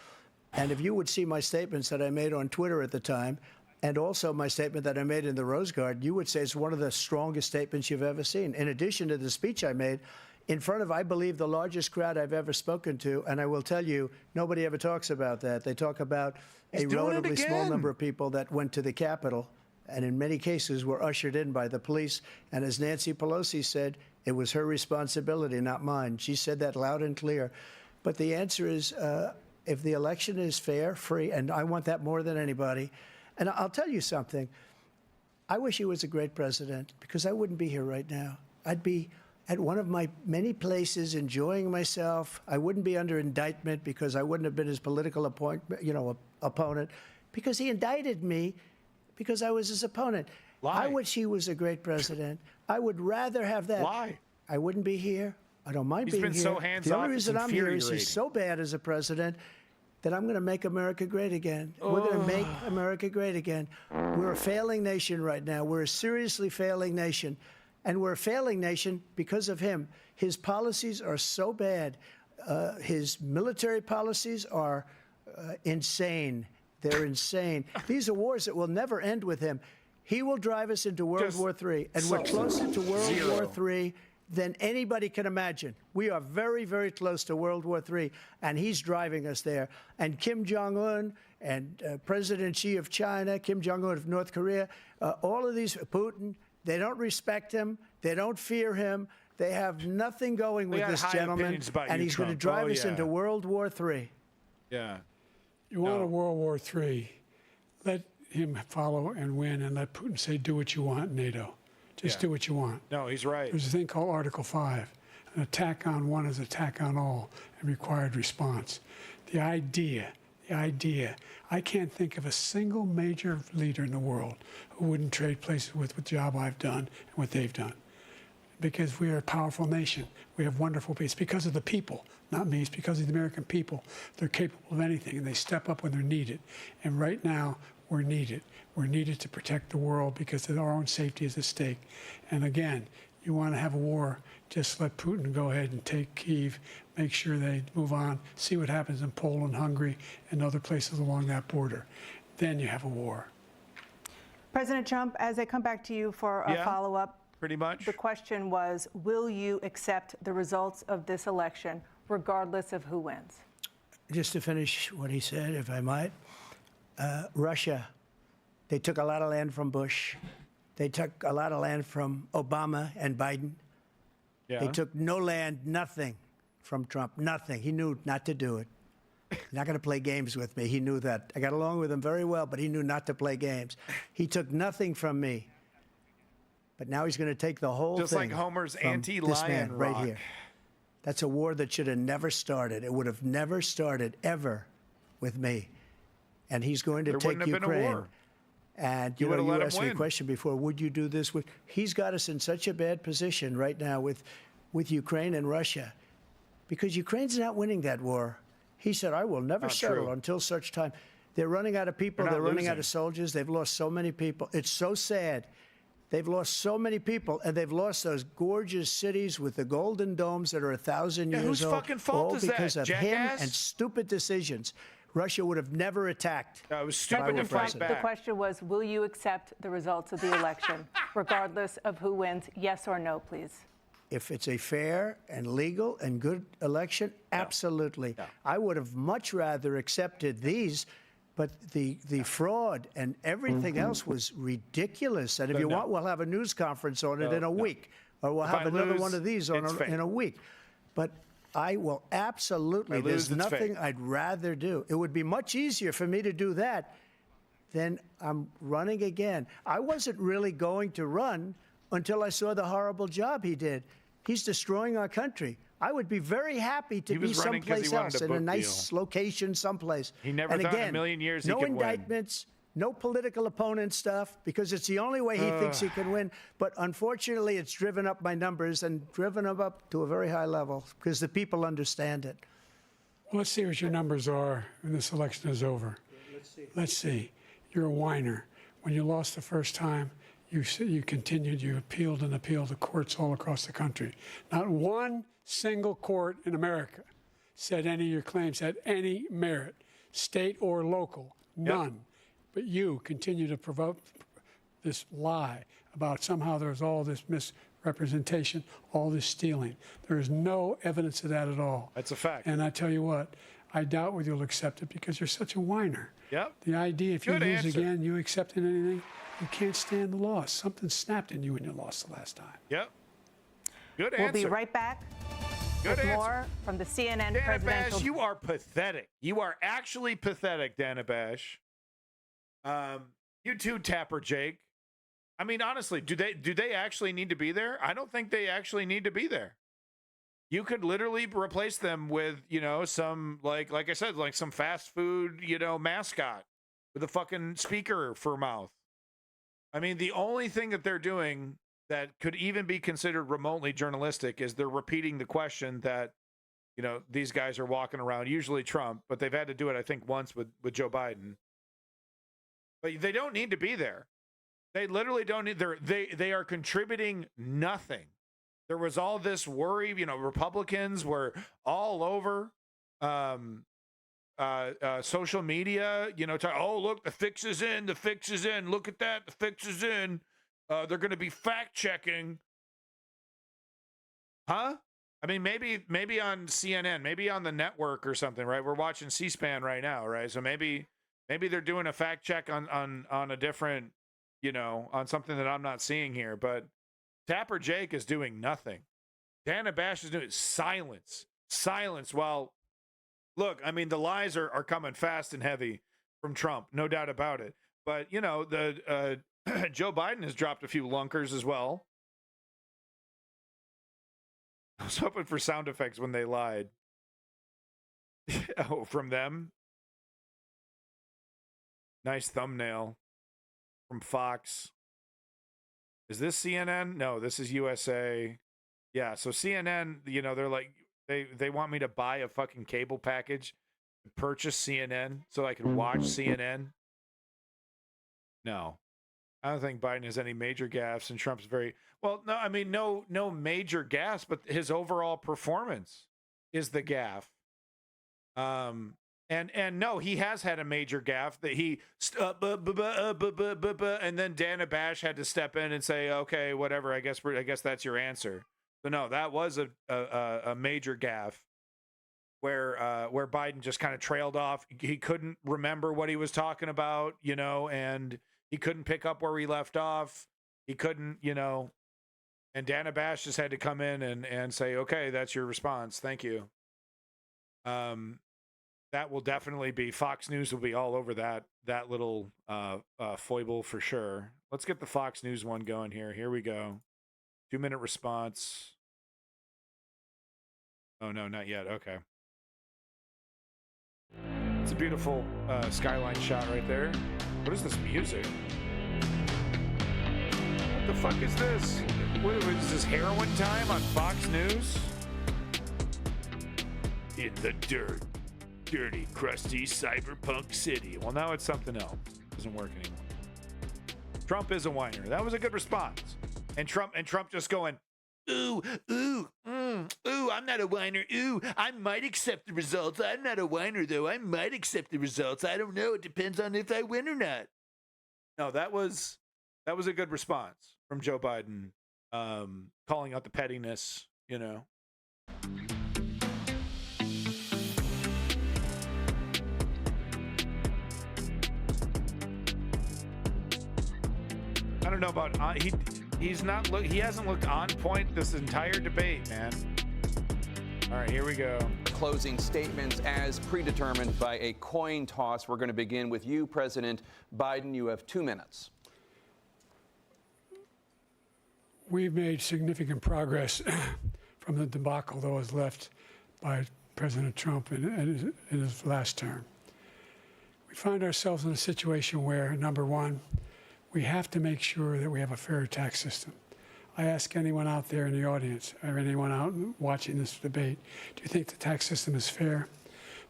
And if you would see my statements that I made on Twitter at the time, and also my statement that I made in the Rose Garden, you would say it's one of the strongest statements you've ever seen. In addition to the speech I made in front of, I believe, the largest crowd I've ever spoken to, and I will tell you, nobody ever talks about that. They talk about a relatively small number of people that went to the Capitol, and in many cases were ushered in by the police. And as Nancy Pelosi said, it was her responsibility, not mine. She said that loud and clear. But the answer is, if the election is fair, free, and I want that more than anybody. And I'll tell you something. I wish he was a great president, because I wouldn't be here right now. I'd be at one of my many places enjoying myself. I wouldn't be under indictment because I wouldn't have been his political opponent, because he indicted me because I was his opponent. Lie. I wish he was a great president. I would rather have that. Why? I wouldn't be here. I don't mind being here. He's been so hands-off. The only reason I'm here is infuriating. he's so bad as a president that I'm going to make America great again. We're going to make America great again. We're a failing nation right now. We're a seriously failing nation. And we're a failing nation because of him. His policies are so bad. His military policies are insane. They're insane. These are wars that will never end with him. He will drive us into World War III, and we're closer to World War III than anybody can imagine. We are very, very close to World War III, and he's driving us there. And Kim Jong-un and President Xi of China, Kim Jong-un of North Korea, all of these, Putin, they don't respect him. They don't fear him. They have nothing going with this gentleman, and he's going to drive us into World War III. Yeah. You want a World War III, let him follow and win, and let Putin say, do what you want, NATO. Just do what you want. No, he's right. There's a thing called Article 5. An attack on one is an attack on all, and required response. The idea, I can't think of a single major leader in the world who wouldn't trade places with the job I've done and what they've done. Because we are a powerful nation. We have wonderful people. It's because of the people, not me. It's because of the American people. They're capable of anything, and they step up when they're needed. And right now, we're needed. We're needed to protect the world because our own safety is at stake. And again, you want to have a war, just let Putin go ahead and take Kyiv, make sure they move on, see what happens in Poland, Hungary, and other places along that border. Then you have a war. President Trump, as I come back to you for a follow-up, pretty much. The question was, will you accept the results of this election, regardless of who wins? Just to finish what he said, if I might, Russia, they took a lot of land from Bush. They took a lot of land from Obama and Biden. Yeah. They took no land, nothing from Trump, nothing. He knew not to do it. He's not going to play games with me. He knew that. I got along with him very well, but he knew not to play games. He took nothing from me. But now he's going to take the whole Just thing. like Homer's from anti-lion this man rock. right here. That's a war that should have never started. It would have never started ever with me. And he's going to There take wouldn't have been a Ukraine. war. And You you would've let him asked me a win. question before. Would you do this? He's got us in such a bad position right now with Ukraine and Russia, because Ukraine's not winning that war. He said, "I will never Not settle true. until such time." They're running out of people. They're not They're running out losing. of soldiers. They've lost so many people. It's so sad. They've lost so many people, and they've lost those gorgeous cities with the golden domes that are 1,000 Yeah, years whose old. fucking fault all is that, because of him jackass? and stupid decisions. Russia would have never attacked. It was if I stupid were to fight president. The back. question was, will you accept the results of the election, regardless of who wins? Yes or no, please. If it's a fair and legal and good election, absolutely. I would have much rather accepted these, but the fraud and everything else was ridiculous. And if you want, we'll have a news conference on it in a week, or we'll If have I another lose, one of these it's fake. in a week. But I will absolutely. If I lose, There's it's nothing fake. I'd rather do. It would be much easier for me to do that than I'm running again. I wasn't really going to run until I saw the horrible job he did. He's destroying our country. I would be very happy to He be was running 'cause he someplace wanted else, a in a book nice location someplace. He never and thought in a again, million years he no could win. indictments, no political opponent stuff, because it's the only way he thinks he can win. But unfortunately, it's driven up my numbers and driven them up to a very high level because the people understand it. Well, let's see what your numbers are when this election is over. Let's see. You're a whiner. When you lost the first time, you continued, you appealed and appealed to courts all across the country. Not one single court in America said any of your claims had any merit, state or local, none. But you continue to provoke this lie about somehow there's all this misrepresentation, all this stealing. There is no evidence of that at all. That's a fact. And I tell you what, I doubt whether you'll accept it because you're such a whiner. Yep. The idea, if you Good lose answer. again, you accepting anything, you can't stand the loss. Something snapped in you when you lost the last time. Yep. Good We'll answer. be right back Good with answer. more from the CNN Dana presidential. Bash, you are pathetic. You are actually pathetic, Dana Bash. You too, Tapper Jake. I mean, honestly, do they actually need to be there? I don't think they actually need to be there. You could literally replace them with, some like I said, like some fast food, mascot with a fucking speaker for mouth. I mean, the only thing that they're doing that could even be considered remotely journalistic is they're repeating the question that, these guys are walking around, usually Trump, but they've had to do it, I think, once with Joe Biden. But they don't need to be there. They literally don't need. They are contributing nothing. There was all this worry. Republicans were all over social media. Oh, look, the fix is in. The fix is in. Look at that. The fix is in. They're going to be fact checking. Huh? I mean, maybe on CNN, maybe on the network or something, right? We're watching C-SPAN right now, right? So maybe they're doing a fact check on a different, on something that I'm not seeing here. But Tapper Jake is doing nothing. Dana Bash is doing silence. Well, look, I mean, the lies are coming fast and heavy from Trump, no doubt about it. But, the Joe Biden has dropped a few lunkers as well. I was hoping for sound effects when they lied. Oh, from them? Nice thumbnail from Fox. Is this CNN? No, this is USA. Yeah, so CNN, they're like, they want me to buy a fucking cable package to purchase CNN so I can watch CNN. No. I don't think Biden has any major gaffes, and Trump's no major gaffes, but his overall performance is the gaffe. And no, he has had a major gaffe that he and then Dana Bash had to step in and say, okay, whatever. I guess that's your answer. So no, that was a major gaffe where Biden just kind of trailed off. He couldn't remember what he was talking about, and he couldn't pick up where he left off. He couldn't, and Dana Bash just had to come in and say, okay, that's your response. Thank you. That will definitely be, Fox News will be all over that little foible for sure. Let's get the Fox News one going here. Here we go. 2-minute response. Oh, no, not yet. Okay. It's a beautiful skyline shot right there. What is this music? What the fuck is this? What is this, heroin time on Fox News? In the dirt. Dirty, crusty, cyberpunk city. Well, now it's something else. Doesn't work anymore. Trump is a whiner. That was a good response. And Trump just going, ooh, I'm not a whiner. Ooh, I might accept the results. I'm not a whiner, though. I might accept the results. I don't know. It depends on if I win or not. No, that was a good response from Joe Biden, calling out the pettiness, I don't know about he hasn't looked on point this entire debate, man. All right, here we go. Closing statements as predetermined by a coin toss. We're going to begin with you, President Biden. You have 2 minutes. We've made significant progress from the debacle that was left by President Trump in his last term. We find ourselves in a situation where, number one, we have to make sure that we have a fair tax system. I ask anyone out there in the audience or anyone out watching this debate, do you think the tax system is fair?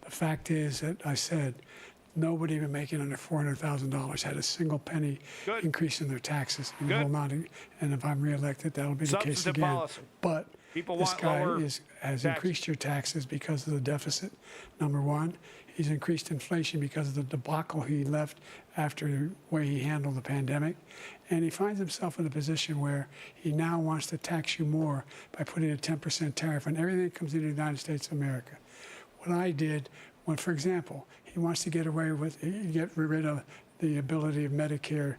The fact is that I said nobody even making under $400,000 had a single penny increase in their taxes. And will not, and if I'm reelected, that'll be the case again. Policy. But People this want guy lower has increased your taxes because of the deficit, number one. He's increased inflation because of the debacle he left after the way he handled the pandemic. And he finds himself in a position where he now wants to tax you more by putting a 10% tariff on everything that comes into the United States of America. What I did When, for example, he wants to get rid of the ability of Medicare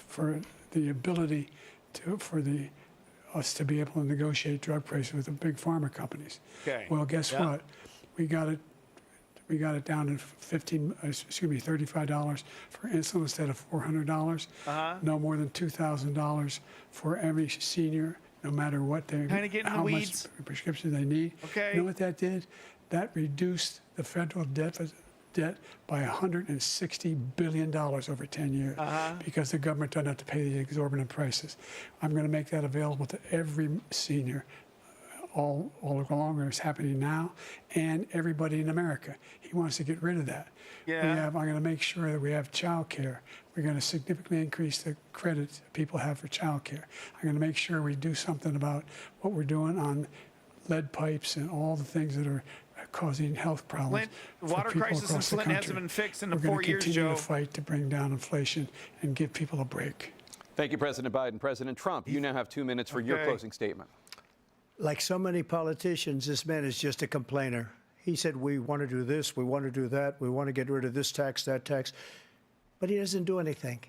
for us to be able to negotiate drug prices with the big pharma companies. Okay. Well, guess what? We got it down to $35 for insulin instead of $400. No more than $2,000 for every senior, no matter what how much prescription they need. Okay. You know what that did? That reduced the federal debt by $160 billion over 10 years because the government doesn't have to pay the exorbitant prices. I'm going to make that available to every senior all along. It's happening now, and everybody in America. He wants to get rid of that. Yeah. I'm going to make sure that we have child care. We're going to significantly increase the credit people have for child care. I'm going to make sure we do something about what we're doing on lead pipes and all the things that are causing health problems. The water crisis in Flint hasn't been fixed in the 4 years, Joe. We're going to continue to fight to bring down inflation and give people a break. Thank you, President Biden. President Trump, you now have 2 minutes for your closing statement. Like so many politicians, this man is just a complainer. He said, we want to do this, we want to do that, we want to get rid of this tax, that tax. But he doesn't do anything.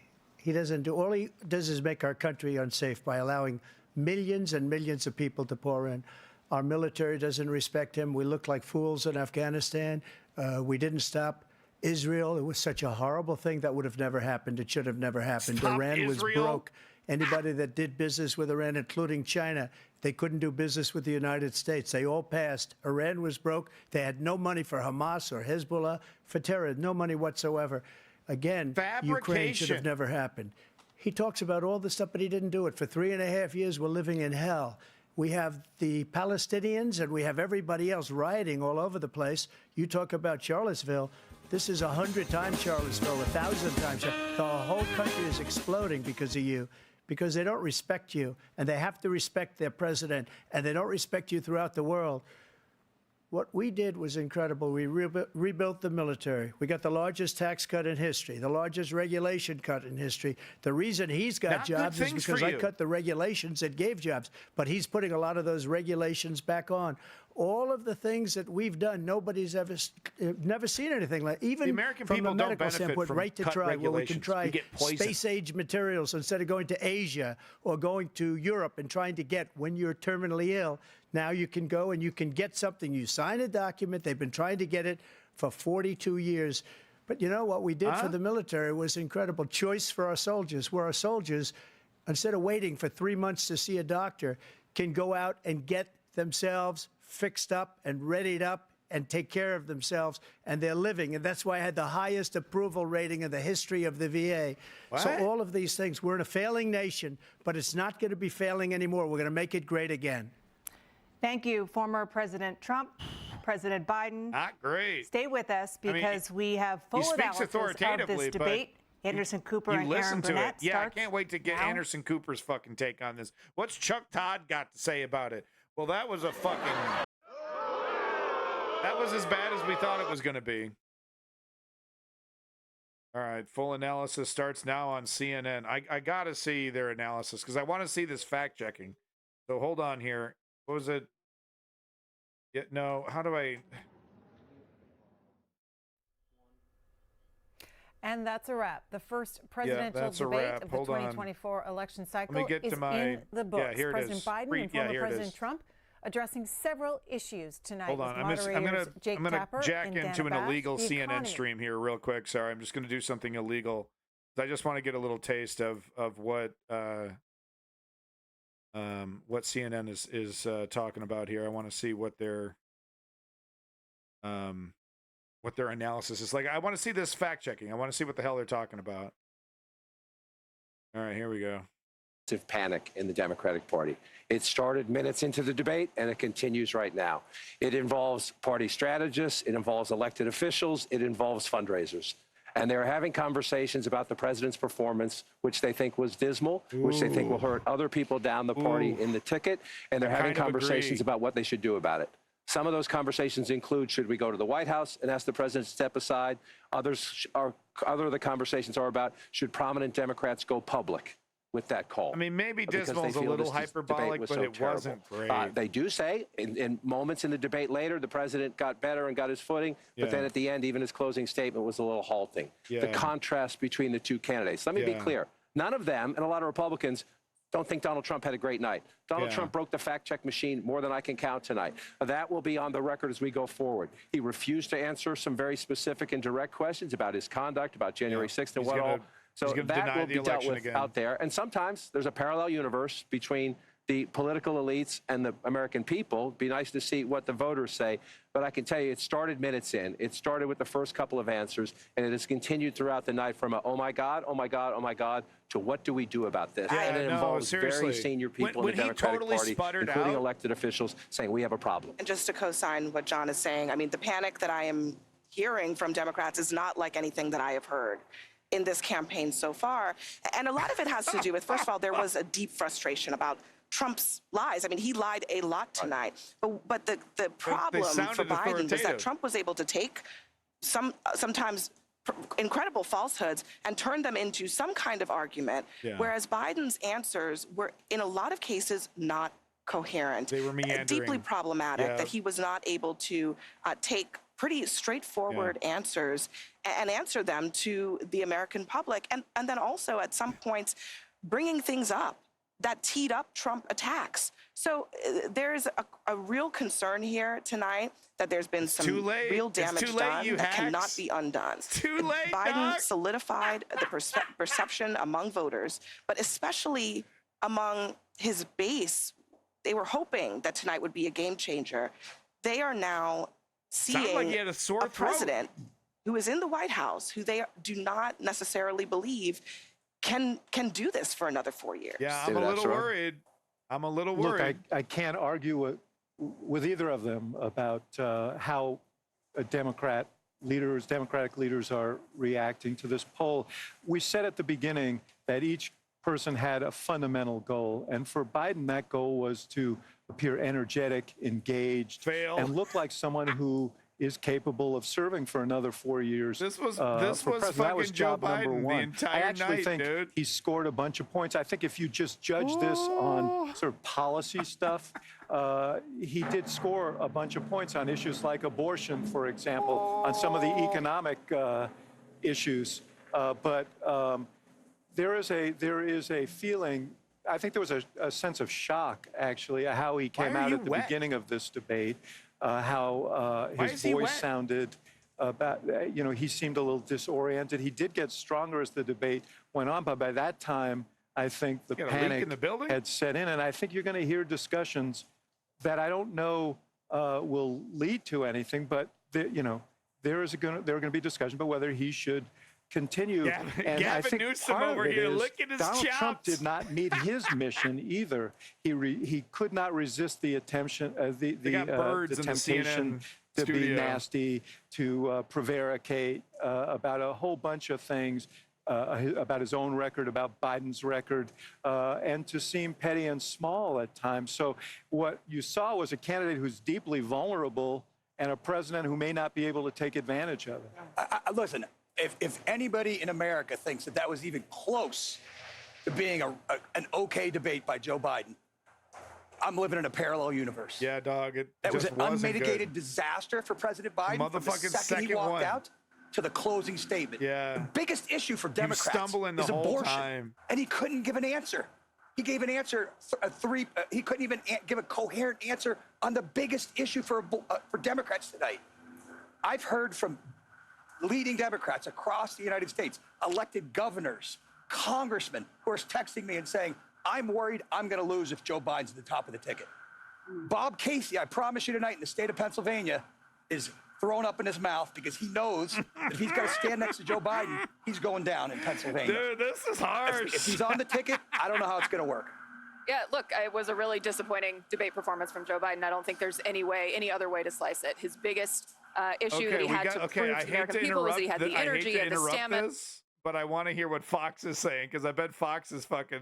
All he does is make our country unsafe by allowing millions and millions of people to pour in. Our military doesn't respect him. We look like fools in Afghanistan. We didn't stop Israel. It was such a horrible thing that would have never happened. It should have never happened. Iran was broke. Anybody that did business with Iran, including China, they couldn't do business with the United States. They all passed. Iran was broke. They had no money for Hamas or Hezbollah, for terror, no money whatsoever. Again, Ukraine should have never happened. He talks about all this stuff, but he didn't do it. For 3.5 years, we're living in hell. We have the Palestinians and we have everybody else rioting all over the place. You talk about Charlottesville. This is 100 times Charlottesville, 1,000 times. The whole country is exploding because of you, because they don't respect you, and they have to respect their president, and they don't respect you throughout the world. What we did was incredible. We rebuilt the military. We got the largest tax cut in history, the largest regulation cut in history. The reason he's got jobs is because I cut the regulations that gave jobs, but he's putting a lot of those regulations back on. All of the things that we've done, nobody's never seen anything like. Even the American from people a medical don't benefit standpoint, from right to cut try, where we can regulations. try We get poisoned. space-age materials instead of going to Asia or going to Europe and trying to get when you're terminally ill. Now you can go and you can get something. You sign a document. They've been trying to get it for 42 years. But you know what we did for the military was incredible. Choice for our soldiers, where our soldiers, instead of waiting for 3 months to see a doctor, can go out and get themselves fixed up and readied up and take care of themselves, and they're living. And that's why I had the highest approval rating in the history of the VA. What? So all of these things, we're in a failing nation, but it's not going to be failing anymore. We're going to make it great again. Thank you, former President Trump, President Biden. Not great. Stay with us because we have full analysis of this debate. Anderson Cooper and Aaron Burnett. Yeah, I can't wait to get Anderson Cooper's fucking take on this. What's Chuck Todd got to say about it? Well, that was as bad as we thought it was going to be. All right, full analysis starts now on CNN. I got to see their analysis because I want to see this fact-checking. So hold on here. What was it? Yeah, no, how do I... And that's a wrap. The first presidential debate of the 2024 election cycle is in the books. President Biden and former President Trump addressing several issues tonight. Hold on, I'm going to jack into an illegal CNN stream here real quick. Sorry, I'm just going to do something illegal. I just want to get a little taste of what CNN is talking about here. I want to see what their analysis is like. I want to see this fact checking. I want to see what the hell they're talking about. All right, here we go. Panic in the Democratic Party. It started minutes into the debate, and it continues right now. It involves party strategists, it involves elected officials, it involves fundraisers. And they're having conversations about the president's performance, which they think was dismal, which they think will hurt other people down the party in the ticket, and they're having conversations about what they should do about it. Some of those conversations include, should we go to the White House and ask the president to step aside? Other of the conversations are about, should prominent Democrats go public? with that call. I mean, maybe because dismal's a they feel little this debate hyperbolic, was but so it terrible. wasn't great. They do say in moments in the debate later, the president got better and got his footing, but then at the end, even his closing statement was a little halting. The contrast between the two candidates. Let me be clear. None of them, and a lot of Republicans, don't think Donald Trump had a great night. Donald Trump broke the fact-check machine more than I can count tonight. That will be on the record as we go forward. He refused to answer some very specific and direct questions about his conduct, about January 6th and what all. So that will be dealt with out there. And sometimes there's a parallel universe between the political elites and the American people. It'd be nice to see what the voters say. But I can tell you, it started minutes in. It started with the first couple of answers, and it has continued throughout the night from a, oh, my God, oh, my God, oh, my God, to what do we do about this? Yeah, and it involves very senior people in the Democratic Party, including elected officials, saying we have a problem. And just to co-sign what John is saying, I mean, the panic that I am hearing from Democrats is not like anything that I have heard in this campaign so far. And a lot of it has to do with, first of all, there was a deep frustration about Trump's lies. I mean, he lied a lot tonight. But the problem for Biden was that Trump was able to take sometimes incredible falsehoods and turn them into some kind of argument, whereas Biden's answers were, in a lot of cases, not coherent. They were meandering. Deeply problematic that he was not able to take pretty straightforward answers and answer them to the American public. And then also, at some points, bringing things up that teed up Trump attacks. So there's a real concern here tonight that there's been some real damage done that cannot be undone. It's too late, Biden solidified the perception among voters, but especially among his base. They were hoping that tonight would be a game changer. They are now seeing like he had a sore president who is in the White House, who they do not necessarily believe can do this for another 4 years. Yeah, I'm a little worried. I'm a little worried. Look, I can't argue with either of them about how Democratic leaders are reacting to this poll. We said at the beginning that each person had a fundamental goal, and for Biden, that goal was to appear energetic, engaged, and look like someone who is capable of serving for another 4 years. This was fucking Joe Biden the entire I actually night, think dude. he scored a bunch of points. I think if you just judge this on sort of policy stuff, he did score a bunch of points on issues like abortion, for example, on some of the economic issues. But there is a feeling. I think there was a sense of shock, actually, how he came out at the beginning of this debate. How his voice sounded about, he seemed a little disoriented. He did get stronger as the debate went on, but by that time, I think the panic had set in. And I think you're going to hear discussions that I don't know will lead to anything, but, there are going to be discussions about whether he should continue. And I think Newsom part over of it here is licking his Donald chops. Trump did not meet his mission either. He could not resist the temptation to be nasty, to prevaricate about a whole bunch of things, about his own record, about Biden's record, and to seem petty and small at times. So what you saw was a candidate who's deeply vulnerable and a president who may not be able to take advantage of it. Listen, if anybody in America thinks that was even close to being an okay debate by Joe Biden, I'm living in a parallel universe. Yeah, dog. That was an unmitigated disaster for President Biden from the second he walked out to the closing statement. Yeah. The biggest issue for Democrats is abortion. And he couldn't give an answer. He gave an answer, he couldn't even give a coherent answer on the biggest issue for Democrats tonight. I've heard from leading Democrats across the United States, elected governors, congressmen, who are texting me and saying, I'm worried I'm going to lose if Joe Biden's at the top of the ticket. Bob Casey, I promise you tonight, in the state of Pennsylvania, is thrown up in his mouth because he knows that if he's got to stand next to Joe Biden, he's going down in Pennsylvania. Dude, this is harsh. If he's on the ticket, I don't know how it's going to work. Yeah, look, it was a really disappointing debate performance from Joe Biden. I don't think there's any other way to slice it. His biggest issue that he had to prove to the American people was that he had the energy and the stamina. But I want to hear what Fox is saying, because I bet Fox is Fox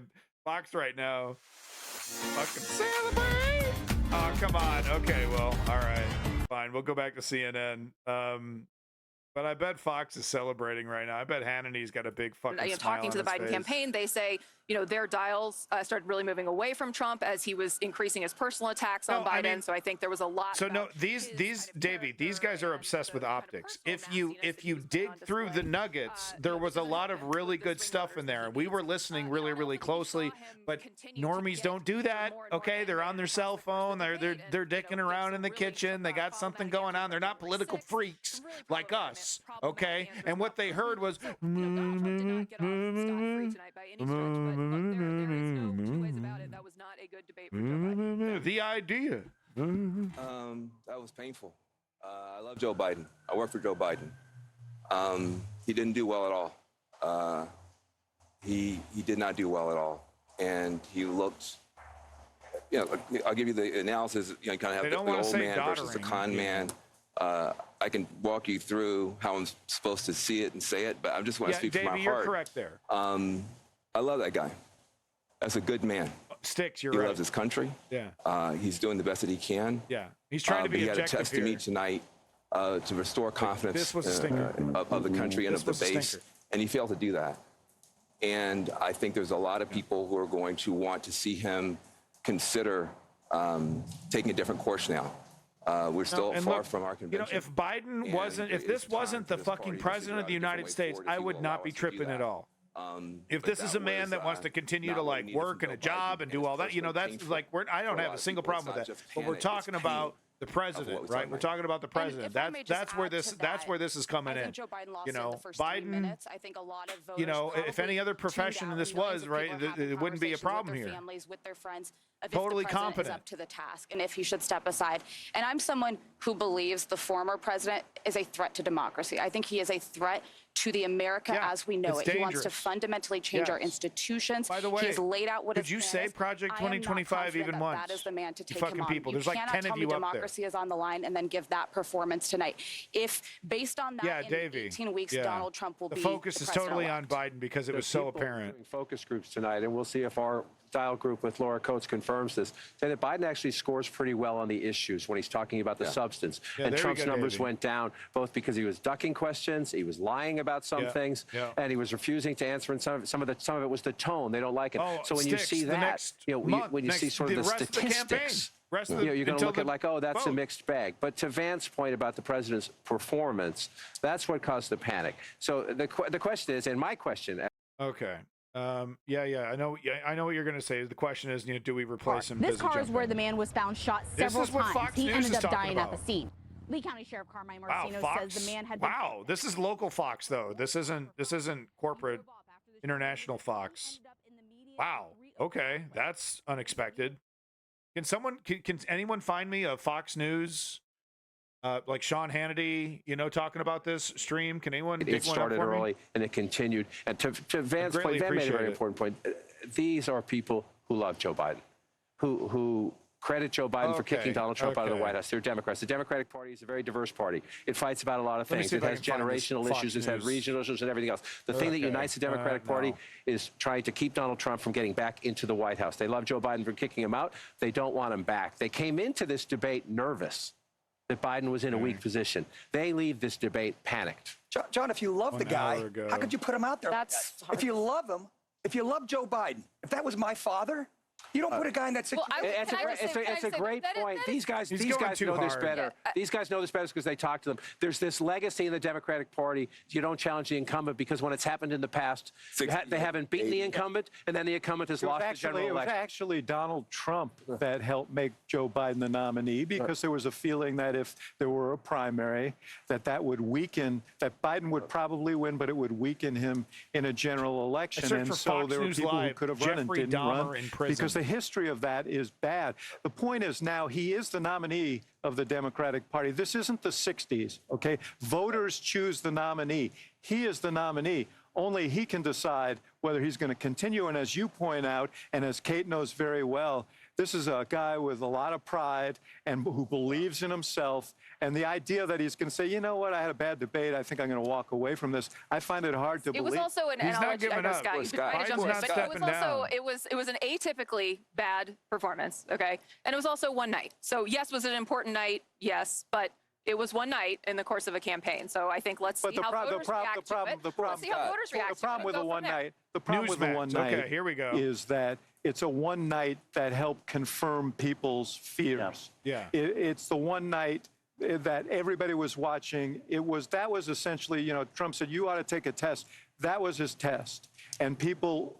right now. Fucking celebrate! Oh, come on. Okay, well, all right. Fine, we'll go back to CNN. But I bet Fox is celebrating right now. I bet Hannity's got a big fucking smile talking to the on his Biden face. campaign, they say, their dials started really moving away from Trump as he was increasing his personal attacks on Biden. So I think there was a lot. So no, these Davey, these guys are obsessed with optics. If you dig through the nuggets, there was a lot of really good stuff in there, and we were listening really, really closely. But normies don't do that. Okay, they're on their cell phone. They're dicking around in the kitchen. They got something going on. They're not political freaks like us. Okay, and what they heard was. The idea. That was painful. I love Joe Biden. I work for Joe Biden. He didn't do well at all. He did not do well at all, and he looked. I'll give you the analysis. You kind of have the old man versus the con man. I can walk you through how I'm supposed to see it and say it, but I just want to speak from my heart. You're correct there. I love that guy. That's a good man. Sticks, you're right. He right. loves his country. Yeah. He's doing the best that he can. Yeah. He's trying to be he objective had a test to me tonight to restore confidence of the country and of the base, and he failed to do that. And I think there's a lot of people who are going to want to see him consider taking a different course now. We're still far from our convention. If Biden wasn't, if this wasn't the fucking president of the United States, I would not be tripping at all. If this is a man that wants to continue to work in a job and do all that, that's like I don't have a single problem with that. But we're talking about the president, right? We're talking about the president. That's where this is coming in. Joe Biden lost the first 3 minutes. I think a lot of voters if any other profession this was, right, it wouldn't be a problem here. Families, with their friends, Totally if the president competent. is up to the task, and if he should step aside. And I'm someone who believes the former president is a threat to democracy. I think he is a threat to the America as we know it. He wants to fundamentally change our institutions. By the way, he has laid out what could you say Project 2025 even once? That is the man to take fucking him on. people. There's you like cannot 10 tell of me you up democracy there. is on the line and then give that performance tonight. If based on that, in Davey. 18 weeks, Donald Trump will be the focus is totally on Biden because it was so apparent. Focus groups tonight, and we'll see if our dial group with Laura Coates confirms this, say that Biden actually scores pretty well on the issues when he's talking about the substance. And Trump's numbers went down both because he was ducking questions, he was lying about some things, and he was refusing to answer. And some of it was the tone. They don't like it. So when you see that, when you see sort of the statistics. You're going to look at like, oh, that's a mixed bag. But to Vance's point about the president's performance, that's what caused the panic. So the question is, and my question. Okay. I know what you're going to say. The question is, do we replace him? This car is where the man was found shot several times. He ended up dying at the scene. Lee County Sheriff Carmine Marcino says the man had been. Wow, this is local Fox though. This isn't corporate, international Fox. Wow. Okay, that's unexpected. Can anyone find me a Fox News? Like Sean Hannity, talking about this stream. Can anyone? It started early and it continued. And to Vance's point, Van made a very important point. These are people who love Joe Biden, who credit Joe Biden for kicking Donald Trump out of the White House. They're Democrats. The Democratic Party is a very diverse party. It fights about a lot of things. It has generational issues. It has regional issues and everything else. The thing that unites the Democratic Party is trying to keep Donald Trump from getting back into the White House. They love Joe Biden for kicking him out. They don't want him back. They came into this debate nervous that Biden was in a weak position. They leave this debate panicked. John, if you love the guy, how could you put him out there? If you love him, if you love Joe Biden, if that was my father, you don't put a guy in that situation. It's a great point. These guys know this better. These guys know this better because they talk to them. There's this legacy in the Democratic Party. You don't challenge the incumbent because when it's happened in the past, they haven't beaten the incumbent, and then the incumbent has lost the general election. It was actually Donald Trump that helped make Joe Biden the nominee because there was a feeling that if there were a primary, that would weaken, that Biden would probably win, but it would weaken him in a general election. And so there were people who could have run and didn't run because the history of that is bad. The point is now he is the nominee of the Democratic Party. This isn't the 60s, okay? Voters choose the nominee. He is the nominee. Only he can decide whether he's going to continue. And as you point out, and as Kate knows very well, this is a guy with a lot of pride and who believes in himself. And the idea that he's going to say, you know what, I had a bad debate. I think I'm going to walk away from this. I find it hard to believe. It was also an, He's not giving up. It was an atypically bad performance. Okay, and it was also one night. So yes, was it an important night? Yes, but It was one night in the course of a campaign, so I think let's see how voters react to it. Let's see how voters react to it. The problem with the one night, Okay, here we go. is that it's a one night that helped confirm people's fears. Yeah. It's the one night that everybody was watching. That was essentially, you know, Trump said, you ought to take a test. That was his test. And people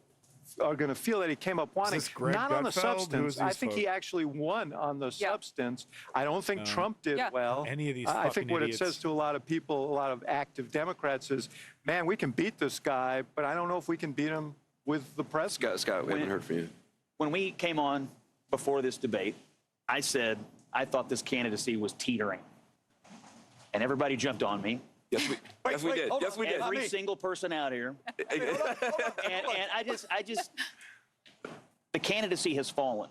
are going to feel that he came up wanting, not on the substance. I think he actually won on the substance. I don't think Trump did well. Any of these I think what idiots. it says to a lot of people, a lot of active Democrats is, man, we can beat this guy, but I don't know if we can beat him with the press. Scott, we haven't heard from you. When we came on before this debate, I said I thought this candidacy was teetering. And everybody jumped on me. Yes, we did. Yes, we did. Every single person out here. and I just, the candidacy has fallen.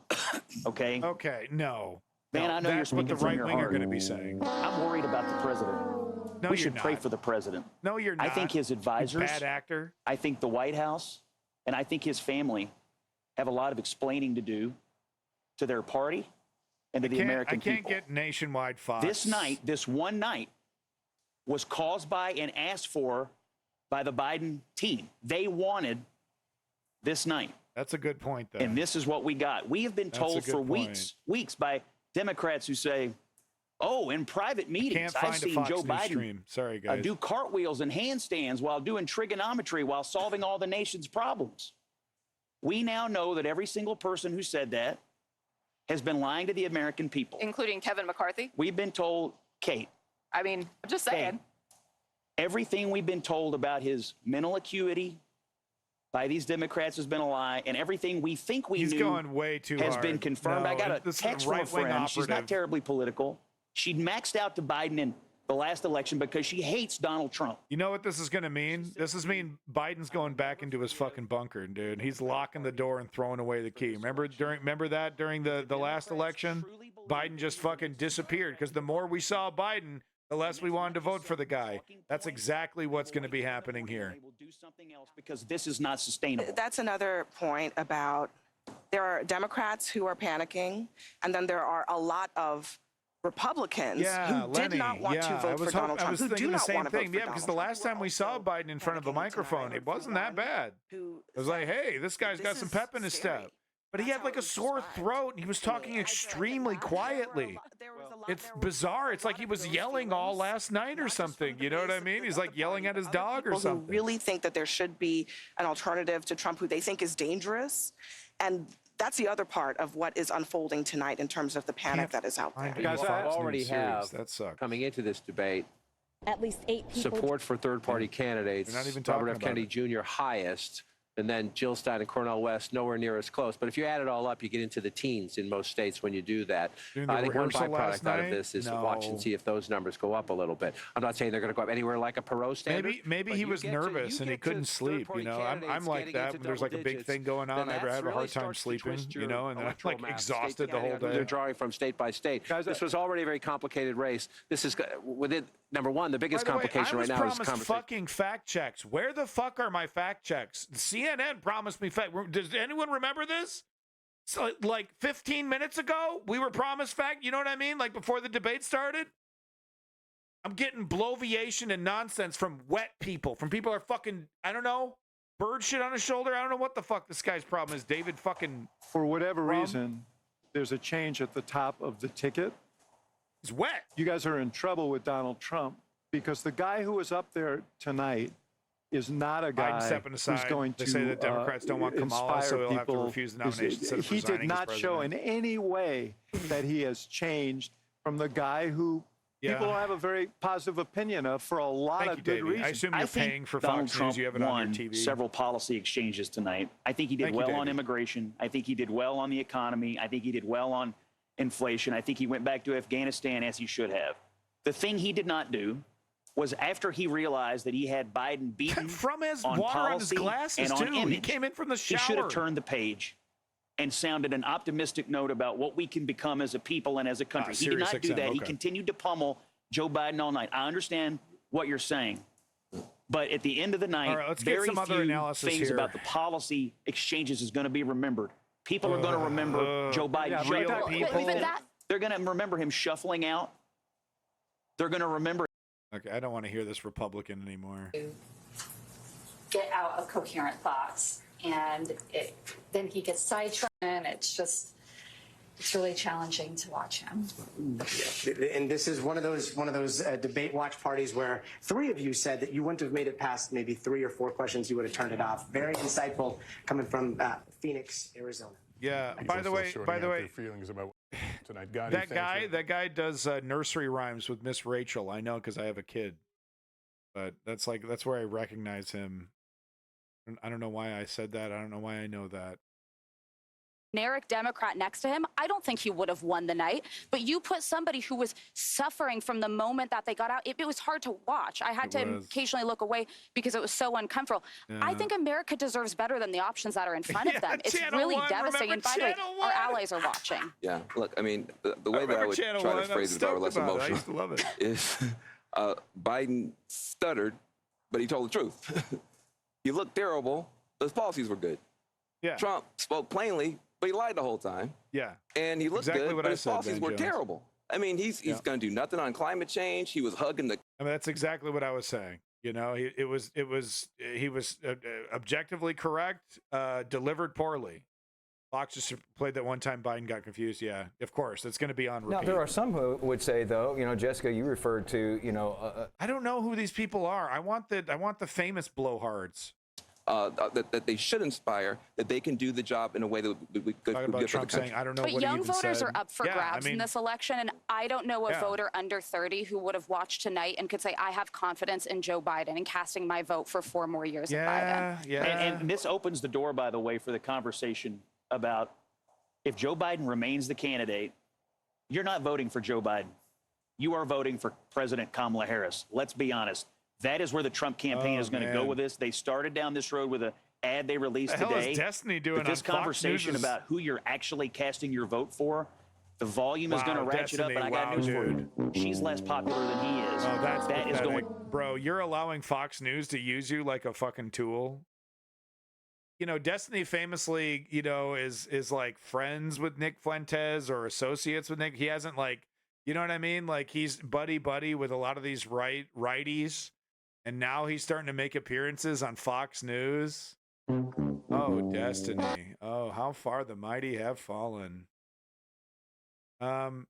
Okay. Okay. No. Man, I know you're speaking what the right from wing your are going to be saying. I'm worried about the president. No, we you're should not. pray for the president. No, you're not. I think his advisors, You bad actor. I think the White House, and I think his family have a lot of explaining to do to their party and to the American people. I can't get nationwide Fox. This one night, was caused by and asked for by the Biden team. They wanted this night. That's a good point, though. And this is what we got. We have been told for weeks by Democrats who say, oh, in private meetings, I've seen Joe Biden Sorry, guys. do cartwheels and handstands while doing trigonometry while solving all the nation's problems. We now know that every single person who said that has been lying to the American people. Including Kevin McCarthy? We've been told, Kate. I mean, I'm just saying. Everything we've been told about his mental acuity by these Democrats has been a lie, and everything we think we knew going way too has hard. been confirmed. No, I got a this is text from a right-wing friend. She's not operative. terribly political. She'd maxed out to Biden in the last election because she hates Donald Trump. You know what this is going to mean? This is mean Biden's going back into his fucking bunker, dude. He's locking the door and throwing away the key. Remember that during the last election? Biden just fucking disappeared because the more we saw Biden, the less we wanted to vote for the guy. That's exactly what's going to be happening here. We'll do something else because this is not sustainable. That's another point about there are Democrats who are panicking, and then there are a lot of Republicans who did not want to vote for Donald Trump, who do not want to vote for Donald Trump. Because the last time we saw Biden in front of a microphone, it wasn't that bad. It was like, hey, this guy's got some pep in his step. But he had like a sore throat, and he was talking extremely quietly. It's bizarre. It's like he was yelling all last night or something. You know what I mean? He's like yelling at his dog or something. Who really think that there should be an alternative to Trump who they think is dangerous. And that's the other part of what is unfolding tonight in terms of the panic that is out there. Guys, I already have, coming into this debate, at least 8 people. Support for third-party candidates. They're not even Robert talking F. Kennedy Jr. highest, and then Jill Stein and Cornel West nowhere near as close. But if you add it all up, you get into the teens in most states when you do that. I think one byproduct out of this is to watch and see if those numbers go up a little bit. I'm not saying they're going to go up anywhere like a Perot standard. Maybe he was nervous and he couldn't sleep. You know, I'm like that. When there's like a big thing going on, I have a hard time sleeping. You know, and then I'm like exhausted the whole day. They're drawing from state by state. This was already a very complicated race. This is within number one. The biggest complication right now is promised fucking fact checks. Where the fuck are my fact checks? CNN promised me fact. Does anyone remember this? So, like 15 minutes ago, we were promised fact. You know what I mean? Like before the debate started. I'm getting bloviation and nonsense from wet people, from people who are fucking, I don't know, bird shit on his shoulder. I don't know what the fuck this guy's problem is. David fucking. For whatever reason, there's a change at the top of the ticket. It's wet. You guys are in trouble with Donald Trump because the guy who was up there tonight is not a guy who's going to say that Democrats don't want Kamala, so he'll have to refuse the nomination. He did not show in any way that he has changed from the guy who people have a very positive opinion of for a lot of good reasons. I assume you're paying for Fox News. You have it on your TV. Several policy exchanges tonight. I think he did well on immigration. I think he did well on the economy. I think he did well on inflation. I think he went back to Afghanistan as he should have. The thing he did not do was after he realized that he had Biden beaten from his on water policy on his glasses and on too. image, He came in from the shower. He should have turned the page and sounded an optimistic note about what we can become as a people and as a country. He did not do that. He continued to pummel Joe Biden all night. I understand what you're saying, but at the end of the night, very few things about the policy exchanges is going to be remembered. People are going to remember Joe Biden. They're going to remember him shuffling out They're going to remember. Okay, I don't want to hear this Republican anymore. Get out of coherent thoughts, and then he gets sidetracked, and it's really challenging to watch him. And this is one of those debate watch parties where 3 of you said that you wouldn't have made it past maybe 3 or 4 questions. You would have turned it off. Very insightful coming from Phoenix, Arizona. Yeah. By the way, feelings about tonight. That guy does nursery rhymes with Miss Rachel. I know because I have a kid. But that's where I recognize him. I don't know why I said that. I don't know why I know that. Generic Democrat next to him, I don't think he would have won the night. But you put somebody who was suffering from the moment that they got out. It was hard to watch. I had to occasionally look away because it was so uncomfortable. Yeah. I think America deserves better than the options that are in front of them. It's really devastating. And by the way, our allies are watching. Yeah, look, I mean, the way that I would try to phrase it if I were less emotional, I used to love it. Is Biden stuttered, but he told the truth. He looked terrible. His policies were good. Yeah. Trump spoke plainly, but he lied the whole time. Yeah. And he looked good, but his policies were terrible. I mean, he's going to do nothing on climate change. He was hugging the. I mean, that's exactly what I was saying. You know, he was objectively correct, delivered poorly. Fox just played that one time. Biden got confused. Yeah, of course, it's going to be on repeat. Now, there are some who would say, though, you know, Jessica, you referred to, you know, I don't know who these people are. I want the famous blowhards. That they should inspire, that they can do the job in a way that would be good for the country. Saying, I don't know but what young voters said. Are up for grabs in this election, and I don't know a voter under 30 who would have watched tonight and could say, I have confidence in Joe Biden and casting my vote for 4 more years of Biden. Yeah. And this opens the door, by the way, for the conversation about if Joe Biden remains the candidate, you're not voting for Joe Biden. You are voting for President Kamala Harris. Let's be honest. That is where the Trump campaign is going to go with this. They started down this road with an ad they released today. What the hell is Destiny doing but this on conversation Fox News about who you're actually casting your vote for, the volume is going to ratchet up, and I got news for you. She's less popular than he is. Oh, that's that is going. Bro, you're allowing Fox News to use you like a fucking tool. You know, Destiny famously, you know, is like friends with Nick Fuentes or associates with Nick. He hasn't you know what I mean? Like he's buddy with a lot of these righties. And now he's starting to make appearances on Fox News. Oh, Destiny. Oh, how far the mighty have fallen. All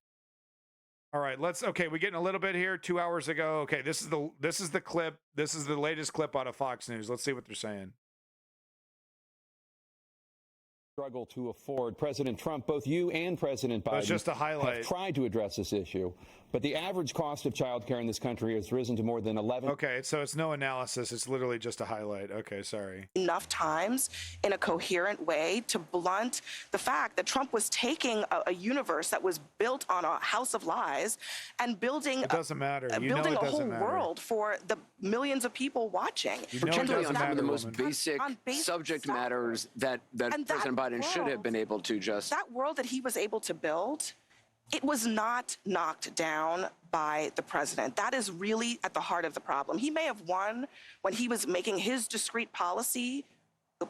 right, we're getting a little bit here. 2 hours ago. Okay, this is the clip. This is the latest clip out of Fox News. Let's see what they're saying. Struggle to afford. President Trump, both you and President Biden just a highlight. have tried to address this issue, but the average cost of childcare in this country has risen to more than 11. Okay, so it's no analysis. It's literally just a highlight. Okay, sorry. Enough times in a coherent way to blunt the fact that Trump was taking a universe that was built on a house of lies and building it doesn't matter. Building a whole world for the millions of people watching. Particularly on some of the most basic subject matters that President Biden should have been able to just. That world that he was able to build, it was not knocked down by the president. That is really at the heart of the problem. He may have won when he was making his discrete policy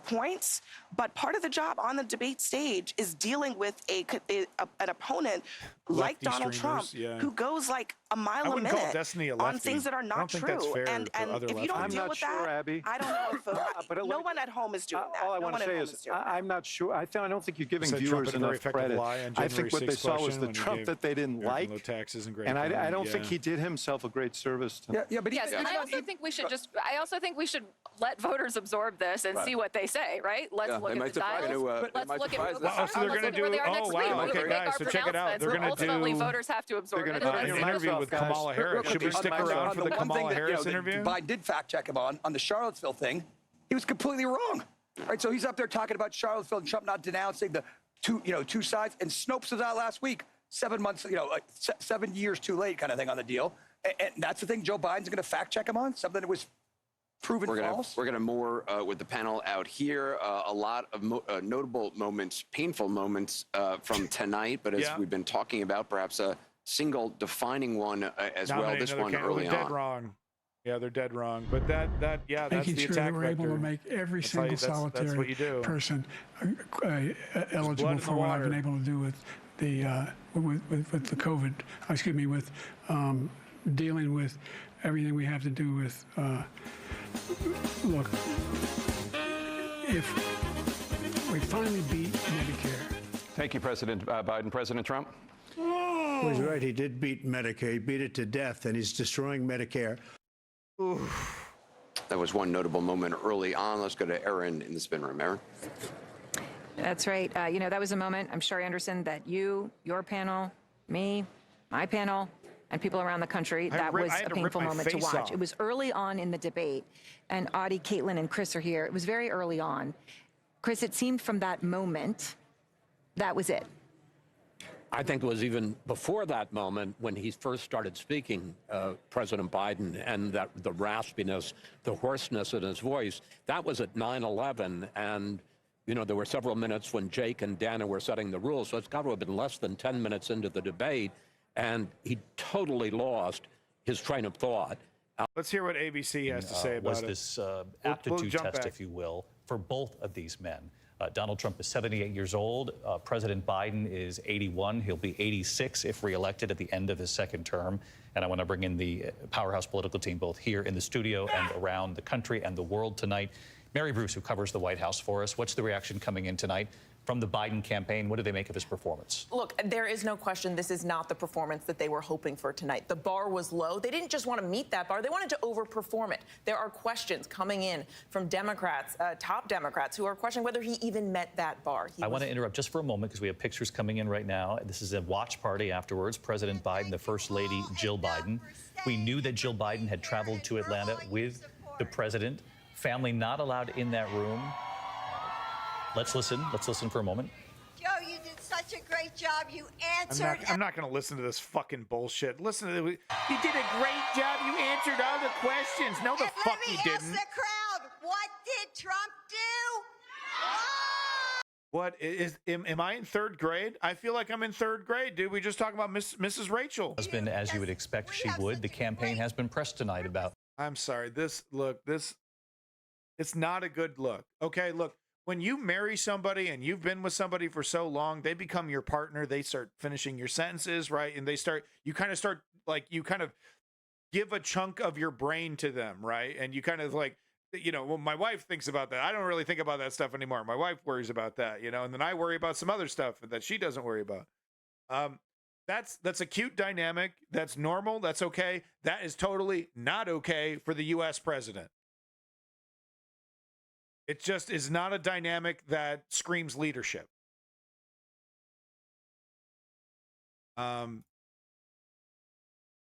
points, but part of the job on the debate stage is dealing with an opponent like Donald Trump, who goes like a mile a minute on things that are not true. And if you don't deal with that, Abby. I don't know if no one at home is doing that. All I want to say is I'm not sure. I don't think you're giving viewers enough credit. I think what they saw was the Trump that they didn't like, and I don't think he did himself a great service. But yes, and I also think we should let voters absorb this and see what they say. Right? Let's look at the dials. Let's look at so they're going to do. Oh wow! Okay, guys, so check it out. They're going to do. Ultimately, voters have to absorb it. An interview with Kamala Harris. Should we stick around for the Kamala Harris interview? Biden did fact check him on the Charlottesville thing. He was completely wrong. Right, so he's up there talking about Charlottesville and Trump not denouncing the two sides. And Snopes was out last week, 7 months, 7 years too late kind of thing on the deal. And that's the thing Joe Biden's going to fact check him on, something that was proven false. We're going to more with the panel out here. A lot of notable moments, painful moments from tonight. But as we've been talking about, perhaps a single defining one as well. This one early on. Dead wrong. Yeah, they're dead wrong. But that's making the sure attack that we're able to make every single solitary person eligible for what I've been able to do with the with the COVID. Excuse me, with dealing with everything we have to do with, look, if we finally beat Medicare. Thank you, President Biden. President Trump? Well, he's right. He did beat Medicare. He beat it to death, and he's destroying Medicare. Oof. That was one notable moment early on. Let's go to Erin in the spin room. Erin? That's right. That was a moment, I'm sure, Anderson, that you, your panel, me, my panel, and people around the country, that was a painful moment to watch. It was early on in the debate, and Audie, Caitlin, and Chris are here. It was very early on. Chris, it seemed from that moment, that was it. I think it was even before that moment when he first started speaking, President Biden, and that the raspiness, the hoarseness in his voice, that was at 9/11, and there were several minutes when Jake and Dana were setting the rules, so it's got to have been less than 10 minutes into the debate, and he totally lost his train of thought. Let's hear what ABC has to say about it. Was this aptitude test, if you will, for both of these men? Donald Trump is 78 years old. President Biden is 81. He'll be 86 if reelected at the end of his second term. And I want to bring in the powerhouse political team, both here in the studio and around the country and the world tonight. Mary Bruce, who covers the White House for us, what's the reaction coming in tonight from the Biden campaign? What do they make of his performance? Look, there is no question this is not the performance that they were hoping for tonight. The bar was low. They didn't just want to meet that bar. They wanted to overperform it. There are questions coming in from Democrats, top Democrats, who are questioning whether he even met that bar. I want to interrupt just for a moment because we have pictures coming in right now. This is a watch party afterwards. President Biden, the First Lady, Jill Biden. We knew that Jill Biden had traveled to Atlanta with the president. Family not allowed in that room. Let's listen. Let's listen for a moment. Joe, you did such a great job. You answered. I'm not going to listen to this fucking bullshit. Listen to it. You did a great job. You answered all the questions. No, the fuck you didn't. Let me ask the crowd, what did Trump do? What is? Am I in third grade? I feel like I'm in third grade, dude. We just talked about Mrs. Rachel. Husband, as you would expect, she would. The campaign has been pressed tonight about. I'm sorry. It's not a good look. Okay, look. When you marry somebody and you've been with somebody for so long, they become your partner. They start finishing your sentences, right? And you kind of give a chunk of your brain to them, right? And you kind of well, my wife thinks about that. I don't really think about that stuff anymore. My wife worries about that, and then I worry about some other stuff that she doesn't worry about. That's a cute dynamic. That's normal. That's okay. That is totally not okay for the U.S. president. It just is not a dynamic that screams leadership. Biden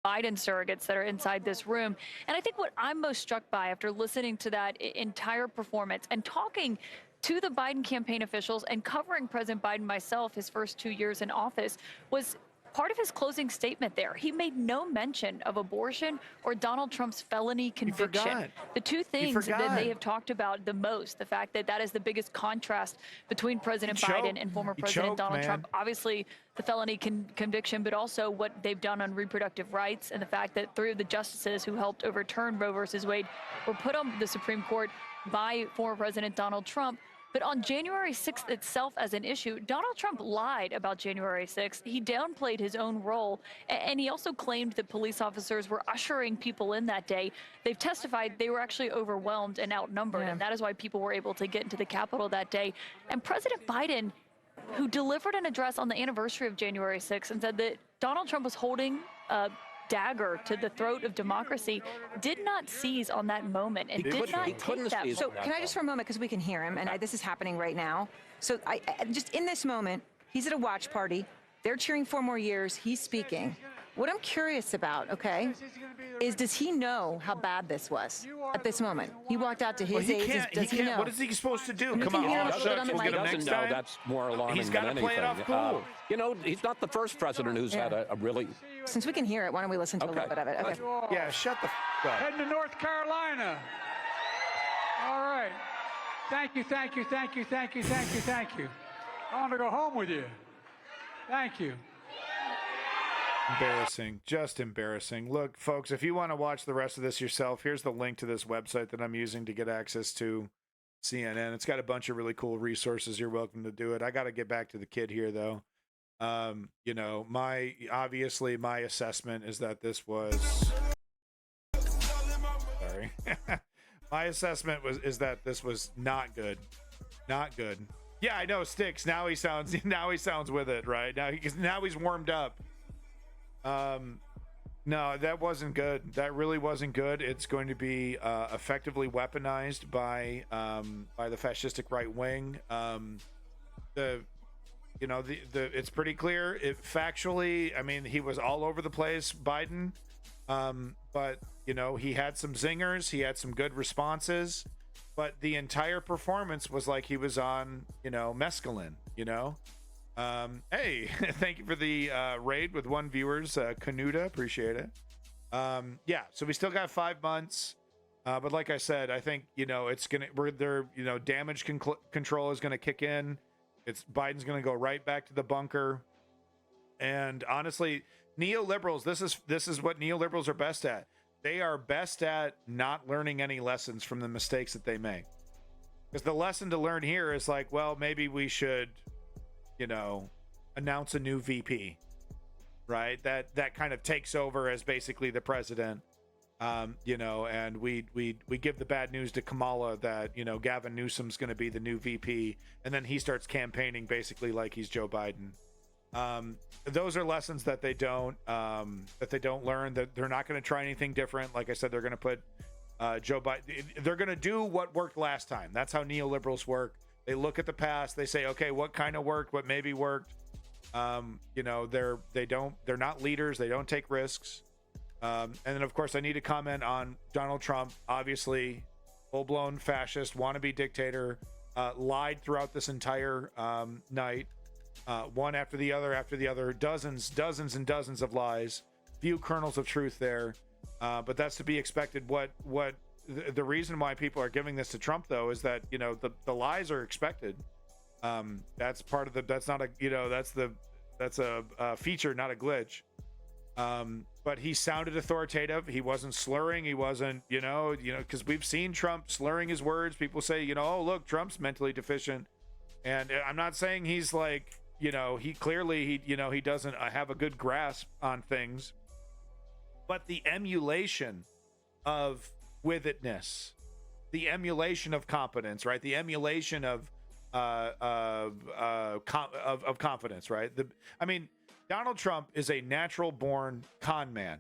surrogates that are inside this room. And I think what I'm most struck by after listening to that entire performance and talking to the Biden campaign officials and covering President Biden myself his first 2 years in office was part of his closing statement there. He made no mention of abortion or Donald Trump's felony conviction. The two things that they have talked about the most, the fact that that is the biggest contrast between President Biden and former President Donald Trump. Obviously, the felony conviction, but also what they've done on reproductive rights and the fact that 3 of the justices who helped overturn Roe versus Wade were put on the Supreme Court by former President Donald Trump. But on January 6th itself as an issue, Donald Trump lied about January 6th. He downplayed his own role, and he also claimed that police officers were ushering people in that day. They've testified they were actually overwhelmed and outnumbered, and that is why people were able to get into the Capitol that day. And President Biden, who delivered an address on the anniversary of January 6th and said that Donald Trump was holding a dagger to the throat of democracy, did not seize on that moment and did not take that. So can I just for a moment, because we can hear him, and this is happening right now. So I just in this moment, he's at a watch party. They're cheering 4 more years. He's speaking. What I'm curious about, okay, is does he know how bad this was at this moment? He walked out to his aides. Does he know? What is he supposed to do? Come on, shucks, we'll get him next time. That's more alarming He's got to play it off cool. He's not the first president who's had a really... Since we can hear it, why don't we listen to a little bit of it? Okay. Yeah, shut the f*** up. Heading to North Carolina. All right. Thank you, thank you, thank you, thank you, thank you, thank you. I want to go home with you. Thank you. Embarrassing. Just embarrassing. Look, folks, if you want to watch the rest of this yourself, here's the link to this website that I'm using to get access to CNN. It's got a bunch of really cool resources. You're welcome to do it. I got to get back to the kid here, though. You know, my assessment is that this was sorry. My assessment is that this was not good. Not good. Yeah, I know, Sticks. Now he sounds with it, right? Now he's warmed up. No, that wasn't good. That really wasn't good. It's going to be effectively weaponized by the fascistic right wing. It's pretty clear. Factually, I mean, he was all over the place, Biden. But you know, he had some zingers. He had some good responses. But the entire performance was like he was on, you know, mescaline. You know. Hey, thank you for the raid with 1 viewers, Canuta, appreciate it. Yeah, so we still got 5 months, but like I said, I think, you know, damage control is gonna kick in. Biden's gonna go right back to the bunker, and honestly, neoliberals, this is what neoliberals are best at. They are best at not learning any lessons from the mistakes that they make, because the lesson to learn here is like, well, maybe we should, you know, announce a new VP, right? That kind of takes over as basically the president, you know, and we give the bad news to Kamala that, you know, Gavin Newsom's going to be the new VP, and then he starts campaigning basically like he's Joe Biden. Those are lessons that they don't learn. That they're not going to try anything different. Like I said, they're going to put Joe Biden. They're going to do what worked last time. That's how neoliberals work. They look at the past. They say, okay, what kind of worked? What maybe worked? You know, they're not leaders. They don't take risks. And then, of course, I need to comment on Donald Trump. Obviously, full-blown fascist, wannabe dictator, lied throughout this entire night. One after the other, dozens and dozens of lies. Few kernels of truth there, but that's to be expected. The reason why people are giving this to Trump, though, is that, you know, the lies are expected. That's part of that's a feature, not a glitch. But he sounded authoritative. He wasn't slurring. He wasn't, you know, because we've seen Trump slurring his words. People say, you know, oh, look, Trump's mentally deficient. And I'm not saying he's like, you know, he doesn't have a good grasp on things. But the emulation of with itness, the emulation of competence, right? The emulation of confidence, right? Donald Trump is a natural born con man,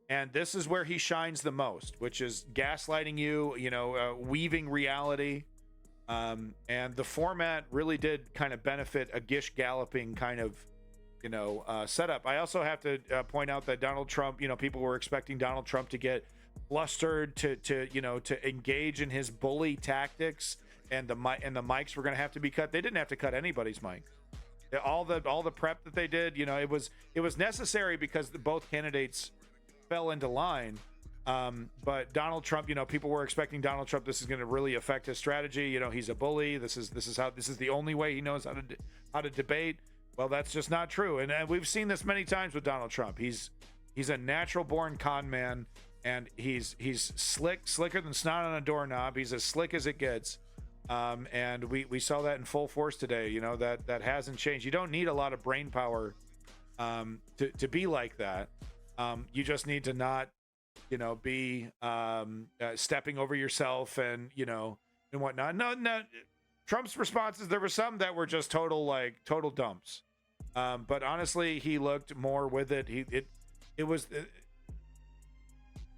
and this is where he shines the most, which is gaslighting you, you know, weaving reality. And the format really did kind of benefit a Gish galloping kind of, you know, setup. I also have to point out that Donald Trump, you know, people were expecting Donald Trump to get flustered, to engage in his bully tactics, and the mics were going to have to be cut. They didn't have to cut anybody's mic. All the prep that they did, you know, it was necessary because both candidates fell into line. But Donald Trump, you know, people were expecting Donald Trump. This is going to really affect his strategy. You know, he's a bully. This is the only way he knows how to debate. Well, that's just not true. And we've seen this many times with Donald Trump. He's a natural born con man, and he's slicker than snot on a doorknob. He's as slick as it gets. And we saw that in full force today. You know, that hasn't changed. You don't need a lot of brain power to be like that. You just need to not, you know, be stepping over yourself and, you know, and whatnot. No, Trump's responses, there were some that were just total dumps. But honestly, he looked more with it.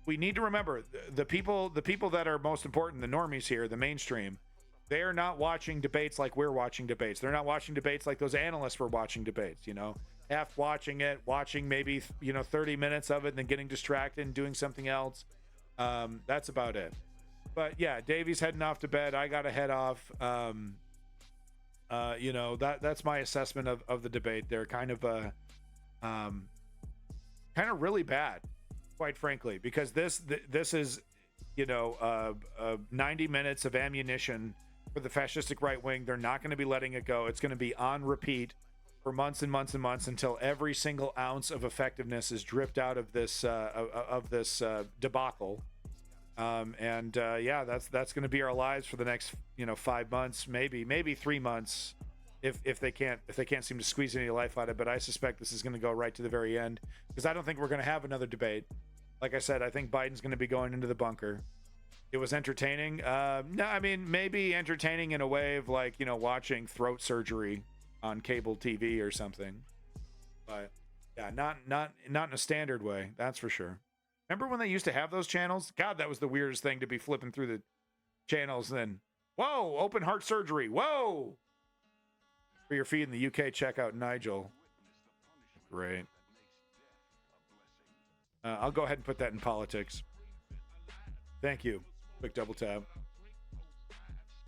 We need to remember the people that are most important, the normies here, the mainstream. They are not watching debates like we're watching debates. They're not watching debates like those analysts were watching debates, you know, half watching maybe, you know, 30 minutes of it and then getting distracted and doing something else. That's about it. But yeah, Davey's heading off to bed. I got to head off. You know, that's my assessment of the debate. They're kind of really bad, quite frankly, because this is, you know, 90 minutes of ammunition for the fascistic right wing. They're not going to be letting it go. It's going to be on repeat for months and months and months until every single ounce of effectiveness is dripped out of this debacle. Yeah, that's going to be our lives for the next, you know, 5 months, maybe 3 months. if they can't seem to squeeze any life out of it. But I suspect this is going to go right to the very end because I don't think we're going to have another debate. Like I said, I think Biden's going to be going into the bunker. It was entertaining. No, I mean, maybe entertaining in a way of like, you know, watching throat surgery on cable TV or something. But yeah, not in a standard way. That's for sure. Remember when they used to have those channels? God, that was the weirdest thing to be flipping through the channels. Then, whoa, open heart surgery. Whoa. For your feed in the UK, check out Nigel. Great. I'll go ahead and put that in politics. Thank you. Quick double tap.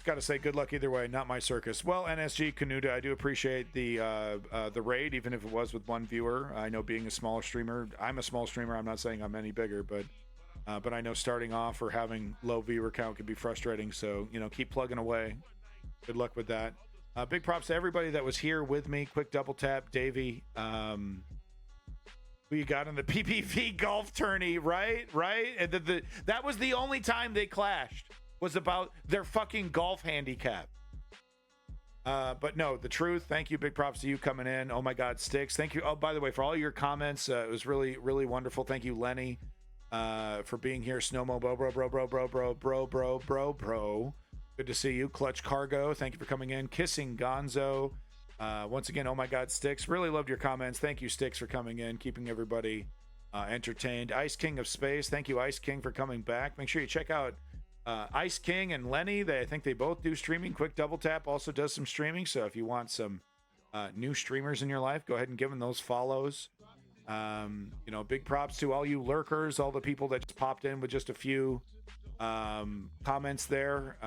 Got to say, good luck either way. Not my circus. Well, NSG Canuta, I do appreciate the raid, even if it was with one viewer. I know being a smaller streamer, I'm a small streamer. I'm not saying I'm any bigger, but I know starting off or having low viewer count can be frustrating. So, you know, keep plugging away. Good luck with that. Big props to everybody that was here with me. Quick double tap, Davey. Who you got in the PPV golf tourney, right? And that was the only time they clashed, was about their fucking golf handicap. But no, the truth. Thank you. Big props to you coming in. Oh my God, Sticks. Thank you. Oh, by the way, for all your comments, it was really, really wonderful. Thank you, Lenny, for being here. Snowmo, bro. Good to see you. Clutch Cargo. Thank you for coming in. Kissing Gonzo. Once again, oh my God, Sticks. Really loved your comments. Thank you, Sticks, for coming in, keeping everybody entertained. Ice King of Space. Thank you, Ice King, for coming back. Make sure you check out Ice King and Lenny. I think they both do streaming. Quick Double Tap also does some streaming. So if you want some new streamers in your life, go ahead and give them those follows. You know, big props to all you lurkers, all the people that just popped in with just a few comments there.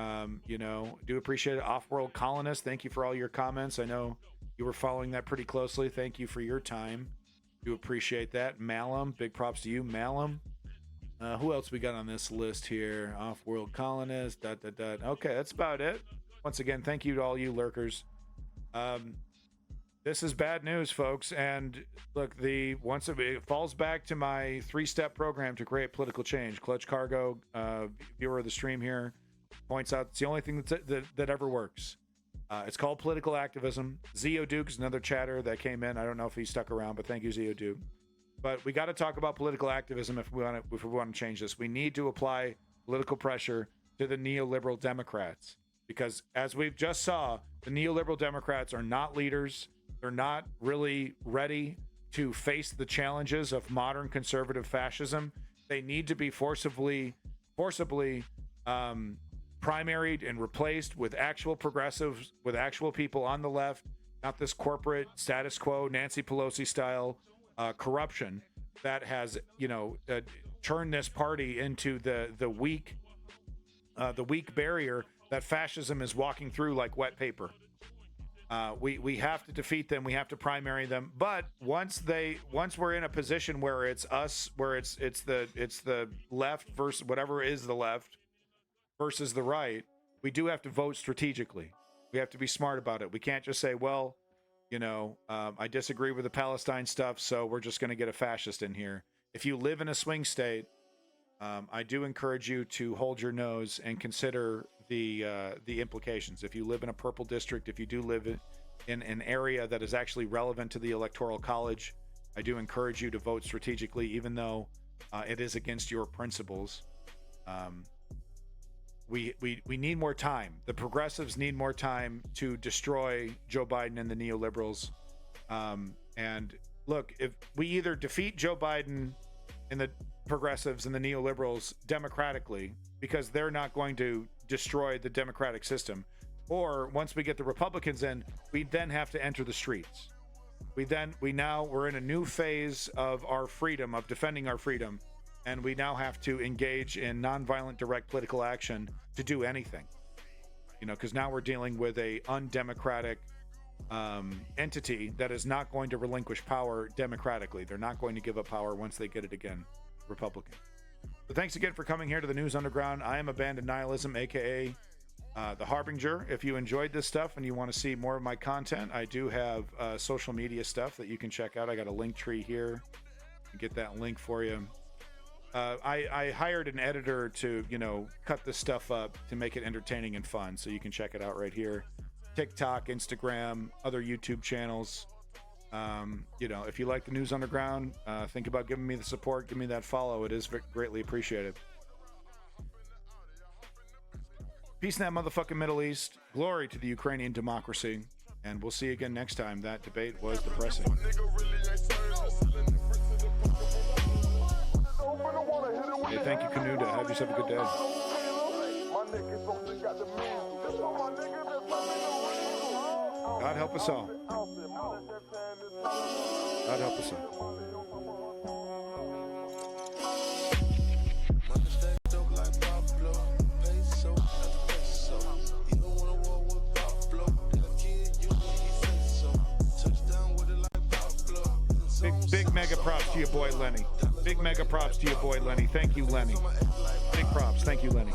You know, do appreciate it. Off-World Colonist, thank you for all your comments. I know you were following that pretty closely. Thank you for your time. Do appreciate that. Malum, big props to you, Malum. Who else we got on this list here? Off-World Colonist, ... Okay, that's about it. Once again, thank you to all you lurkers. This is bad news, folks. And look, it falls back to my 3-step program to create political change. Clutch Cargo, viewer of the stream here, points out it's the only thing that ever works. It's called political activism. Zeo Duke is another chatter that came in. I don't know if he stuck around, but thank you, Zeo Duke. But we got to talk about political activism if we want to change this. We need to apply political pressure to the neoliberal Democrats, because as we've just saw, the neoliberal Democrats are not leaders. They're not really ready to face the challenges of modern conservative fascism. They need to be forcibly primaried and replaced with actual progressives, with actual people on the left, not this corporate status quo, Nancy Pelosi style corruption that has, you know, turned this party into the weak barrier that fascism is walking through like wet paper. We have to defeat them. We have to primary them. But once we're in a position where it's us, where it's the left versus whatever is the left versus the right, we do have to vote strategically. We have to be smart about it. We can't just say, well, you know, I disagree with the Palestine stuff, so we're just going to get a fascist in here. If you live in a swing state, I do encourage you to hold your nose and consider the implications. If you live in a purple district, if you do live in an area that is actually relevant to the Electoral College, I do encourage you to vote strategically, even though it is against your principles. We need more time. The progressives need more time to destroy Joe Biden and the neoliberals. And look, if we either defeat Joe Biden and the progressives and the neoliberals democratically, because they're not going to destroy the democratic system, or once we get the Republicans in, we then have to enter the streets. We're in a new phase of our freedom, of defending our freedom, and we now have to engage in nonviolent direct political action to do anything. You know, because now we're dealing with a undemocratic entity that is not going to relinquish power democratically. They're not going to give up power once they get it again, Republican. So thanks again for coming here to the News Underground. I am Abandoned Nihilism, aka The Harbinger. If you enjoyed this stuff and you want to see more of my content, I do have social media stuff that you can check out. I got a link tree here. Get that link for you. I hired an editor to, you know, cut this stuff up to make it entertaining and fun, so you can check it out right here. TikTok, Instagram, other YouTube channels. You know, if you like the News Underground, think about giving me the support. Give me that follow. It is greatly appreciated. Peace in that motherfucking Middle East. Glory to the Ukrainian democracy. And we'll see you again next time. That debate was depressing. Hey, thank you, Canuda. Have yourself a good day. God help us all. God help us all. Big mega props to your boy Lenny. Big mega props to your boy Lenny. Thank you, Lenny. Big props. Thank you, Lenny.